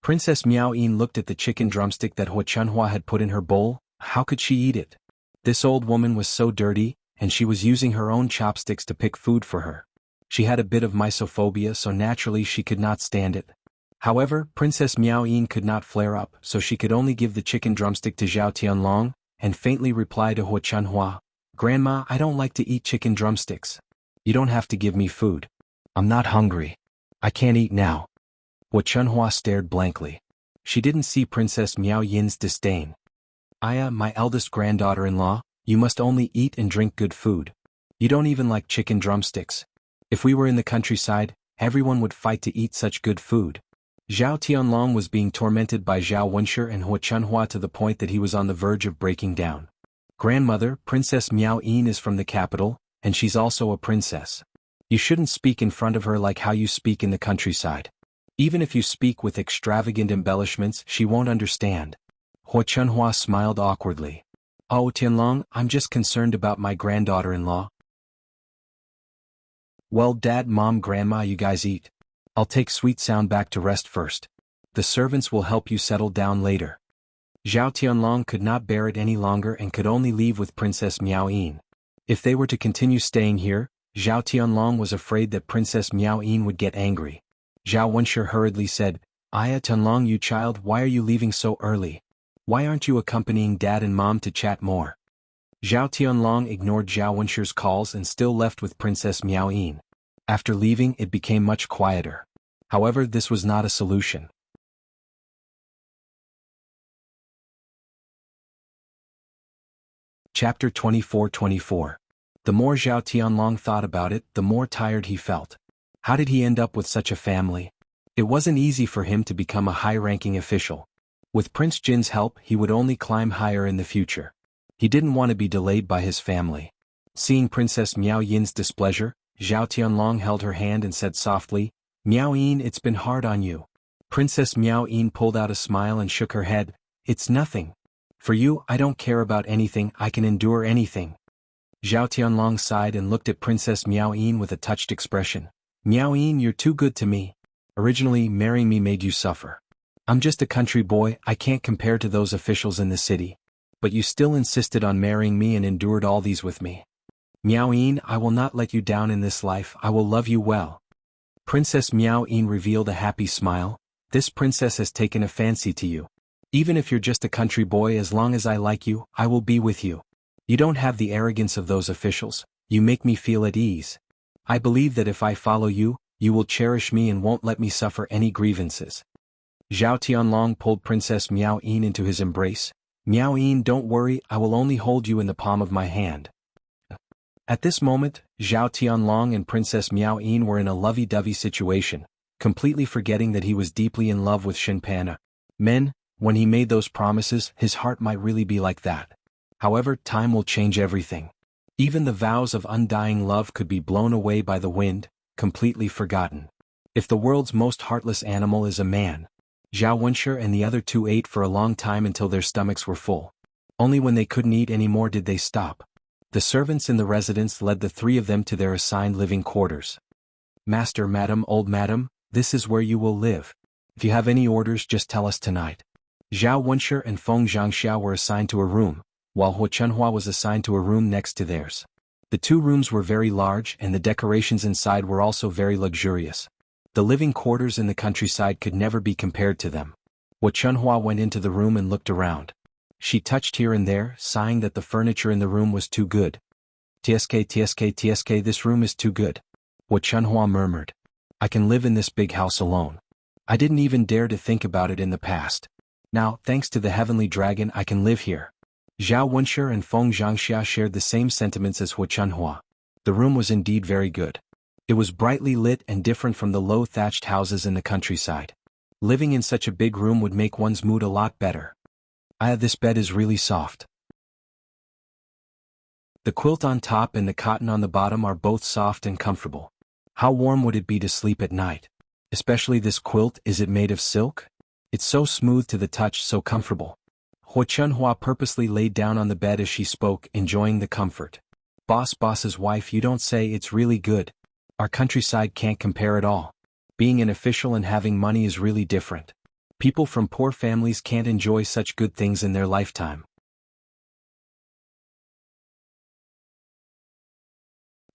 Princess Miao Yin looked at the chicken drumstick that Hua Chunhua had put in her bowl. How could she eat it? This old woman was so dirty, and she was using her own chopsticks to pick food for her. She had a bit of misophobia, so naturally she could not stand it. However, Princess Miao Yin could not flare up, so she could only give the chicken drumstick to Zhao Tianlong, and faintly reply to Hua Chunhua, "Grandma, I don't like to eat chicken drumsticks. You don't have to give me food. I'm not hungry. I can't eat now." Hua Chunhua stared blankly. She didn't see Princess Miao Yin's disdain. "Aya, my eldest granddaughter-in-law, you must only eat and drink good food. You don't even like chicken drumsticks. If we were in the countryside, everyone would fight to eat such good food." Zhao Tianlong was being tormented by Zhao Wuxia and Hua Chunhua to the point that he was on the verge of breaking down. "Grandmother, Princess Miao Yin is from the capital, and she's also a princess. You shouldn't speak in front of her like how you speak in the countryside. Even if you speak with extravagant embellishments, she won't understand." Hua Chunhua smiled awkwardly. "Oh, Tianlong, I'm just concerned about my granddaughter-in-law." "Well, Dad, Mom, Grandma, you guys eat. I'll take Sweet Sound back to rest first. The servants will help you settle down later." Zhao Tianlong could not bear it any longer and could only leave with Princess Miao Yin. If they were to continue staying here, Zhao Tianlong was afraid that Princess Miao Yin would get angry. Zhao Wunsher hurriedly said, "Aya, Tianlong, you child, why are you leaving so early? Why aren't you accompanying Dad and Mom to chat more?" Zhao Tianlong ignored Zhao Wunsher's calls and still left with Princess Miao Yin. After leaving, it became much quieter. However, this was not a solution. Chapter 24-24. The more Zhao Tianlong thought about it, the more tired he felt. How did he end up with such a family? It wasn't easy for him to become a high-ranking official. With Prince Jin's help, he would only climb higher in the future. He didn't want to be delayed by his family. Seeing Princess Miao Yin's displeasure, Zhao Tianlong held her hand and said softly, "Miao Yin, it's been hard on you." Princess Miao Yin pulled out a smile and shook her head. "It's nothing. For you, I don't care about anything, I can endure anything." Zhao Tianlong sighed and looked at Princess Miao Yin with a touched expression. "Miao Yin, you're too good to me. Originally, marrying me made you suffer. I'm just a country boy, I can't compare to those officials in the city. But you still insisted on marrying me and endured all these with me. Miao Yin, I will not let you down in this life, I will love you well." Princess Miao Yin revealed a happy smile. "This princess has taken a fancy to you. Even if you're just a country boy, as long as I like you, I will be with you. You don't have the arrogance of those officials, you make me feel at ease. I believe that if I follow you, you will cherish me and won't let me suffer any grievances." Zhao Tianlong pulled Princess Miao Yin into his embrace. "Miao Yin, don't worry, I will only hold you in the palm of my hand." At this moment, Zhao Tianlong and Princess Miao Yin were in a lovey-dovey situation, completely forgetting that he was deeply in love with Shinpana. When he made those promises, his heart might really be like that. However, time will change everything. Even the vows of undying love could be blown away by the wind, completely forgotten. If the world's most heartless animal is a man, Zhao Wunsher and the other two ate for a long time until their stomachs were full. Only when they couldn't eat anymore did they stop. The servants in the residence led the three of them to their assigned living quarters. "Master, madam, old madam, this is where you will live. If you have any orders, just tell us tonight." Zhao Wunsher and Feng Zhangxia were assigned to a room, while Hua Chunhua was assigned to a room next to theirs. The two rooms were very large and the decorations inside were also very luxurious. The living quarters in the countryside could never be compared to them. Hua Chunhua went into the room and looked around. She touched here and there, sighing that the furniture in the room was too good. TSK, this room is too good." Hua Chunhua murmured. "I can live in this big house alone. I didn't even dare to think about it in the past. Now, thanks to the heavenly dragon, I can live here." Zhao Wunsher and Feng Zhangxia shared the same sentiments as Hua Chunhua. The room was indeed very good. It was brightly lit and different from the low thatched houses in the countryside. Living in such a big room would make one's mood a lot better. This bed is really soft. The quilt on top and the cotton on the bottom are both soft and comfortable. How warm would it be to sleep at night? Especially this quilt, is it made of silk? It's so smooth to the touch, so comfortable. Hua Chunhua purposely laid down on the bed as she spoke, enjoying the comfort. Boss's wife, you don't say, it's really good. Our countryside can't compare at all. Being an official and having money is really different. People from poor families can't enjoy such good things in their lifetime.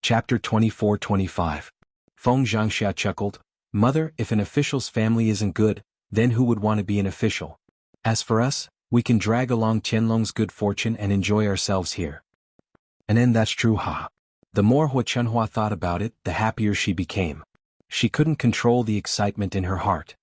Chapter 24-25. Feng Zhangxia chuckled. Mother, if an official's family isn't good, then who would want to be an official? As for us, we can drag along Qianlong's good fortune and enjoy ourselves here. And then that's true, ha. The more Hua Chunhua thought about it, the happier she became. She couldn't control the excitement in her heart.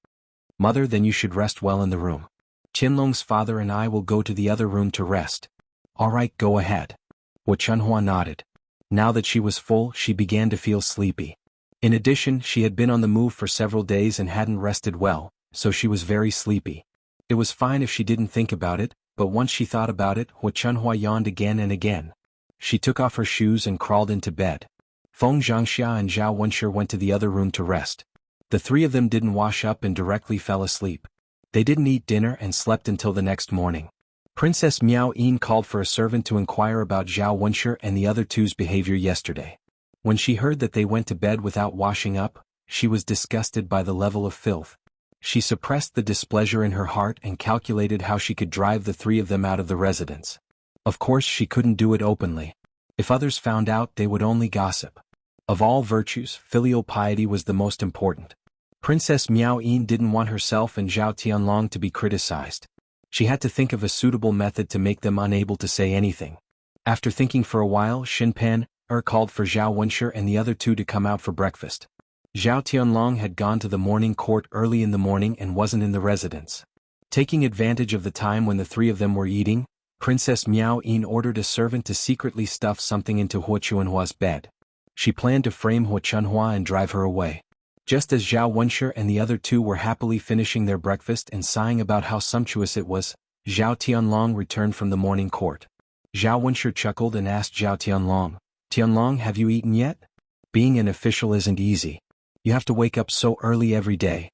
Mother, then you should rest well in the room. Qianlong's father and I will go to the other room to rest. All right, go ahead. Hua Chunhua nodded. Now that she was full, she began to feel sleepy. In addition, she had been on the move for several days and hadn't rested well, so she was very sleepy. It was fine if she didn't think about it, but once she thought about it, Hua Chunhua yawned again and again. She took off her shoes and crawled into bed. Feng Zhangxia and Zhao Wenshi went to the other room to rest. The three of them didn't wash up and directly fell asleep. They didn't eat dinner and slept until the next morning. Princess Miao Yin called for a servant to inquire about Zhao Wenshi and the other two's behavior yesterday. When she heard that they went to bed without washing up, she was disgusted by the level of filth. She suppressed the displeasure in her heart and calculated how she could drive the three of them out of the residence. Of course, she couldn't do it openly. If others found out, they would only gossip. Of all virtues, filial piety was the most important. Princess Miao Yin didn't want herself and Zhao Tianlong to be criticized. She had to think of a suitable method to make them unable to say anything. After thinking for a while, Xinpan called for Zhao Wenshi and the other two to come out for breakfast. Zhao Tianlong had gone to the morning court early in the morning and wasn't in the residence. Taking advantage of the time when the three of them were eating, Princess Miao Yin ordered a servant to secretly stuff something into Hua Chunhua's bed. She planned to frame Hua Chunhua and drive her away. Just as Zhao Wenshi and the other two were happily finishing their breakfast and sighing about how sumptuous it was, Zhao Tianlong returned from the morning court. Zhao Wenshi chuckled and asked Zhao Tianlong, Tianlong, have you eaten yet? Being an official isn't easy. You have to wake up so early every day.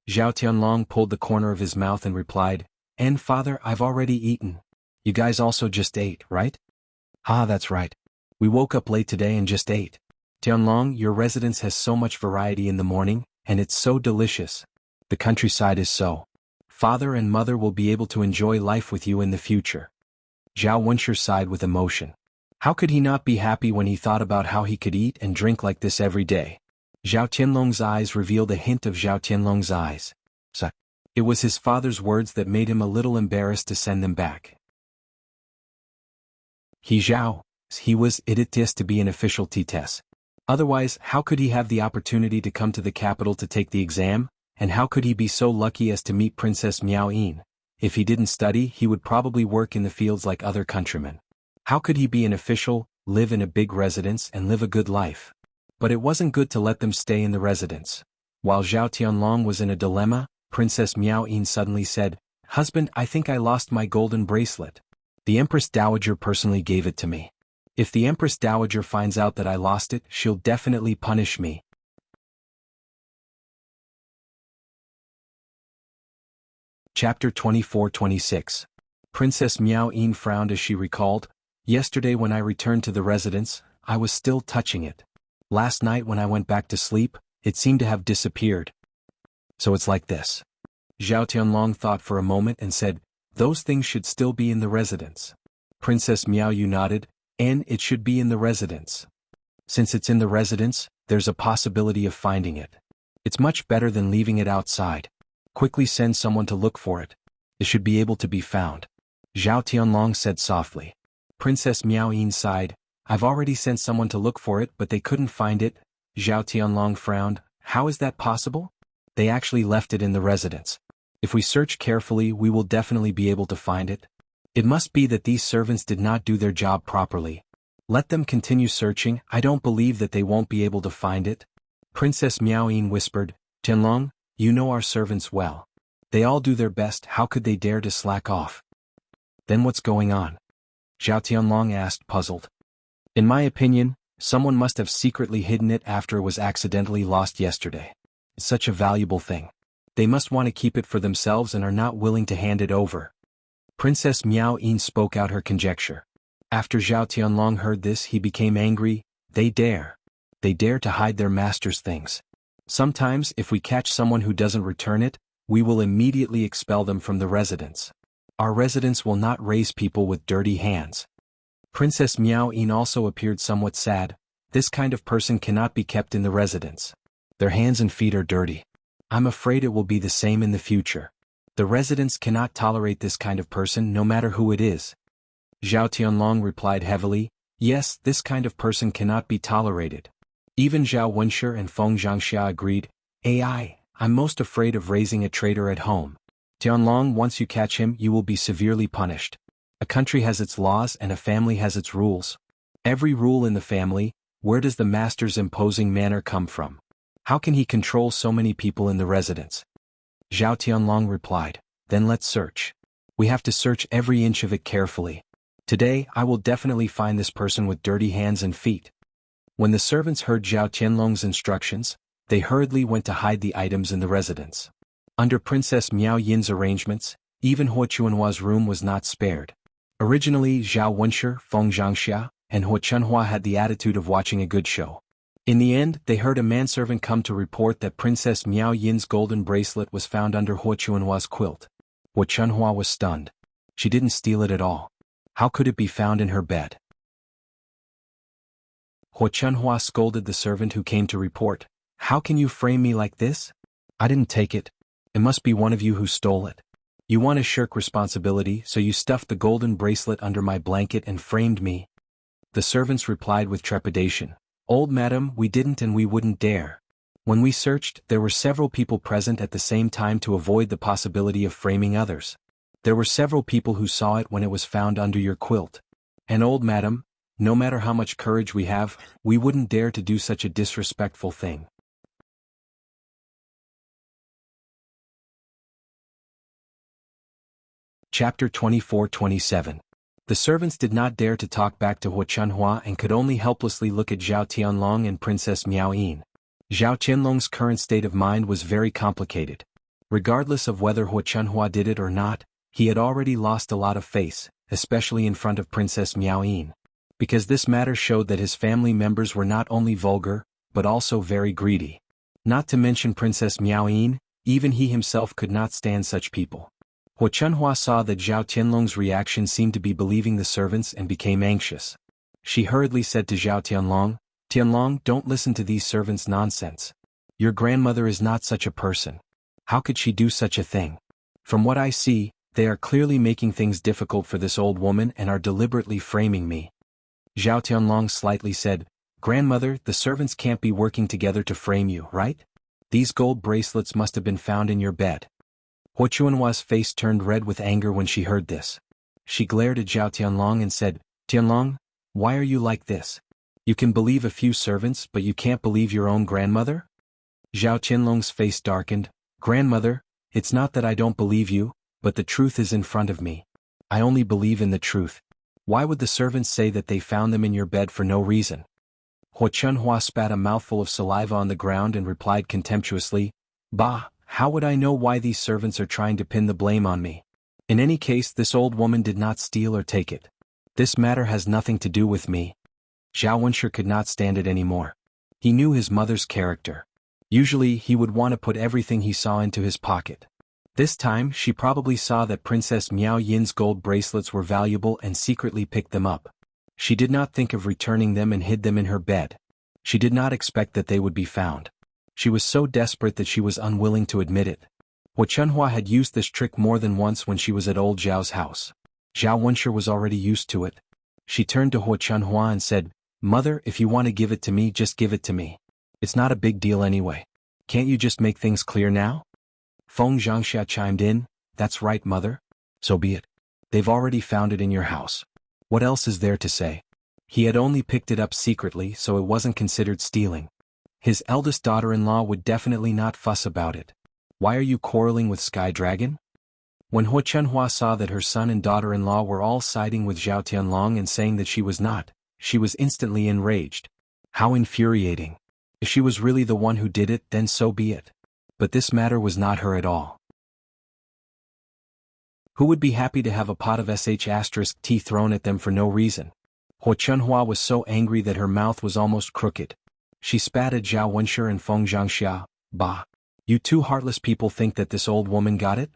Zhao Tianlong pulled the corner of his mouth and replied, And father, I've already eaten. You guys also just ate, right? Ah, that's right. We woke up late today and just ate. Tianlong, your residence has so much variety in the morning, and it's so delicious. The countryside is so. Father and mother will be able to enjoy life with you in the future. Zhao Wenshi sighed with emotion. How could he not be happy when he thought about how he could eat and drink like this every day? Zhao Tianlong's eyes revealed a hint of Zhao Tianlong's eyes. So, it was his father's words that made him a little embarrassed to send them back. He was idiotic to be an official T-test. Otherwise, how could he have the opportunity to come to the capital to take the exam, and how could he be so lucky as to meet Princess Miao Yin? If he didn't study, he would probably work in the fields like other countrymen. How could he be an official, live in a big residence and live a good life? But it wasn't good to let them stay in the residence. While Zhao Tianlong was in a dilemma, Princess Miao Yin suddenly said, Husband, I think I lost my golden bracelet. The Empress Dowager personally gave it to me. If the Empress Dowager finds out that I lost it, she'll definitely punish me. Chapter 24-26. Princess Miao Yin frowned as she recalled, Yesterday when I returned to the residence, I was still touching it. Last night when I went back to sleep, it seemed to have disappeared. So it's like this. Zhao Tianlong thought for a moment and said, Those things should still be in the residence. Princess Miao Yu nodded, and it should be in the residence. Since it's in the residence, there's a possibility of finding it. It's much better than leaving it outside. Quickly send someone to look for it. It should be able to be found. Zhao Tianlong said softly. Princess Miao Yin sighed, I've already sent someone to look for it but they couldn't find it. Zhao Tianlong frowned, How is that possible? They actually left it in the residence. If we search carefully we will definitely be able to find it. It must be that these servants did not do their job properly. Let them continue searching, I don't believe that they won't be able to find it. Princess Miao Yin whispered, Tianlong, you know our servants well. They all do their best, how could they dare to slack off? Then what's going on? Zhao Tianlong asked, puzzled. In my opinion, someone must have secretly hidden it after it was accidentally lost yesterday. It's such a valuable thing. They must want to keep it for themselves and are not willing to hand it over. Princess Miao Yin spoke out her conjecture. After Zhao Tianlong heard this he became angry, They dare. They dare to hide their master's things. Sometimes, if we catch someone who doesn't return it, we will immediately expel them from the residence. Our residence will not raise people with dirty hands. Princess Miao Yin also appeared somewhat sad. This kind of person cannot be kept in the residence. Their hands and feet are dirty. I'm afraid it will be the same in the future. The residents cannot tolerate this kind of person no matter who it is. Zhao Tianlong replied heavily, yes, this kind of person cannot be tolerated. Even Zhao Wenshi and Feng Zhangxia agreed, I'm most afraid of raising a traitor at home. Tianlong, once you catch him, you will be severely punished. A country has its laws and a family has its rules. Every rule in the family, where does the master's imposing manner come from? How can he control so many people in the residence? Zhao Tianlong replied, then let's search. We have to search every inch of it carefully. Today, I will definitely find this person with dirty hands and feet. When the servants heard Zhao Tianlong's instructions, they hurriedly went to hide the items in the residence. Under Princess Miao Yin's arrangements, even Huo Chuanhua's room was not spared. Originally, Zhao Wenshi, Feng Zhangxia, and Huo Chunhua had the attitude of watching a good show. In the end, they heard a manservant come to report that Princess Miao Yin's golden bracelet was found under Huo Chuanhua's quilt. Huo Chunhua was stunned. She didn't steal it at all. How could it be found in her bed? Huo Chunhua scolded the servant who came to report, how can you frame me like this? I didn't take it. It must be one of you who stole it. You want to shirk responsibility, so you stuffed the golden bracelet under my blanket and framed me. The servants replied with trepidation, Old madam, we didn't and we wouldn't dare. When we searched, there were several people present at the same time to avoid the possibility of framing others. There were several people who saw it when it was found under your quilt. And old madam, no matter how much courage we have, we wouldn't dare to do such a disrespectful thing. Chapter 24-27. The servants did not dare to talk back to Huo Chunhua and could only helplessly look at Zhao Tianlong and Princess Miao Yin. Zhao Tianlong's current state of mind was very complicated. Regardless of whether Huo Chunhua did it or not, he had already lost a lot of face, especially in front of Princess Miao Yin. Because this matter showed that his family members were not only vulgar, but also very greedy. Not to mention Princess Miao Yin, even he himself could not stand such people. Huo Chunhua saw that Zhao Tianlong's reaction seemed to be believing the servants and became anxious. She hurriedly said to Zhao Tianlong, Tianlong, don't listen to these servants' nonsense. Your grandmother is not such a person. How could she do such a thing? From what I see, they are clearly making things difficult for this old woman and are deliberately framing me. Zhao Tianlong slightly said, Grandmother, the servants can't be working together to frame you, right? These gold bracelets must have been found in your bed. Huo Chuanhua's face turned red with anger when she heard this. She glared at Zhao Tianlong and said, Tianlong, why are you like this? You can believe a few servants but you can't believe your own grandmother? Zhao Tianlong's face darkened, Grandmother, it's not that I don't believe you, but the truth is in front of me. I only believe in the truth. Why would the servants say that they found them in your bed for no reason? Huo Chunhua spat a mouthful of saliva on the ground and replied contemptuously, Bah, how would I know why these servants are trying to pin the blame on me? In any case, this old woman did not steal or take it. This matter has nothing to do with me. Zhao Wenshi could not stand it anymore. He knew his mother's character. Usually, he would want to put everything he saw into his pocket. This time, she probably saw that Princess Miao Yin's gold bracelets were valuable and secretly picked them up. She did not think of returning them and hid them in her bed. She did not expect that they would be found. She was so desperate that she was unwilling to admit it. Huo Chunhua had used this trick more than once when she was at old Zhao's house. Zhao Wenshi was already used to it. She turned to Huo Chunhua and said, Mother, if you want to give it to me, just give it to me. It's not a big deal anyway. Can't you just make things clear now? Feng Zhangxia chimed in, That's right, Mother. So be it. They've already found it in your house. What else is there to say? He had only picked it up secretly, so it wasn't considered stealing. His eldest daughter-in-law would definitely not fuss about it. Why are you quarreling with Sky Dragon? When Huo Chunhua saw that her son and daughter-in-law were all siding with Zhao Tianlong and saying that she was not, she was instantly enraged. How infuriating. If she was really the one who did it, then so be it. But this matter was not her at all. Who would be happy to have a pot of sh*t thrown at them for no reason? Huo Chunhua was so angry that her mouth was almost crooked. She spat at Zhao Wenshi and Feng Zhangxia. Bah! You two heartless people think that this old woman got it?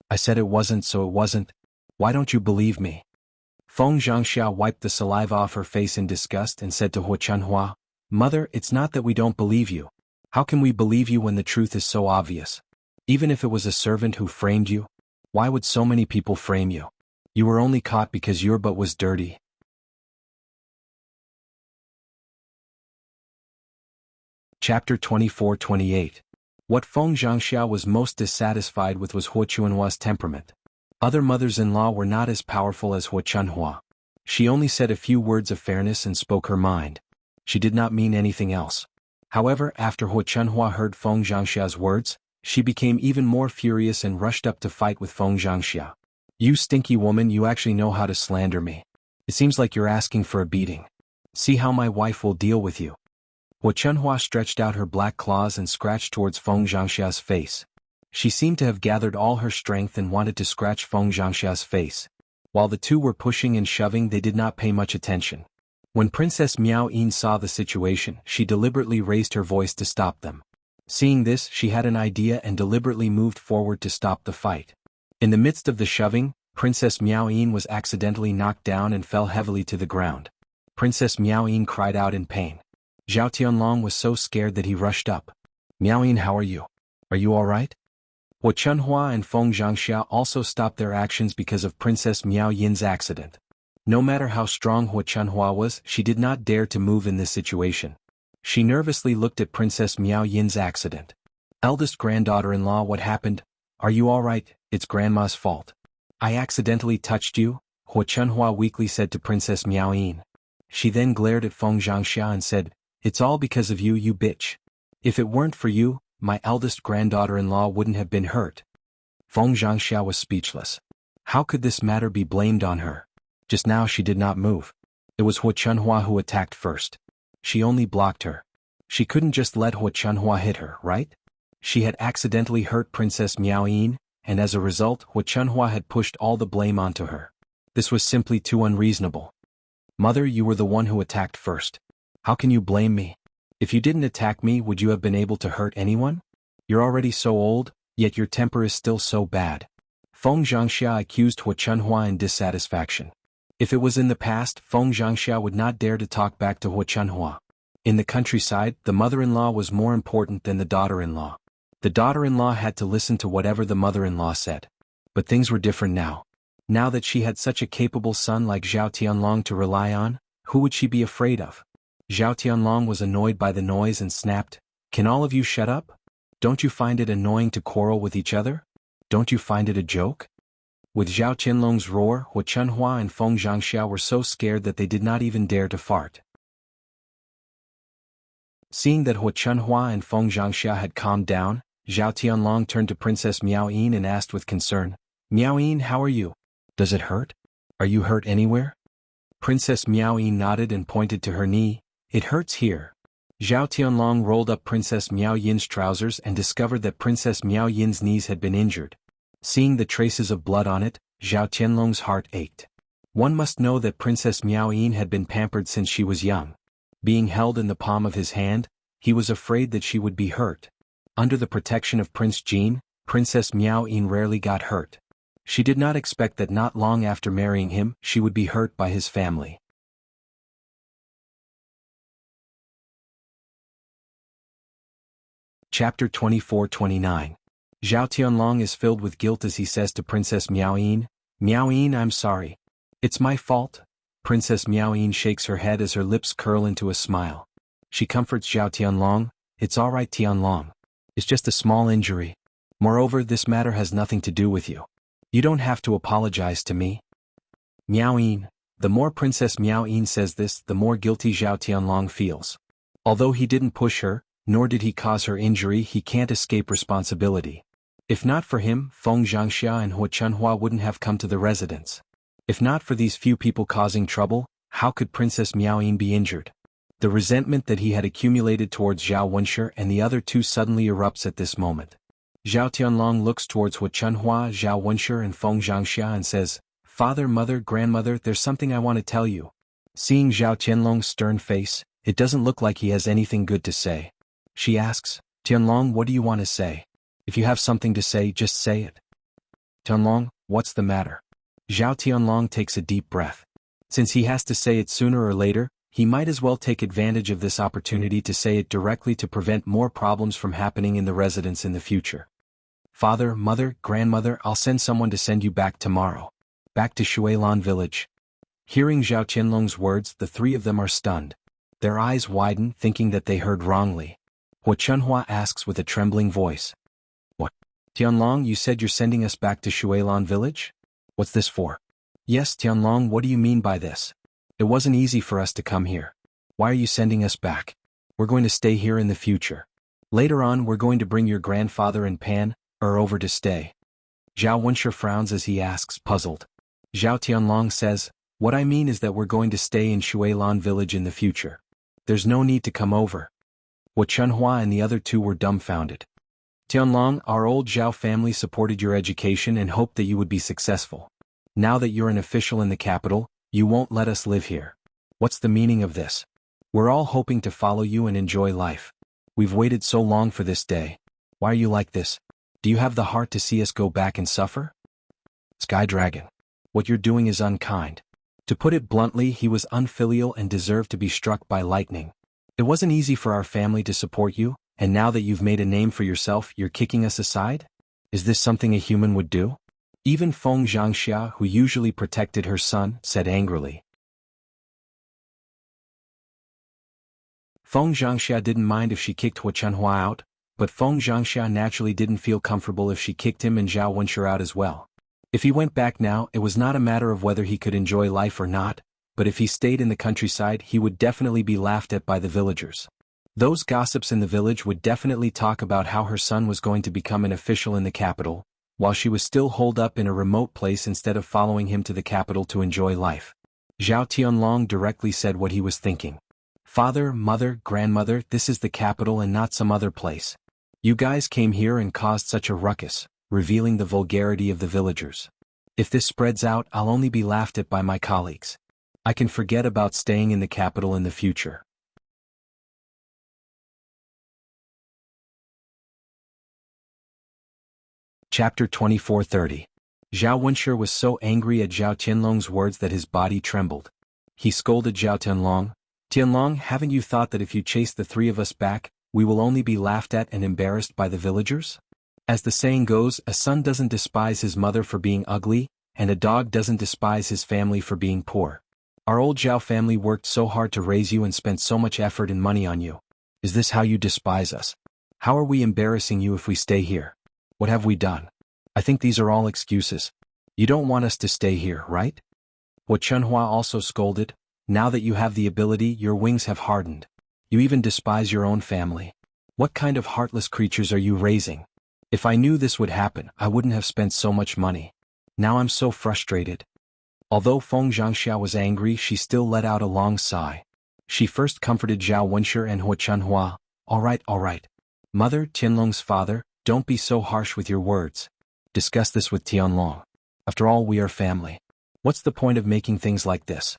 I said it wasn't, so it wasn't. Why don't you believe me? Feng Zhangxia wiped the saliva off her face in disgust and said to Hu Chunhua, Mother, it's not that we don't believe you. How can we believe you when the truth is so obvious? Even if it was a servant who framed you? Why would so many people frame you? You were only caught because your butt was dirty. Chapter 24-28. What Feng Zhangxia was most dissatisfied with was Hu Chunhua's temperament. Other mothers-in-law were not as powerful as Hu Chunhua. She only said a few words of fairness and spoke her mind. She did not mean anything else. However, after Hu Chunhua heard Feng Zhangxia's words, she became even more furious and rushed up to fight with Feng Zhangxia. You stinky woman, you actually know how to slander me. It seems like you're asking for a beating. See how my wife will deal with you. Hu Chunhua stretched out her black claws and scratched towards Feng Zhangxia's face. She seemed to have gathered all her strength and wanted to scratch Feng Zhangxia's face. While the two were pushing and shoving, they did not pay much attention. When Princess Miao Yin saw the situation, she deliberately raised her voice to stop them. Seeing this, she had an idea and deliberately moved forward to stop the fight. In the midst of the shoving, Princess Miao Yin was accidentally knocked down and fell heavily to the ground. Princess Miao Yin cried out in pain. Zhao Tianlong was so scared that he rushed up. Miao Yin, how are you? Are you all right? Hu Chunhua and Feng Zhangxia also stopped their actions because of Princess Miao Yin's accident. No matter how strong Hu Chunhua was, she did not dare to move in this situation. She nervously looked at Princess Miao Yin's accident. Eldest granddaughter-in-law, what happened? Are you all right? It's grandma's fault. I accidentally touched you, Hu Chunhua weakly said to Princess Miao Yin. She then glared at Feng Zhangxia and said, It's all because of you, you bitch. If it weren't for you, my eldest granddaughter-in-law wouldn't have been hurt. Feng Zhangxia was speechless. How could this matter be blamed on her? Just now she did not move. It was Hu Chunhua who attacked first. She only blocked her. She couldn't just let Hu Chunhua hit her, right? She had accidentally hurt Princess Miao Yin, and as a result, Hu Chunhua had pushed all the blame onto her. This was simply too unreasonable. Mother, you were the one who attacked first. How can you blame me? If you didn't attack me, would you have been able to hurt anyone? You're already so old, yet your temper is still so bad. Feng Zhangxia accused Hu Chunhua in dissatisfaction. If it was in the past, Feng Zhangxia would not dare to talk back to Hu Chunhua. In the countryside, the mother-in-law was more important than the daughter-in-law. The daughter-in-law had to listen to whatever the mother-in-law said. But things were different now. Now that she had such a capable son like Zhao Tianlong to rely on, who would she be afraid of? Zhao Tianlong was annoyed by the noise and snapped, Can all of you shut up? Don't you find it annoying to quarrel with each other? Don't you find it a joke? With Zhao Tianlong's roar, Hu Chunhua and Feng Zhangxia were so scared that they did not even dare to fart. Seeing that Hu Chunhua and Feng Zhangxia had calmed down, Zhao Tianlong turned to Princess Miao Yin and asked with concern, Miao Yin, how are you? Does it hurt? Are you hurt anywhere? Princess Miao Yin nodded and pointed to her knee. It hurts here. Zhao Tianlong rolled up Princess Miao Yin's trousers and discovered that Princess Miao Yin's knees had been injured. Seeing the traces of blood on it, Zhao Tianlong's heart ached. One must know that Princess Miao Yin had been pampered since she was young. Being held in the palm of his hand, he was afraid that she would be hurt. Under the protection of Prince Jin, Princess Miao Yin rarely got hurt. She did not expect that not long after marrying him, she would be hurt by his family. Chapter 24-29. Zhao Tianlong is filled with guilt as he says to Princess Miao Yin, Miao Yin, I'm sorry. It's my fault. Princess Miao Yin shakes her head as her lips curl into a smile. She comforts Zhao Tianlong, It's all right, Tianlong. It's just a small injury. Moreover, this matter has nothing to do with you. You don't have to apologize to me. Miao Yin. The more Princess Miao Yin says this, the more guilty Zhao Tianlong feels. Although he didn't push her, nor did he cause her injury, he can't escape responsibility. If not for him, Feng Zhangxia and Hu Chunhua wouldn't have come to the residence. If not for these few people causing trouble, how could Princess Miao Yin be injured? The resentment that he had accumulated towards Zhao Wenshi and the other two suddenly erupts at this moment. Zhao Tianlong looks towards Hu Chunhua, Zhao Wenshi and Feng Zhangxia and says, Father, mother, grandmother, there's something I want to tell you. Seeing Zhao Tianlong's stern face, It doesn't look like he has anything good to say. She asks, Tianlong, what do you want to say? If you have something to say, just say it. Tianlong, what's the matter? Zhao Tianlong takes a deep breath. Since he has to say it sooner or later, he might as well take advantage of this opportunity to say it directly to prevent more problems from happening in the residence in the future. Father, mother, grandmother, I'll send someone to send you back tomorrow. Back to Shuilan village. Hearing Zhao Qianlong's words, the three of them are stunned. Their eyes widen, thinking that they heard wrongly. Hua Chunhua asks with a trembling voice. What? Tianlong, you said you're sending us back to Shuilan village? What's this for? Yes, Tianlong, what do you mean by this? It wasn't easy for us to come here. Why are you sending us back? We're going to stay here in the future. Later on, we're going to bring your grandfather and Pan over to stay. Zhao Wenshi frowns as he asks, puzzled. Zhao Tianlong says, what I mean is that we're going to stay in Shuilan village in the future. There's no need to come over. Hua Chunhua and the other two were dumbfounded. Tianlong, our old Zhao family supported your education and hoped that you would be successful. Now that you're an official in the capital, you won't let us live here. What's the meaning of this? We're all hoping to follow you and enjoy life. We've waited so long for this day. Why are you like this? Do you have the heart to see us go back and suffer? Sky Dragon. What you're doing is unkind. To put it bluntly, he was unfilial and deserved to be struck by lightning. It wasn't easy for our family to support you, and now that you've made a name for yourself, you're kicking us aside? Is this something a human would do? Even Feng Zhangxia, who usually protected her son, said angrily. Feng Zhangxia didn't mind if she kicked Hua Chunhua out, but Feng Zhangxia naturally didn't feel comfortable if she kicked him and Zhao Wenshi out as well. If he went back now, it was not a matter of whether he could enjoy life or not, but if he stayed in the countryside, he would definitely be laughed at by the villagers. Those gossips in the village would definitely talk about how her son was going to become an official in the capital, while she was still holed up in a remote place instead of following him to the capital to enjoy life. Zhao Tianlong directly said what he was thinking. Father, mother, grandmother, this is the capital and not some other place. You guys came here and caused such a ruckus, revealing the vulgarity of the villagers. If this spreads out, I'll only be laughed at by my colleagues. I can forget about staying in the capital in the future. Chapter 24:30. Zhao Wenshi was so angry at Zhao Tianlong's words that his body trembled. He scolded Zhao Tianlong. Tianlong, haven't you thought that if you chase the three of us back, we will only be laughed at and embarrassed by the villagers? As the saying goes, a son doesn't despise his mother for being ugly, and a dog doesn't despise his family for being poor. Our old Zhao family worked so hard to raise you and spent so much effort and money on you. Is this how you despise us? How are we embarrassing you if we stay here? What have we done? I think these are all excuses. You don't want us to stay here, right? Hua Chunhua also scolded. Now that you have the ability, your wings have hardened. You even despise your own family. What kind of heartless creatures are you raising? If I knew this would happen, I wouldn't have spent so much money. Now I'm so frustrated. Although Feng Zhangxia was angry, she still let out a long sigh. She first comforted Zhao Wenshi and Hua Chunhua. All right. Mother, Tianlong's father, don't be so harsh with your words. Discuss this with Tianlong. After all, we are family. What's the point of making things like this?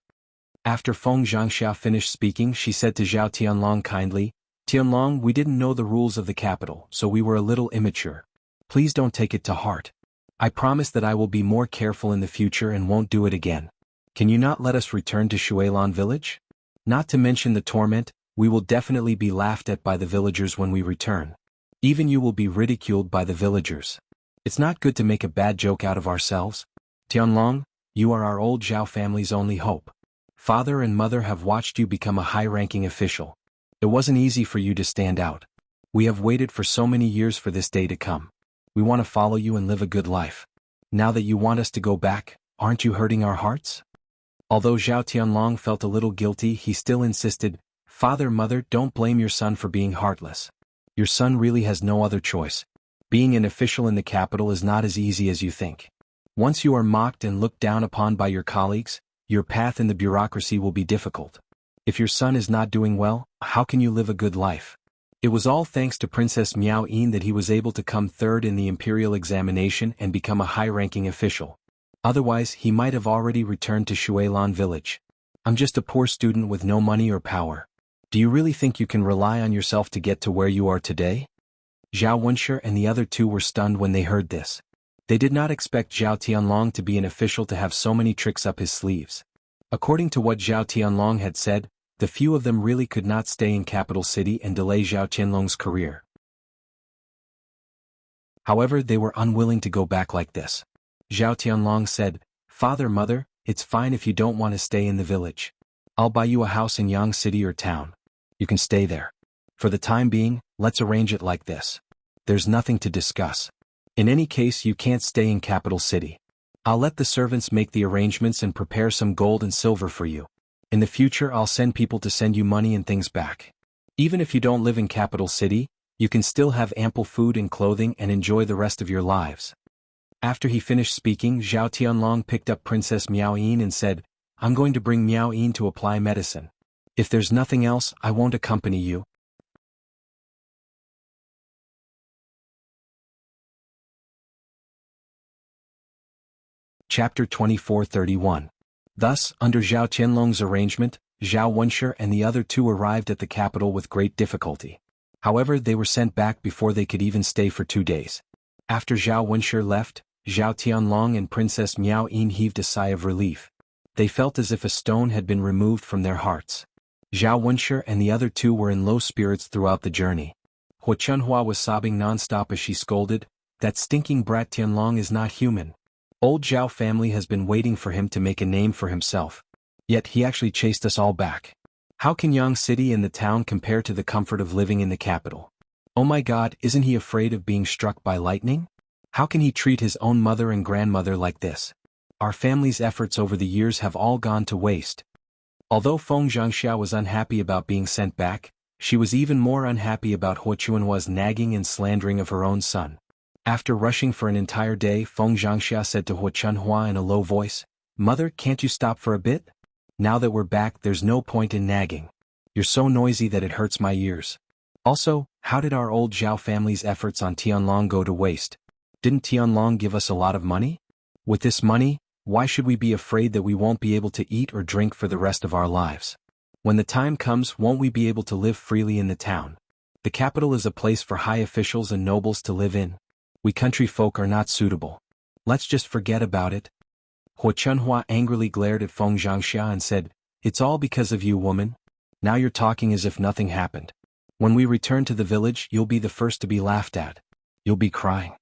After Feng Zhangxia finished speaking, she said to Zhao Tianlong kindly, Tianlong, we didn't know the rules of the capital, so we were a little immature. Please don't take it to heart. I promise that I will be more careful in the future and won't do it again. Can you not let us return to Shuilan village? Not to mention the torment, we will definitely be laughed at by the villagers when we return. Even you will be ridiculed by the villagers. It's not good to make a bad joke out of ourselves. Tianlong, you are our old Zhao family's only hope. Father and mother have watched you become a high-ranking official. It wasn't easy for you to stand out. We have waited for so many years for this day to come. We want to follow you and live a good life. Now that you want us to go back, aren't you hurting our hearts? Although Zhao Tianlong felt a little guilty, he still insisted, Father, mother, don't blame your son for being heartless. Your son really has no other choice. Being an official in the capital is not as easy as you think. Once you are mocked and looked down upon by your colleagues, your path in the bureaucracy will be difficult. If your son is not doing well, how can you live a good life? It was all thanks to Princess Miao Yin that he was able to come third in the imperial examination and become a high-ranking official. Otherwise, he might have already returned to Shuilan village. I'm just a poor student with no money or power. Do you really think you can rely on yourself to get to where you are today? Zhao Wenshi and the other two were stunned when they heard this. They did not expect Zhao Tianlong to be an official to have so many tricks up his sleeves. According to what Zhao Tianlong had said, the few of them really could not stay in capital city and delay Zhao Tianlong's career. However, they were unwilling to go back like this. Zhao Tianlong said, "Father, mother, it's fine if you don't want to stay in the village. I'll buy you a house in Yang City or town. You can stay there. For the time being, let's arrange it like this. There's nothing to discuss. In any case, you can't stay in capital city. I'll let the servants make the arrangements and prepare some gold and silver for you. In the future, I'll send people to send you money and things back. Even if you don't live in capital city, you can still have ample food and clothing and enjoy the rest of your lives." After he finished speaking, Zhao Tianlong picked up Princess Miao Yin and said, "I'm going to bring Miao Yin to apply medicine. If there's nothing else, I won't accompany you." Chapter 24:31. Thus, under Zhao Tianlong's arrangement, Zhao Wenshi and the other two arrived at the capital with great difficulty. However, they were sent back before they could even stay for 2 days. After Zhao Wenshi left, Zhao Tianlong and Princess Miao Yin heaved a sigh of relief. They felt as if a stone had been removed from their hearts. Zhao Wenshi and the other two were in low spirits throughout the journey. Hu Chunhua was sobbing non-stop as she scolded, "That stinking brat Tianlong is not human. Old Zhao family has been waiting for him to make a name for himself. Yet he actually chased us all back. How can Yang City and the town compare to the comfort of living in the capital? Oh my God, isn't he afraid of being struck by lightning? How can he treat his own mother and grandmother like this? Our family's efforts over the years have all gone to waste." Although Feng Zhangxia was unhappy about being sent back, she was even more unhappy about Hu Chuanhua's nagging and slandering of her own son. After rushing for an entire day, Feng Zhangxia said to Hu Chunhua in a low voice, "Mother, can't you stop for a bit? Now that we're back, there's no point in nagging. You're so noisy that it hurts my ears. Also, how did our old Zhao family's efforts on Tianlong go to waste? Didn't Tianlong give us a lot of money? With this money, why should we be afraid that we won't be able to eat or drink for the rest of our lives? When the time comes, won't we be able to live freely in the town? The capital is a place for high officials and nobles to live in. We country folk are not suitable. Let's just forget about it." Hu Chunhua angrily glared at Feng Zhangxia and said, "It's all because of you, woman. Now you're talking as if nothing happened. When we return to the village, you'll be the first to be laughed at. You'll be crying."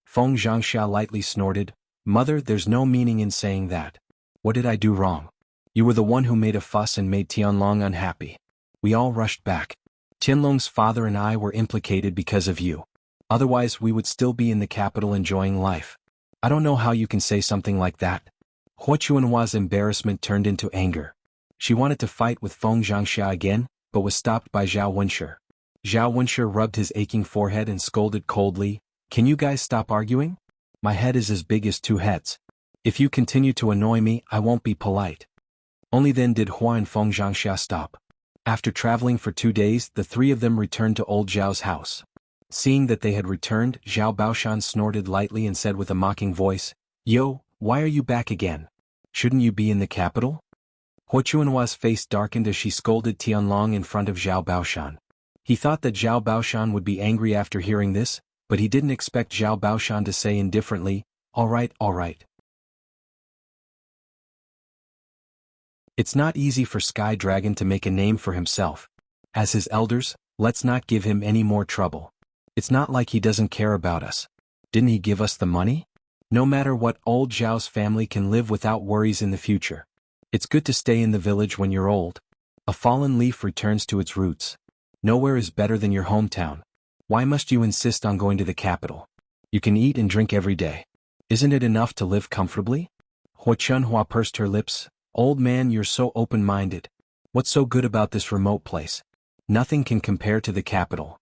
Feng Zhangxia lightly snorted, "Mother, there's no meaning in saying that. What did I do wrong? You were the one who made a fuss and made Tianlong unhappy. We all rushed back. Tianlong's father and I were implicated because of you. Otherwise we would still be in the capital enjoying life. I don't know how you can say something like that." Hu Chuanhua's embarrassment turned into anger. She wanted to fight with Feng Zhangxia again, but was stopped by Zhao Wenshi. Zhao Wenshi rubbed his aching forehead and scolded coldly, "Can you guys stop arguing? My head is as big as 2 heads. If you continue to annoy me, I won't be polite." Only then did Hua and Feng Zhangxia stop. After traveling for 2 days, the three of them returned to old Zhao's house. Seeing that they had returned, Zhao Baoshan snorted lightly and said with a mocking voice, "Yo, why are you back again? Shouldn't you be in the capital?" Hu Chuanhua's face darkened as she scolded Tianlong in front of Zhao Baoshan. He thought that Zhao Baoshan would be angry after hearing this, but he didn't expect Zhao Baoshan to say indifferently, all right. It's not easy for Sky Dragon to make a name for himself. As his elders, let's not give him any more trouble. It's not like he doesn't care about us. Didn't he give us the money? No matter what, old Zhao's family can live without worries in the future. It's good to stay in the village when you're old. A fallen leaf returns to its roots. Nowhere is better than your hometown. Why must you insist on going to the capital? You can eat and drink every day. Isn't it enough to live comfortably?" Hu Chunhua pursed her lips. "Old man, you're so open-minded. What's so good about this remote place? Nothing can compare to the capital."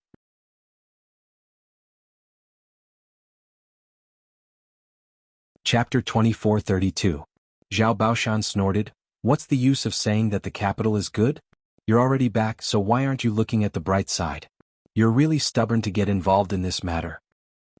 Chapter 24:32. Zhao Baoshan snorted, "What's the use of saying that the capital is good? You're already back, so why aren't you looking at the bright side? You're really stubborn to get involved in this matter."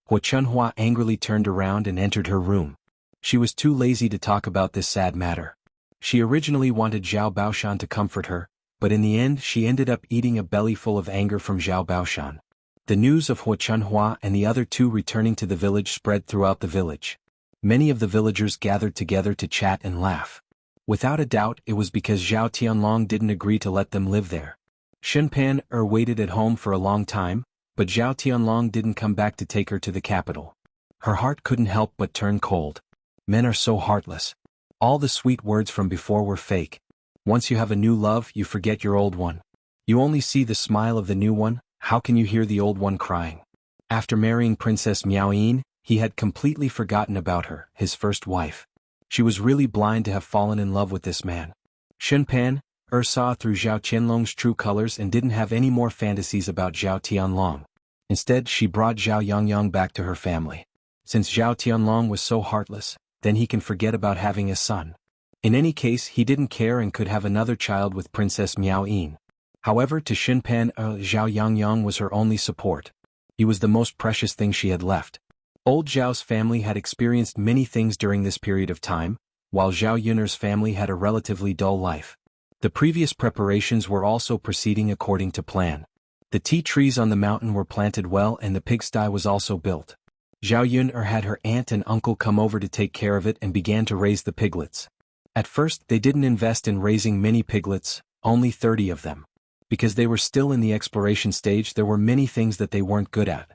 Hu Chunhua angrily turned around and entered her room. She was too lazy to talk about this sad matter. She originally wanted Zhao Baoshan to comfort her, but in the end she ended up eating a bellyful of anger from Zhao Baoshan. The news of Hua Chunhua and the other two returning to the village spread throughout the village. Many of the villagers gathered together to chat and laugh. Without a doubt it was because Zhao Tianlong didn't agree to let them live there. Shenpan waited at home for a long time, but Zhao Tianlong didn't come back to take her to the capital. Her heart couldn't help but turn cold. Men are so heartless. All the sweet words from before were fake. Once you have a new love, you forget your old one. You only see the smile of the new one. How can you hear the old one crying? After marrying Princess Miao Yin, he had completely forgotten about her, his first wife. She was really blind to have fallen in love with this man. Shenpan saw through Zhao Qianlong's true colors and didn't have any more fantasies about Zhao Tianlong. Instead, she brought Zhao Yangyang back to her family. Since Zhao Tianlong was so heartless, then he can forget about having a son. In any case, he didn't care and could have another child with Princess Miao Yin. However, to Shenpan, Zhao Yangyang was her only support. He was the most precious thing she had left. Old Zhao's family had experienced many things during this period of time, while Zhao Yun'er's family had a relatively dull life. The previous preparations were also proceeding according to plan. The tea trees on the mountain were planted well and the pigsty was also built. Zhao Yun'er had her aunt and uncle come over to take care of it and began to raise the piglets. At first they didn't invest in raising many piglets, only 30 of them. Because they were still in the exploration stage, there were many things that they weren't good at.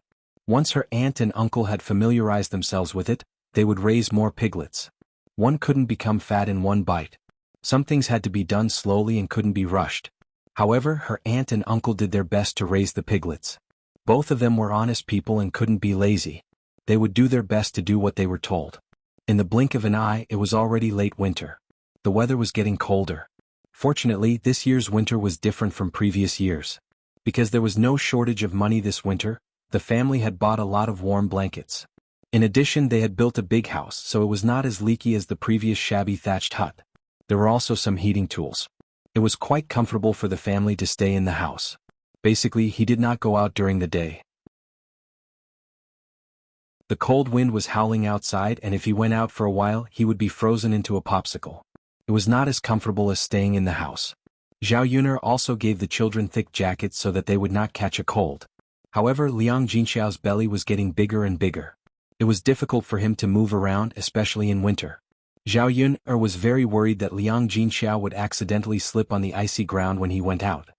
Once her aunt and uncle had familiarized themselves with it, they would raise more piglets. One couldn't become fat in one bite. Some things had to be done slowly and couldn't be rushed. However, her aunt and uncle did their best to raise the piglets. Both of them were honest people and couldn't be lazy. They would do their best to do what they were told. In the blink of an eye, it was already late winter. The weather was getting colder. Fortunately, this year's winter was different from previous years. Because there was no shortage of money this winter, the family had bought a lot of warm blankets. In addition, they had built a big house, so it was not as leaky as the previous shabby thatched hut. There were also some heating tools. It was quite comfortable for the family to stay in the house. Basically, he did not go out during the day. The cold wind was howling outside, and if he went out for a while, he would be frozen into a popsicle. It was not as comfortable as staying in the house. Zhao Yun'er also gave the children thick jackets so that they would not catch a cold. However, Liang Jinxiao's belly was getting bigger and bigger. It was difficult for him to move around, especially in winter. Zhao Yun'er was very worried that Liang Jinxiao would accidentally slip on the icy ground when he went out.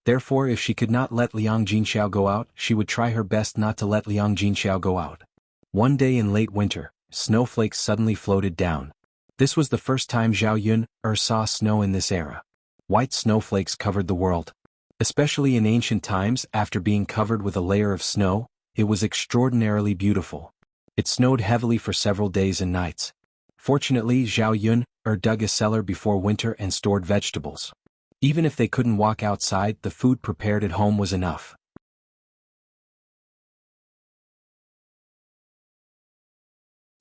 Therefore, if she could not let Liang Jinxiao go out, she would try her best not to let Liang Jinxiao go out. One day in late winter, snowflakes suddenly floated down. This was the first time Zhao Yun'er saw snow in this era. White snowflakes covered the world. Especially in ancient times, after being covered with a layer of snow, it was extraordinarily beautiful. It snowed heavily for several days and nights. Fortunately, Zhao Yun'er dug a cellar before winter and stored vegetables. Even if they couldn't walk outside, the food prepared at home was enough.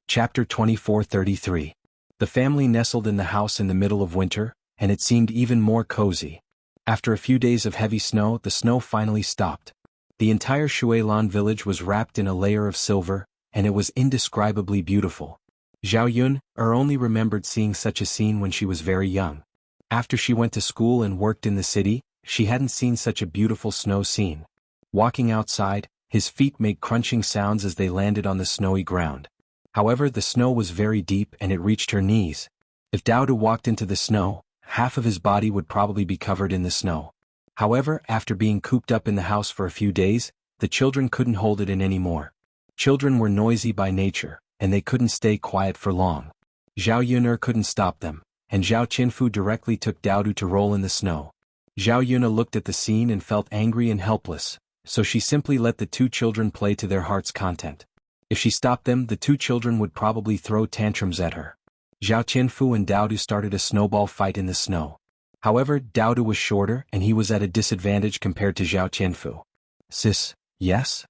Chapter 24:33. The family nestled in the house in the middle of winter, and it seemed even more cozy. After a few days of heavy snow, the snow finally stopped. The entire Shuilan village was wrapped in a layer of silver, and it was indescribably beautiful. Zhao Yun'er only remembered seeing such a scene when she was very young. After she went to school and worked in the city, she hadn't seen such a beautiful snow scene. Walking outside, his feet made crunching sounds as they landed on the snowy ground. However, the snow was very deep and it reached her knees. If Daodu walked into the snow, half of his body would probably be covered in the snow. However, after being cooped up in the house for a few days, the children couldn't hold it in anymore. Children were noisy by nature, and they couldn't stay quiet for long. Zhao Yun'er couldn't stop them, and Zhao Qinfu directly took Daodu to roll in the snow. Zhao Yun'er looked at the scene and felt angry and helpless, so she simply let the two children play to their heart's content. If she stopped them, the two children would probably throw tantrums at her. Zhao Qianfu and Daodu started a snowball fight in the snow. However, Daodu was shorter and he was at a disadvantage compared to Zhao Qianfu. "Sis, yes?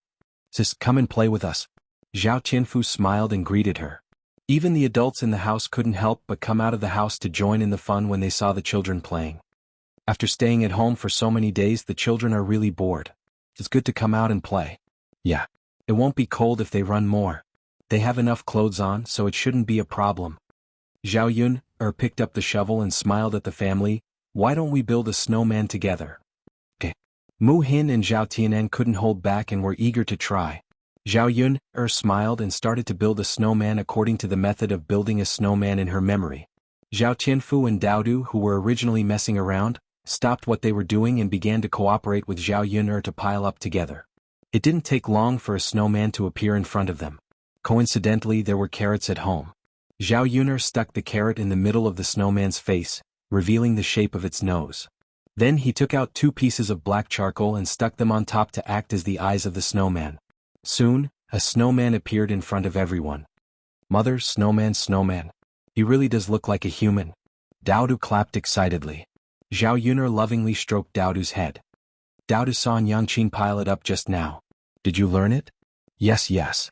Sis, come and play with us." Zhao Qianfu smiled and greeted her. Even the adults in the house couldn't help but come out of the house to join in the fun when they saw the children playing. After staying at home for so many days, the children are really bored. It's good to come out and play. Yeah. It won't be cold if they run more. They have enough clothes on, so it shouldn't be a problem. Zhao Yun'er picked up the shovel and smiled at the family, Why don't we build a snowman together? Okay. Mu Hin and Zhao Tianen couldn't hold back and were eager to try. Zhao Yun smiled and started to build a snowman according to the method of building a snowman in her memory. Zhao Tianfu and Daodu, who were originally messing around, stopped what they were doing and began to cooperate with Zhao Yun to pile up together. It didn't take long for a snowman to appear in front of them. Coincidentally, there were carrots at home. Zhao Yun stuck the carrot in the middle of the snowman's face, revealing the shape of its nose. Then he took out 2 pieces of black charcoal and stuck them on top to act as the eyes of the snowman. Soon, a snowman appeared in front of everyone. Mother, snowman. He really does look like a human. Daodu clapped excitedly. Zhao Yun lovingly stroked Daodu's head. Daodu saw Yangqin pile it up just now. Did you learn it? Yes.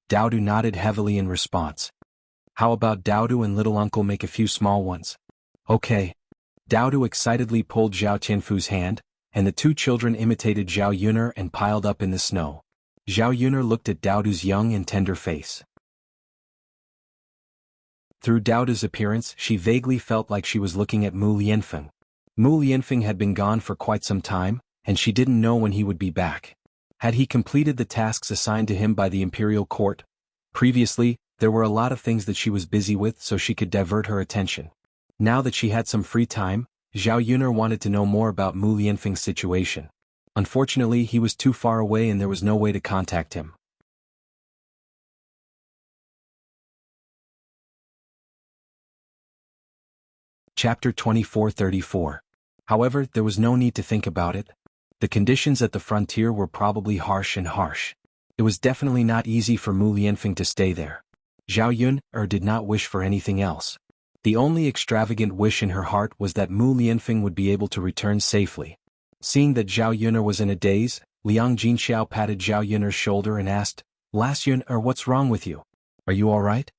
Daodu nodded heavily in response. How about Daodu and little uncle make a few small ones? Okay. Daodu excitedly pulled Zhao Tianfu's hand, and the 2 children imitated Zhao Yun and piled up in the snow. Zhao Yun looked at Daodu's young and tender face. Through Daodu's appearance, she vaguely felt like she was looking at Mu Lianfeng. Mu Lianfeng had been gone for quite some time, and she didn't know when he would be back. Had he completed the tasks assigned to him by the imperial court? Previously, there were a lot of things that she was busy with so she could divert her attention. Now that she had some free time, Zhao Yun wanted to know more about Mu Lianfeng's situation. Unfortunately, he was too far away and there was no way to contact him. Chapter 24:34. However, there was no need to think about it. The conditions at the frontier were probably harsh. It was definitely not easy for Mu Lianfeng to stay there. Zhao Yun did not wish for anything else. The only extravagant wish in her heart was that Mu Lianfeng would be able to return safely. Seeing that Zhao Yun was in a daze, Liang Jinxiao patted Zhao Yun's shoulder and asked, "Last Yun, what's wrong with you? Are you all right?"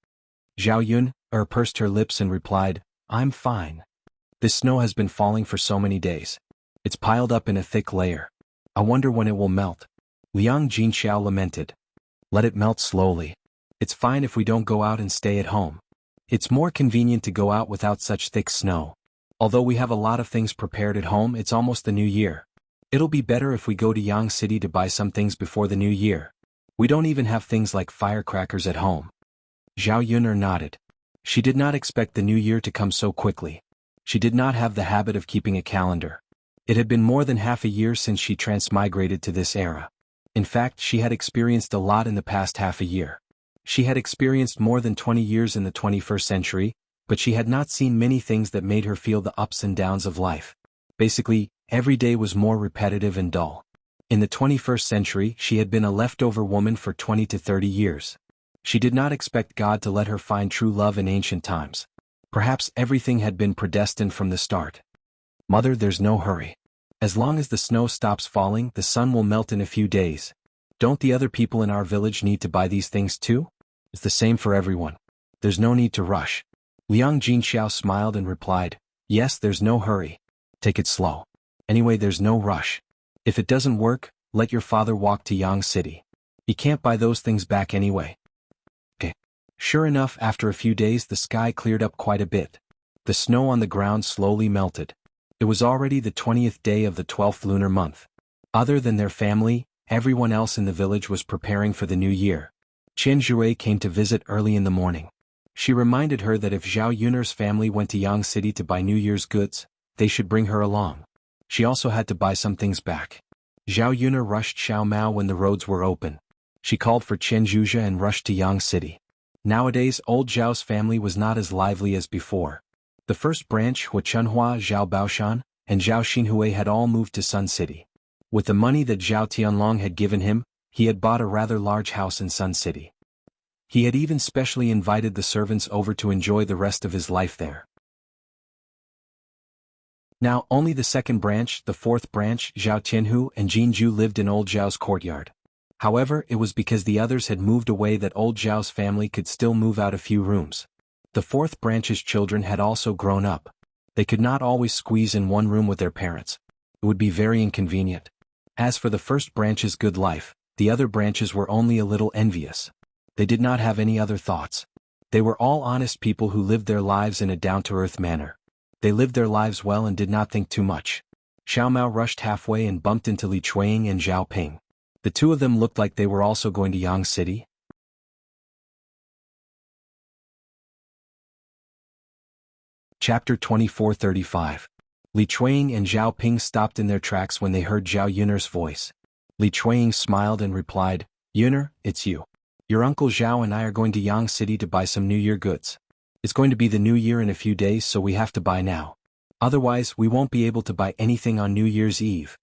Zhao Yun pursed her lips and replied, "I'm fine. This snow has been falling for so many days. It's piled up in a thick layer. I wonder when it will melt." Liang Jinxiao lamented. "Let it melt slowly. It's fine if we don't go out and stay at home. It's more convenient to go out without such thick snow. Although we have a lot of things prepared at home, it's almost the new year. It'll be better if we go to Yang City to buy some things before the new year. We don't even have things like firecrackers at home." Zhao Yun nodded. She did not expect the new year to come so quickly. She did not have the habit of keeping a calendar. It had been more than half a year since she transmigrated to this era. In fact, she had experienced a lot in the past half a year. She had experienced more than 20 years in the 21st century, but she had not seen many things that made her feel the ups and downs of life. Basically, every day was more repetitive and dull. In the 21st century, she had been a leftover woman for 20 to 30 years. She did not expect God to let her find true love in ancient times. Perhaps everything had been predestined from the start. "Mother, there's no hurry. As long as the snow stops falling, the sun will melt in a few days. Don't the other people in our village need to buy these things too? It's the same for everyone. There's no need to rush." Liang Jinxiao smiled and replied, "Yes, there's no hurry. Take it slow. Anyway, there's no rush. If it doesn't work, let your father walk to Yang City. He can't buy those things back anyway." Okay. Sure enough, after a few days the sky cleared up quite a bit. The snow on the ground slowly melted. It was already the 20th day of the 12th lunar month. Other than their family, everyone else in the village was preparing for the new year. Qian Zhui came to visit early in the morning. She reminded her that if Zhao Yun's family went to Yang City to buy New Year's goods, they should bring her along. She also had to buy some things back. Zhao Yun rushed Xiao Mao when the roads were open. She called for Qian Zhuzhe and rushed to Yang City. Nowadays, old Zhao's family was not as lively as before. The first branch, Hua Chunhua, Zhao Baoshan, and Zhao Xinhui had all moved to Sun City. With the money that Zhao Tianlong had given him, he had bought a rather large house in Sun City. He had even specially invited the servants over to enjoy the rest of his life there. Now, only the second branch, the fourth branch, Zhao Tianhu and Jinju lived in old Zhao's courtyard. However, it was because the others had moved away that old Zhao's family could still move out a few rooms. The fourth branch's children had also grown up. They could not always squeeze in one room with their parents. It would be very inconvenient. As for the first branch's good life, the other branches were only a little envious. They did not have any other thoughts. They were all honest people who lived their lives in a down-to-earth manner. They lived their lives well and did not think too much. Xiao Mao rushed halfway and bumped into Li Chuiying and Zhao Ping. The two of them looked like they were also going to Yang City. Chapter 2435. Li Chuiying and Zhao Ping stopped in their tracks when they heard Zhao Yun'er's voice. Li Chuiying smiled and replied, "Yun'er, it's you. Your uncle Zhao and I are going to Yang City to buy some New Year goods. It's going to be the New Year in a few days, so we have to buy now. Otherwise, we won't be able to buy anything on New Year's Eve."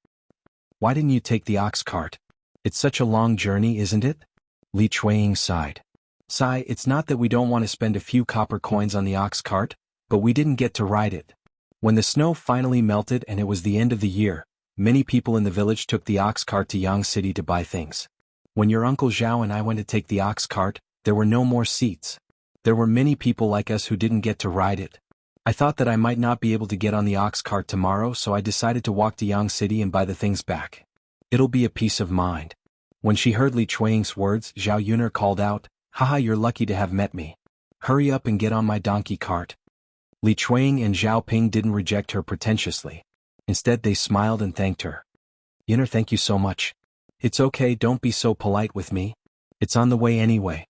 "Why didn't you take the ox cart? It's such a long journey, isn't it?" Li Chuiying sighed. "Sigh, it's not that we don't want to spend a few copper coins on the ox cart, but we didn't get to ride it." When the snow finally melted and it was the end of the year, many people in the village took the ox cart to Yang City to buy things. When your uncle Zhao and I went to take the ox cart, there were no more seats. There were many people like us who didn't get to ride it. I thought that I might not be able to get on the ox cart tomorrow, so I decided to walk to Yang City and buy the things back. It'll be a peace of mind. When she heard Li Chuiying's words, Zhao Yun'er called out, "Haha, you're lucky to have met me. Hurry up and get on my donkey cart." Li Chuiying and Zhao Ping didn't reject her pretentiously. Instead, they smiled and thanked her. "Yun'er, thank you so much. It's okay, don't be so polite with me. It's on the way anyway."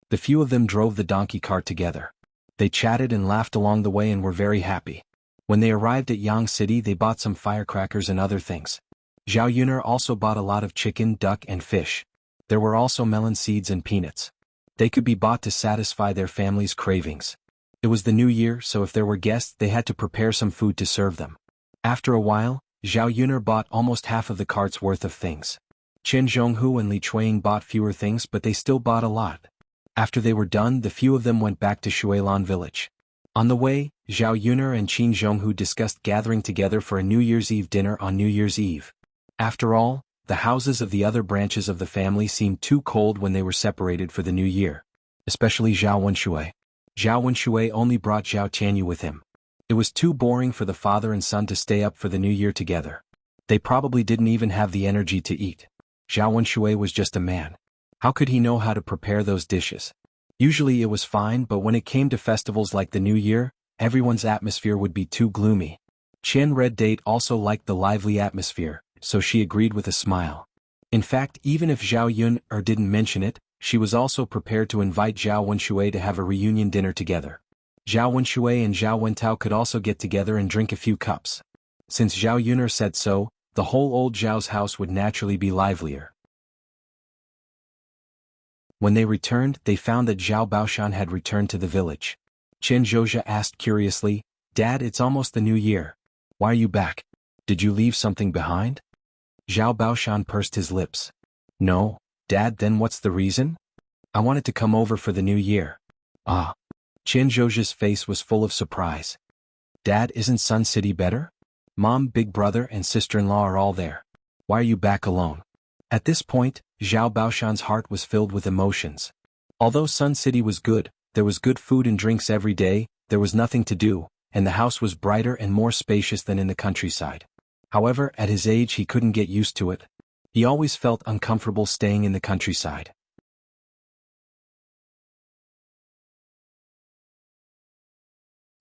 The few of them drove the donkey cart together. They chatted and laughed along the way and were very happy. When they arrived at Yang City, they bought some firecrackers and other things. Zhao Yun'er also bought a lot of chicken, duck, and fish. There were also melon seeds and peanuts. They could be bought to satisfy their family's cravings. It was the New Year, so if there were guests, they had to prepare some food to serve them. After a while, Zhao Yun'er bought almost half of the cart's worth of things. Jianghu and Li Chuiying bought fewer things, but they still bought a lot. After they were done, the few of them went back to Shuilan village. On the way, Zhao Yun'er and Jianghu discussed gathering together for a New Year's Eve dinner on New Year's Eve. After all, the houses of the other branches of the family seemed too cold when they were separated for the New Year. Especially Zhao Wenshui. Zhao Wenshui only brought Zhao Tianyu with him. It was too boring for the father and son to stay up for the New Year together. They probably didn't even have the energy to eat. Zhao Wenshui was just a man. How could he know how to prepare those dishes? Usually it was fine, but when it came to festivals like the New Year, everyone's atmosphere would be too gloomy. Qian Red Date also liked the lively atmosphere, so she agreed with a smile. In fact, even if Zhao Yun'er didn't mention it, she was also prepared to invite Zhao Wenshui to have a reunion dinner together. Zhao Wenshui and Zhao Wentao could also get together and drink a few cups. Since Zhao Yun'er said so, the whole old Zhao's house would naturally be livelier. When they returned, they found that Zhao Baoshan had returned to the village. Chen Zhozha asked curiously, "Dad, it's almost the New Year. Why are you back? Did you leave something behind?" Zhao Baoshan pursed his lips. "No, Dad, then what's the reason?" "I wanted to come over for the New Year." "Ah." Chen Zhozha's face was full of surprise. "Dad, isn't Sun City better? Mom, big brother, and sister-in-law are all there. Why are you back alone?" At this point, Zhao Baoshan's heart was filled with emotions. Although Sun City was good, there was good food and drinks every day, there was nothing to do, and the house was brighter and more spacious than in the countryside. However, at his age he couldn't get used to it. He always felt uncomfortable staying in the countryside.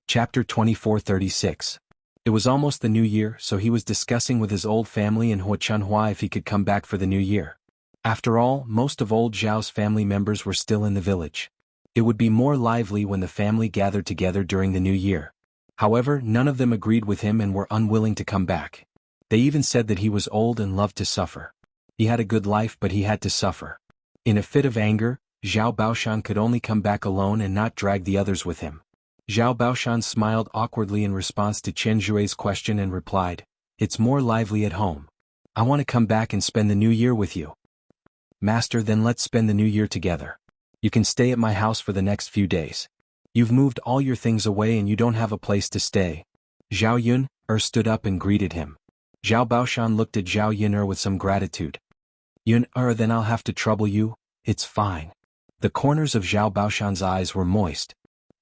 Chapter 2436. It was almost the New Year, so he was discussing with his old family in Huachanhua if he could come back for the New Year. After all, most of old Zhao's family members were still in the village. It would be more lively when the family gathered together during the New Year. However, none of them agreed with him and were unwilling to come back. They even said that he was old and loved to suffer. He had a good life, but he had to suffer. In a fit of anger, Zhao Baoshan could only come back alone and not drag the others with him. Zhao Baoshan smiled awkwardly in response to Chen Zhui's question and replied, "It's more lively at home. I want to come back and spend the New Year with you." "Master, then let's spend the New Year together. You can stay at my house for the next few days. You've moved all your things away and you don't have a place to stay." Zhao Yun'er stood up and greeted him. Zhao Baoshan looked at Zhao Yun'er with some gratitude. "Yun'er, then I'll have to trouble you. It's fine." The corners of Zhao Baoshan's eyes were moist.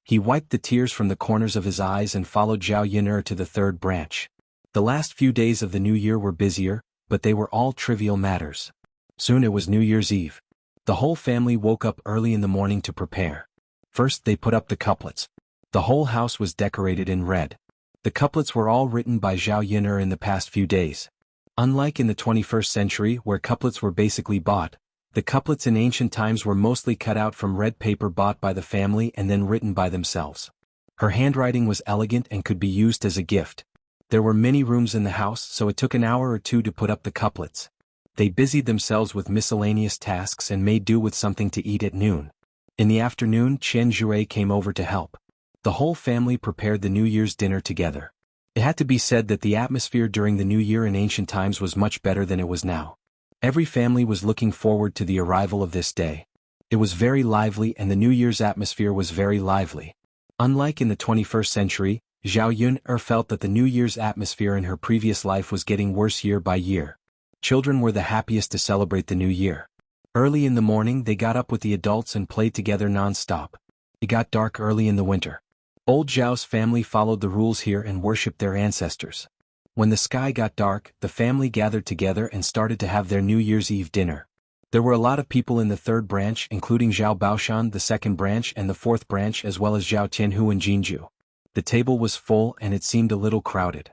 He wiped the tears from the corners of his eyes and followed Zhao Yun'er to the third branch. The last few days of the New Year were busier, but they were all trivial matters. Soon it was New Year's Eve. The whole family woke up early in the morning to prepare. First they put up the couplets. The whole house was decorated in red. The couplets were all written by Zhao Yun'er in the past few days. Unlike in the 21st century where couplets were basically bought, the couplets in ancient times were mostly cut out from red paper bought by the family and then written by themselves. Her handwriting was elegant and could be used as a gift. There were many rooms in the house, so it took an hour or two to put up the couplets. They busied themselves with miscellaneous tasks and made do with something to eat at noon. In the afternoon, Chen Jue came over to help. The whole family prepared the New Year's dinner together. It had to be said that the atmosphere during the New Year in ancient times was much better than it was now. Every family was looking forward to the arrival of this day. It was very lively and the New Year's atmosphere was very lively. Unlike in the 21st century, Zhao Yun'er felt that the New Year's atmosphere in her previous life was getting worse year by year. Children were the happiest to celebrate the New Year. Early in the morning they got up with the adults and played together non-stop. It got dark early in the winter. Old Zhao's family followed the rules here and worshipped their ancestors. When the sky got dark, the family gathered together and started to have their New Year's Eve dinner. There were a lot of people in the third branch, including Zhao Baoshan, the second branch, and the fourth branch, as well as Zhao Tianhu and Jianghu. The table was full and it seemed a little crowded.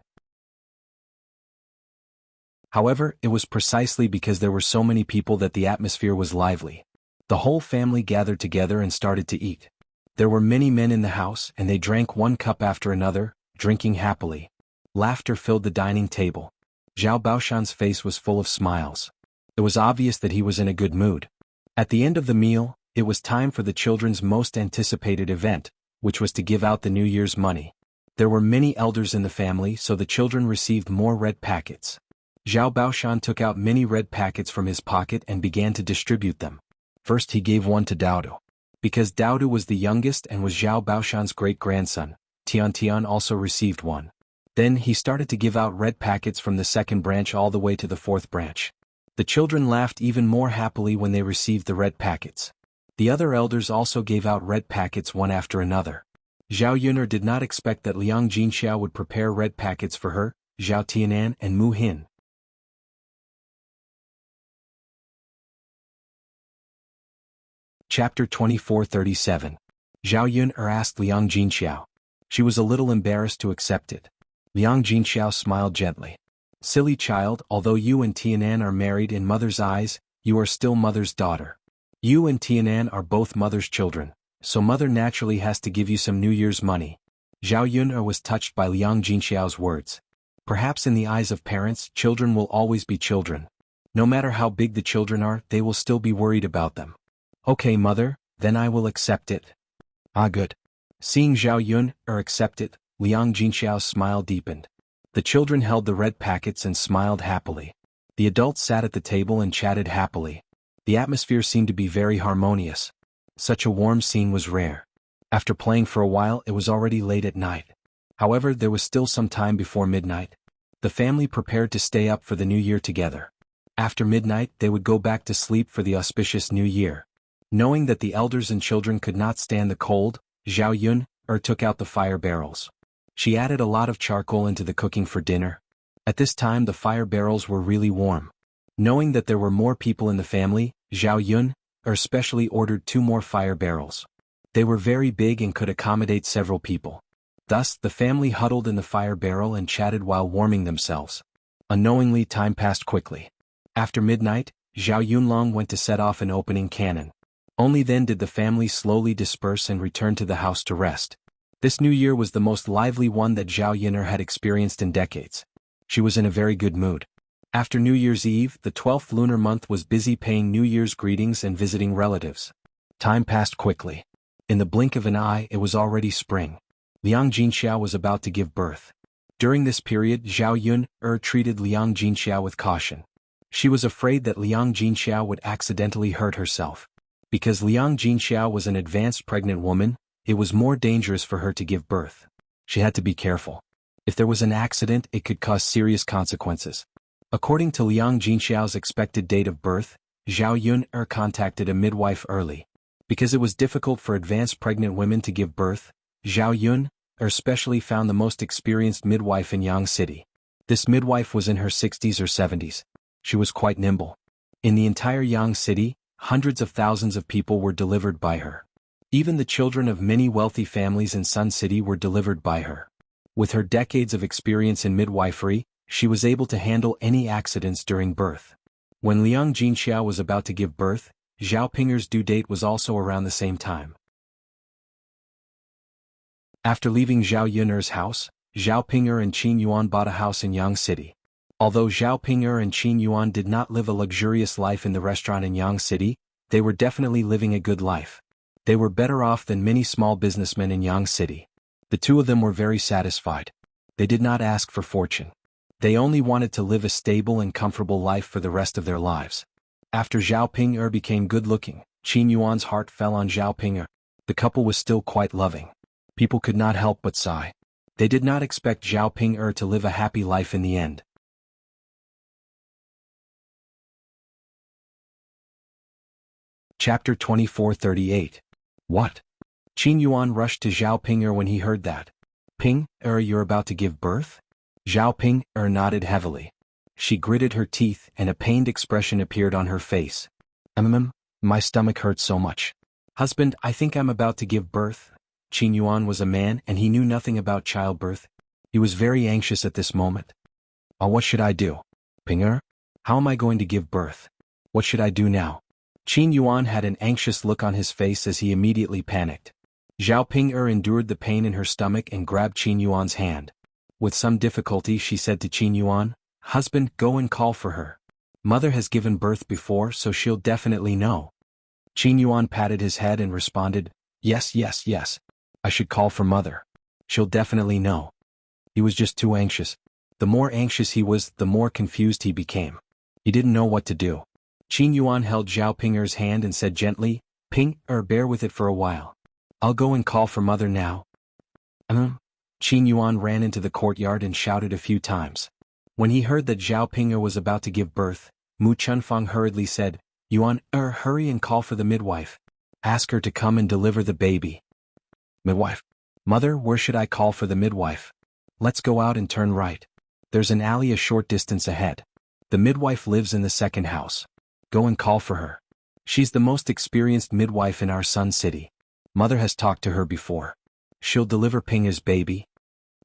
However, it was precisely because there were so many people that the atmosphere was lively. The whole family gathered together and started to eat. There were many men in the house and they drank one cup after another, drinking happily. Laughter filled the dining table. Zhao Baoshan's face was full of smiles. It was obvious that he was in a good mood. At the end of the meal, it was time for the children's most anticipated event, which was to give out the New Year's money. There were many elders in the family, so the children received more red packets. Zhao Baoshan took out many red packets from his pocket and began to distribute them. First he gave one to Daodu. Because Daodu was the youngest and was Zhao Baoshan's great-grandson, Tian also received one. Then he started to give out red packets from the second branch all the way to the fourth branch. The children laughed even more happily when they received the red packets. The other elders also gave out red packets one after another. Zhao Yun'er did not expect that Liang Jinxiao would prepare red packets for her, Zhao Tianan and Mu Hin. Chapter 2437. Zhao Yun'er asked Liang Jinxiao. She was a little embarrassed to accept it. Liang Jinxiao smiled gently. Silly child, although you and Tianan are married in mother's eyes, you are still mother's daughter. You and Tianan are both mother's children, so mother naturally has to give you some New Year's money. Zhao Yun'er was touched by Liang Jinxiao's words. Perhaps in the eyes of parents, children will always be children. No matter how big the children are, they will still be worried about them. Okay, mother, then I will accept it. Ah, good. Seeing Zhao Yun'er accept it, Liang Jinxiao's smile deepened. The children held the red packets and smiled happily. The adults sat at the table and chatted happily. The atmosphere seemed to be very harmonious. Such a warm scene was rare. After playing for a while, it was already late at night. However, there was still some time before midnight. The family prepared to stay up for the New Year together. After midnight, they would go back to sleep for the auspicious New Year. Knowing that the elders and children could not stand the cold, Zhao Yun'er took out the fire barrels. She added a lot of charcoal into the cooking for dinner. At this time the fire barrels were really warm. Knowing that there were more people in the family, Zhao Yun'er specially ordered 2 more fire barrels. They were very big and could accommodate several people. Thus, the family huddled in the fire barrel and chatted while warming themselves. Unknowingly, time passed quickly. After midnight, Zhao Yunlong went to set off an opening cannon. Only then did the family slowly disperse and return to the house to rest. This New Year was the most lively one that Zhao Yun'er had experienced in decades. She was in a very good mood. After New Year's Eve, the 12th lunar month was busy paying New Year's greetings and visiting relatives. Time passed quickly. In the blink of an eye, it was already spring. Liang Jinxiao was about to give birth. During this period, Zhao Yun'er treated Liang Jinxiao with caution. She was afraid that Liang Jinxiao would accidentally hurt herself. Because Liang Jinxiao was an advanced pregnant woman, it was more dangerous for her to give birth. She had to be careful. If there was an accident, it could cause serious consequences. According to Liang Jinxiao's expected date of birth, Zhao Yun'er contacted a midwife early. Because it was difficult for advanced pregnant women to give birth, Zhao Yun'er specially found the most experienced midwife in Yang City. This midwife was in her 60s or 70s. She was quite nimble. In the entire Yang City, hundreds of thousands of people were delivered by her. Even the children of many wealthy families in Sun City were delivered by her. With her decades of experience in midwifery, she was able to handle any accidents during birth. When Liang Jinxia was about to give birth, Zhao Pinger's due date was also around the same time. After leaving Zhao Yun'er's house, Zhao Pinger and Qin Yuan bought a house in Yang City. Although Zhao Pinger and Qin Yuan did not live a luxurious life in the restaurant in Yang City, they were definitely living a good life. They were better off than many small businessmen in Yang City. The two of them were very satisfied. They did not ask for fortune. They only wanted to live a stable and comfortable life for the rest of their lives. After Zhao Pinger became good-looking, Qin Yuan's heart fell on Zhao Pinger. The couple was still quite loving. People could not help but sigh. They did not expect Zhao Pinger to live a happy life in the end. Chapter 2438. What? Qin Yuan rushed to Zhao Pinger when he heard that. Pinger, you're about to give birth? Zhao Pinger nodded heavily. She gritted her teeth and a pained expression appeared on her face. My stomach hurts so much. Husband, I think I'm about to give birth. Qin Yuan was a man and he knew nothing about childbirth. He was very anxious at this moment. Oh, what should I do? Pinger? How am I going to give birth? What should I do now? Qin Yuan had an anxious look on his face as he immediately panicked. Zhao Pinger endured the pain in her stomach and grabbed Qin Yuan's hand. With some difficulty she said to Qin Yuan, Husband, go and call for her. Mother has given birth before so she'll definitely know. Qin Yuan patted his head and responded, Yes. I should call for Mother. She'll definitely know. He was just too anxious. The more anxious he was, the more confused he became. He didn't know what to do. Qin Yuan held Zhao Pinger's hand and said gently, Pinger, bear with it for a while. I'll go and call for Mother now. Qin Yuan ran into the courtyard and shouted a few times. When he heard that Zhao Pinger was about to give birth, Mu Chunfang hurriedly said, Yuan, hurry and call for the midwife. Ask her to come and deliver the baby. Midwife? Mother, where should I call for the midwife? Let's go out and turn right. There's an alley a short distance ahead. The midwife lives in the second house. Go and call for her. She's the most experienced midwife in our Sun City. Mother has talked to her before. She'll deliver Pinger's baby.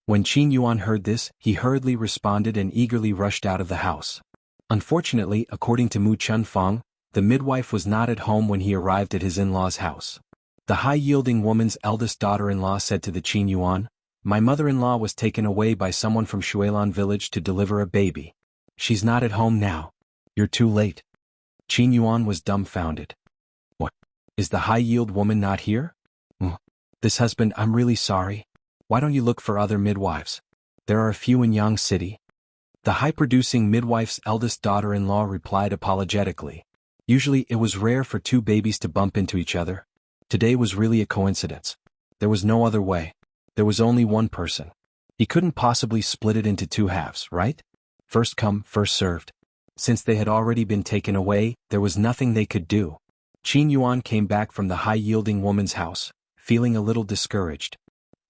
When Qin Yuan heard this, he hurriedly responded and eagerly rushed out of the house. Unfortunately, according to Mu Chunfang, the midwife was not at home when he arrived at his in-law's house. The high-yielding woman's eldest daughter-in-law said to the Qin Yuan, My mother-in-law was taken away by someone from Shuilan village to deliver a baby. She's not at home now. You're too late. Qin Yuan was dumbfounded. What? Is the high-yield woman not here? This husband, I'm really sorry. Why don't you look for other midwives? There are a few in Yang City. The high-producing midwife's eldest daughter-in-law replied apologetically. Usually it was rare for two babies to bump into each other. Today was really a coincidence. There was no other way. There was only one person. He couldn't possibly split it into two halves, right? First come, first served. Since they had already been taken away, there was nothing they could do. Qin Yuan came back from the high-yielding woman's house, feeling a little discouraged.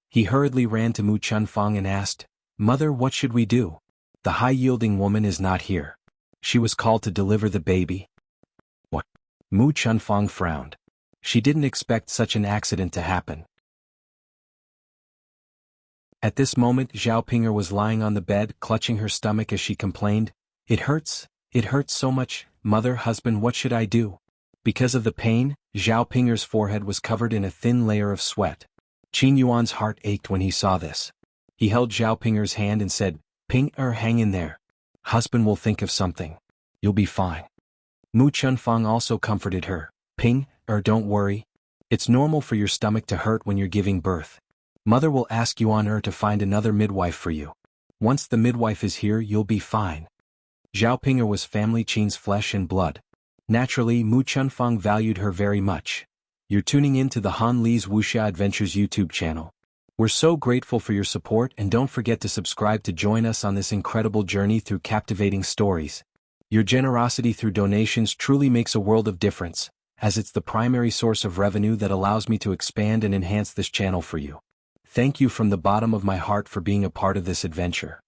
He hurriedly ran to Mu Chunfang and asked, Mother, what should we do? The high-yielding woman is not here. She was called to deliver the baby. What? Mu Chunfang frowned. She didn't expect such an accident to happen. At this moment Zhao Pinger was lying on the bed, clutching her stomach as she complained, It hurts so much, Mother, husband, what should I do? Because of the pain, Zhao Pinger's forehead was covered in a thin layer of sweat. Qin Yuan's heart ached when he saw this. He held Zhao Pinger's hand and said, Pinger, hang in there. Husband will think of something. You'll be fine. Mu Chunfang also comforted her. Pinger, don't worry. It's normal for your stomach to hurt when you're giving birth. Mother will ask Yuan to find another midwife for you. Once the midwife is here, you'll be fine. Zhao Pinger was family Qin's flesh and blood. Naturally, Mu Chunfang valued her very much. You're tuning in to the Han Li's Wuxia Adventures YouTube channel. We're so grateful for your support and don't forget to subscribe to join us on this incredible journey through captivating stories. Your generosity through donations truly makes a world of difference, as it's the primary source of revenue that allows me to expand and enhance this channel for you. Thank you from the bottom of my heart for being a part of this adventure.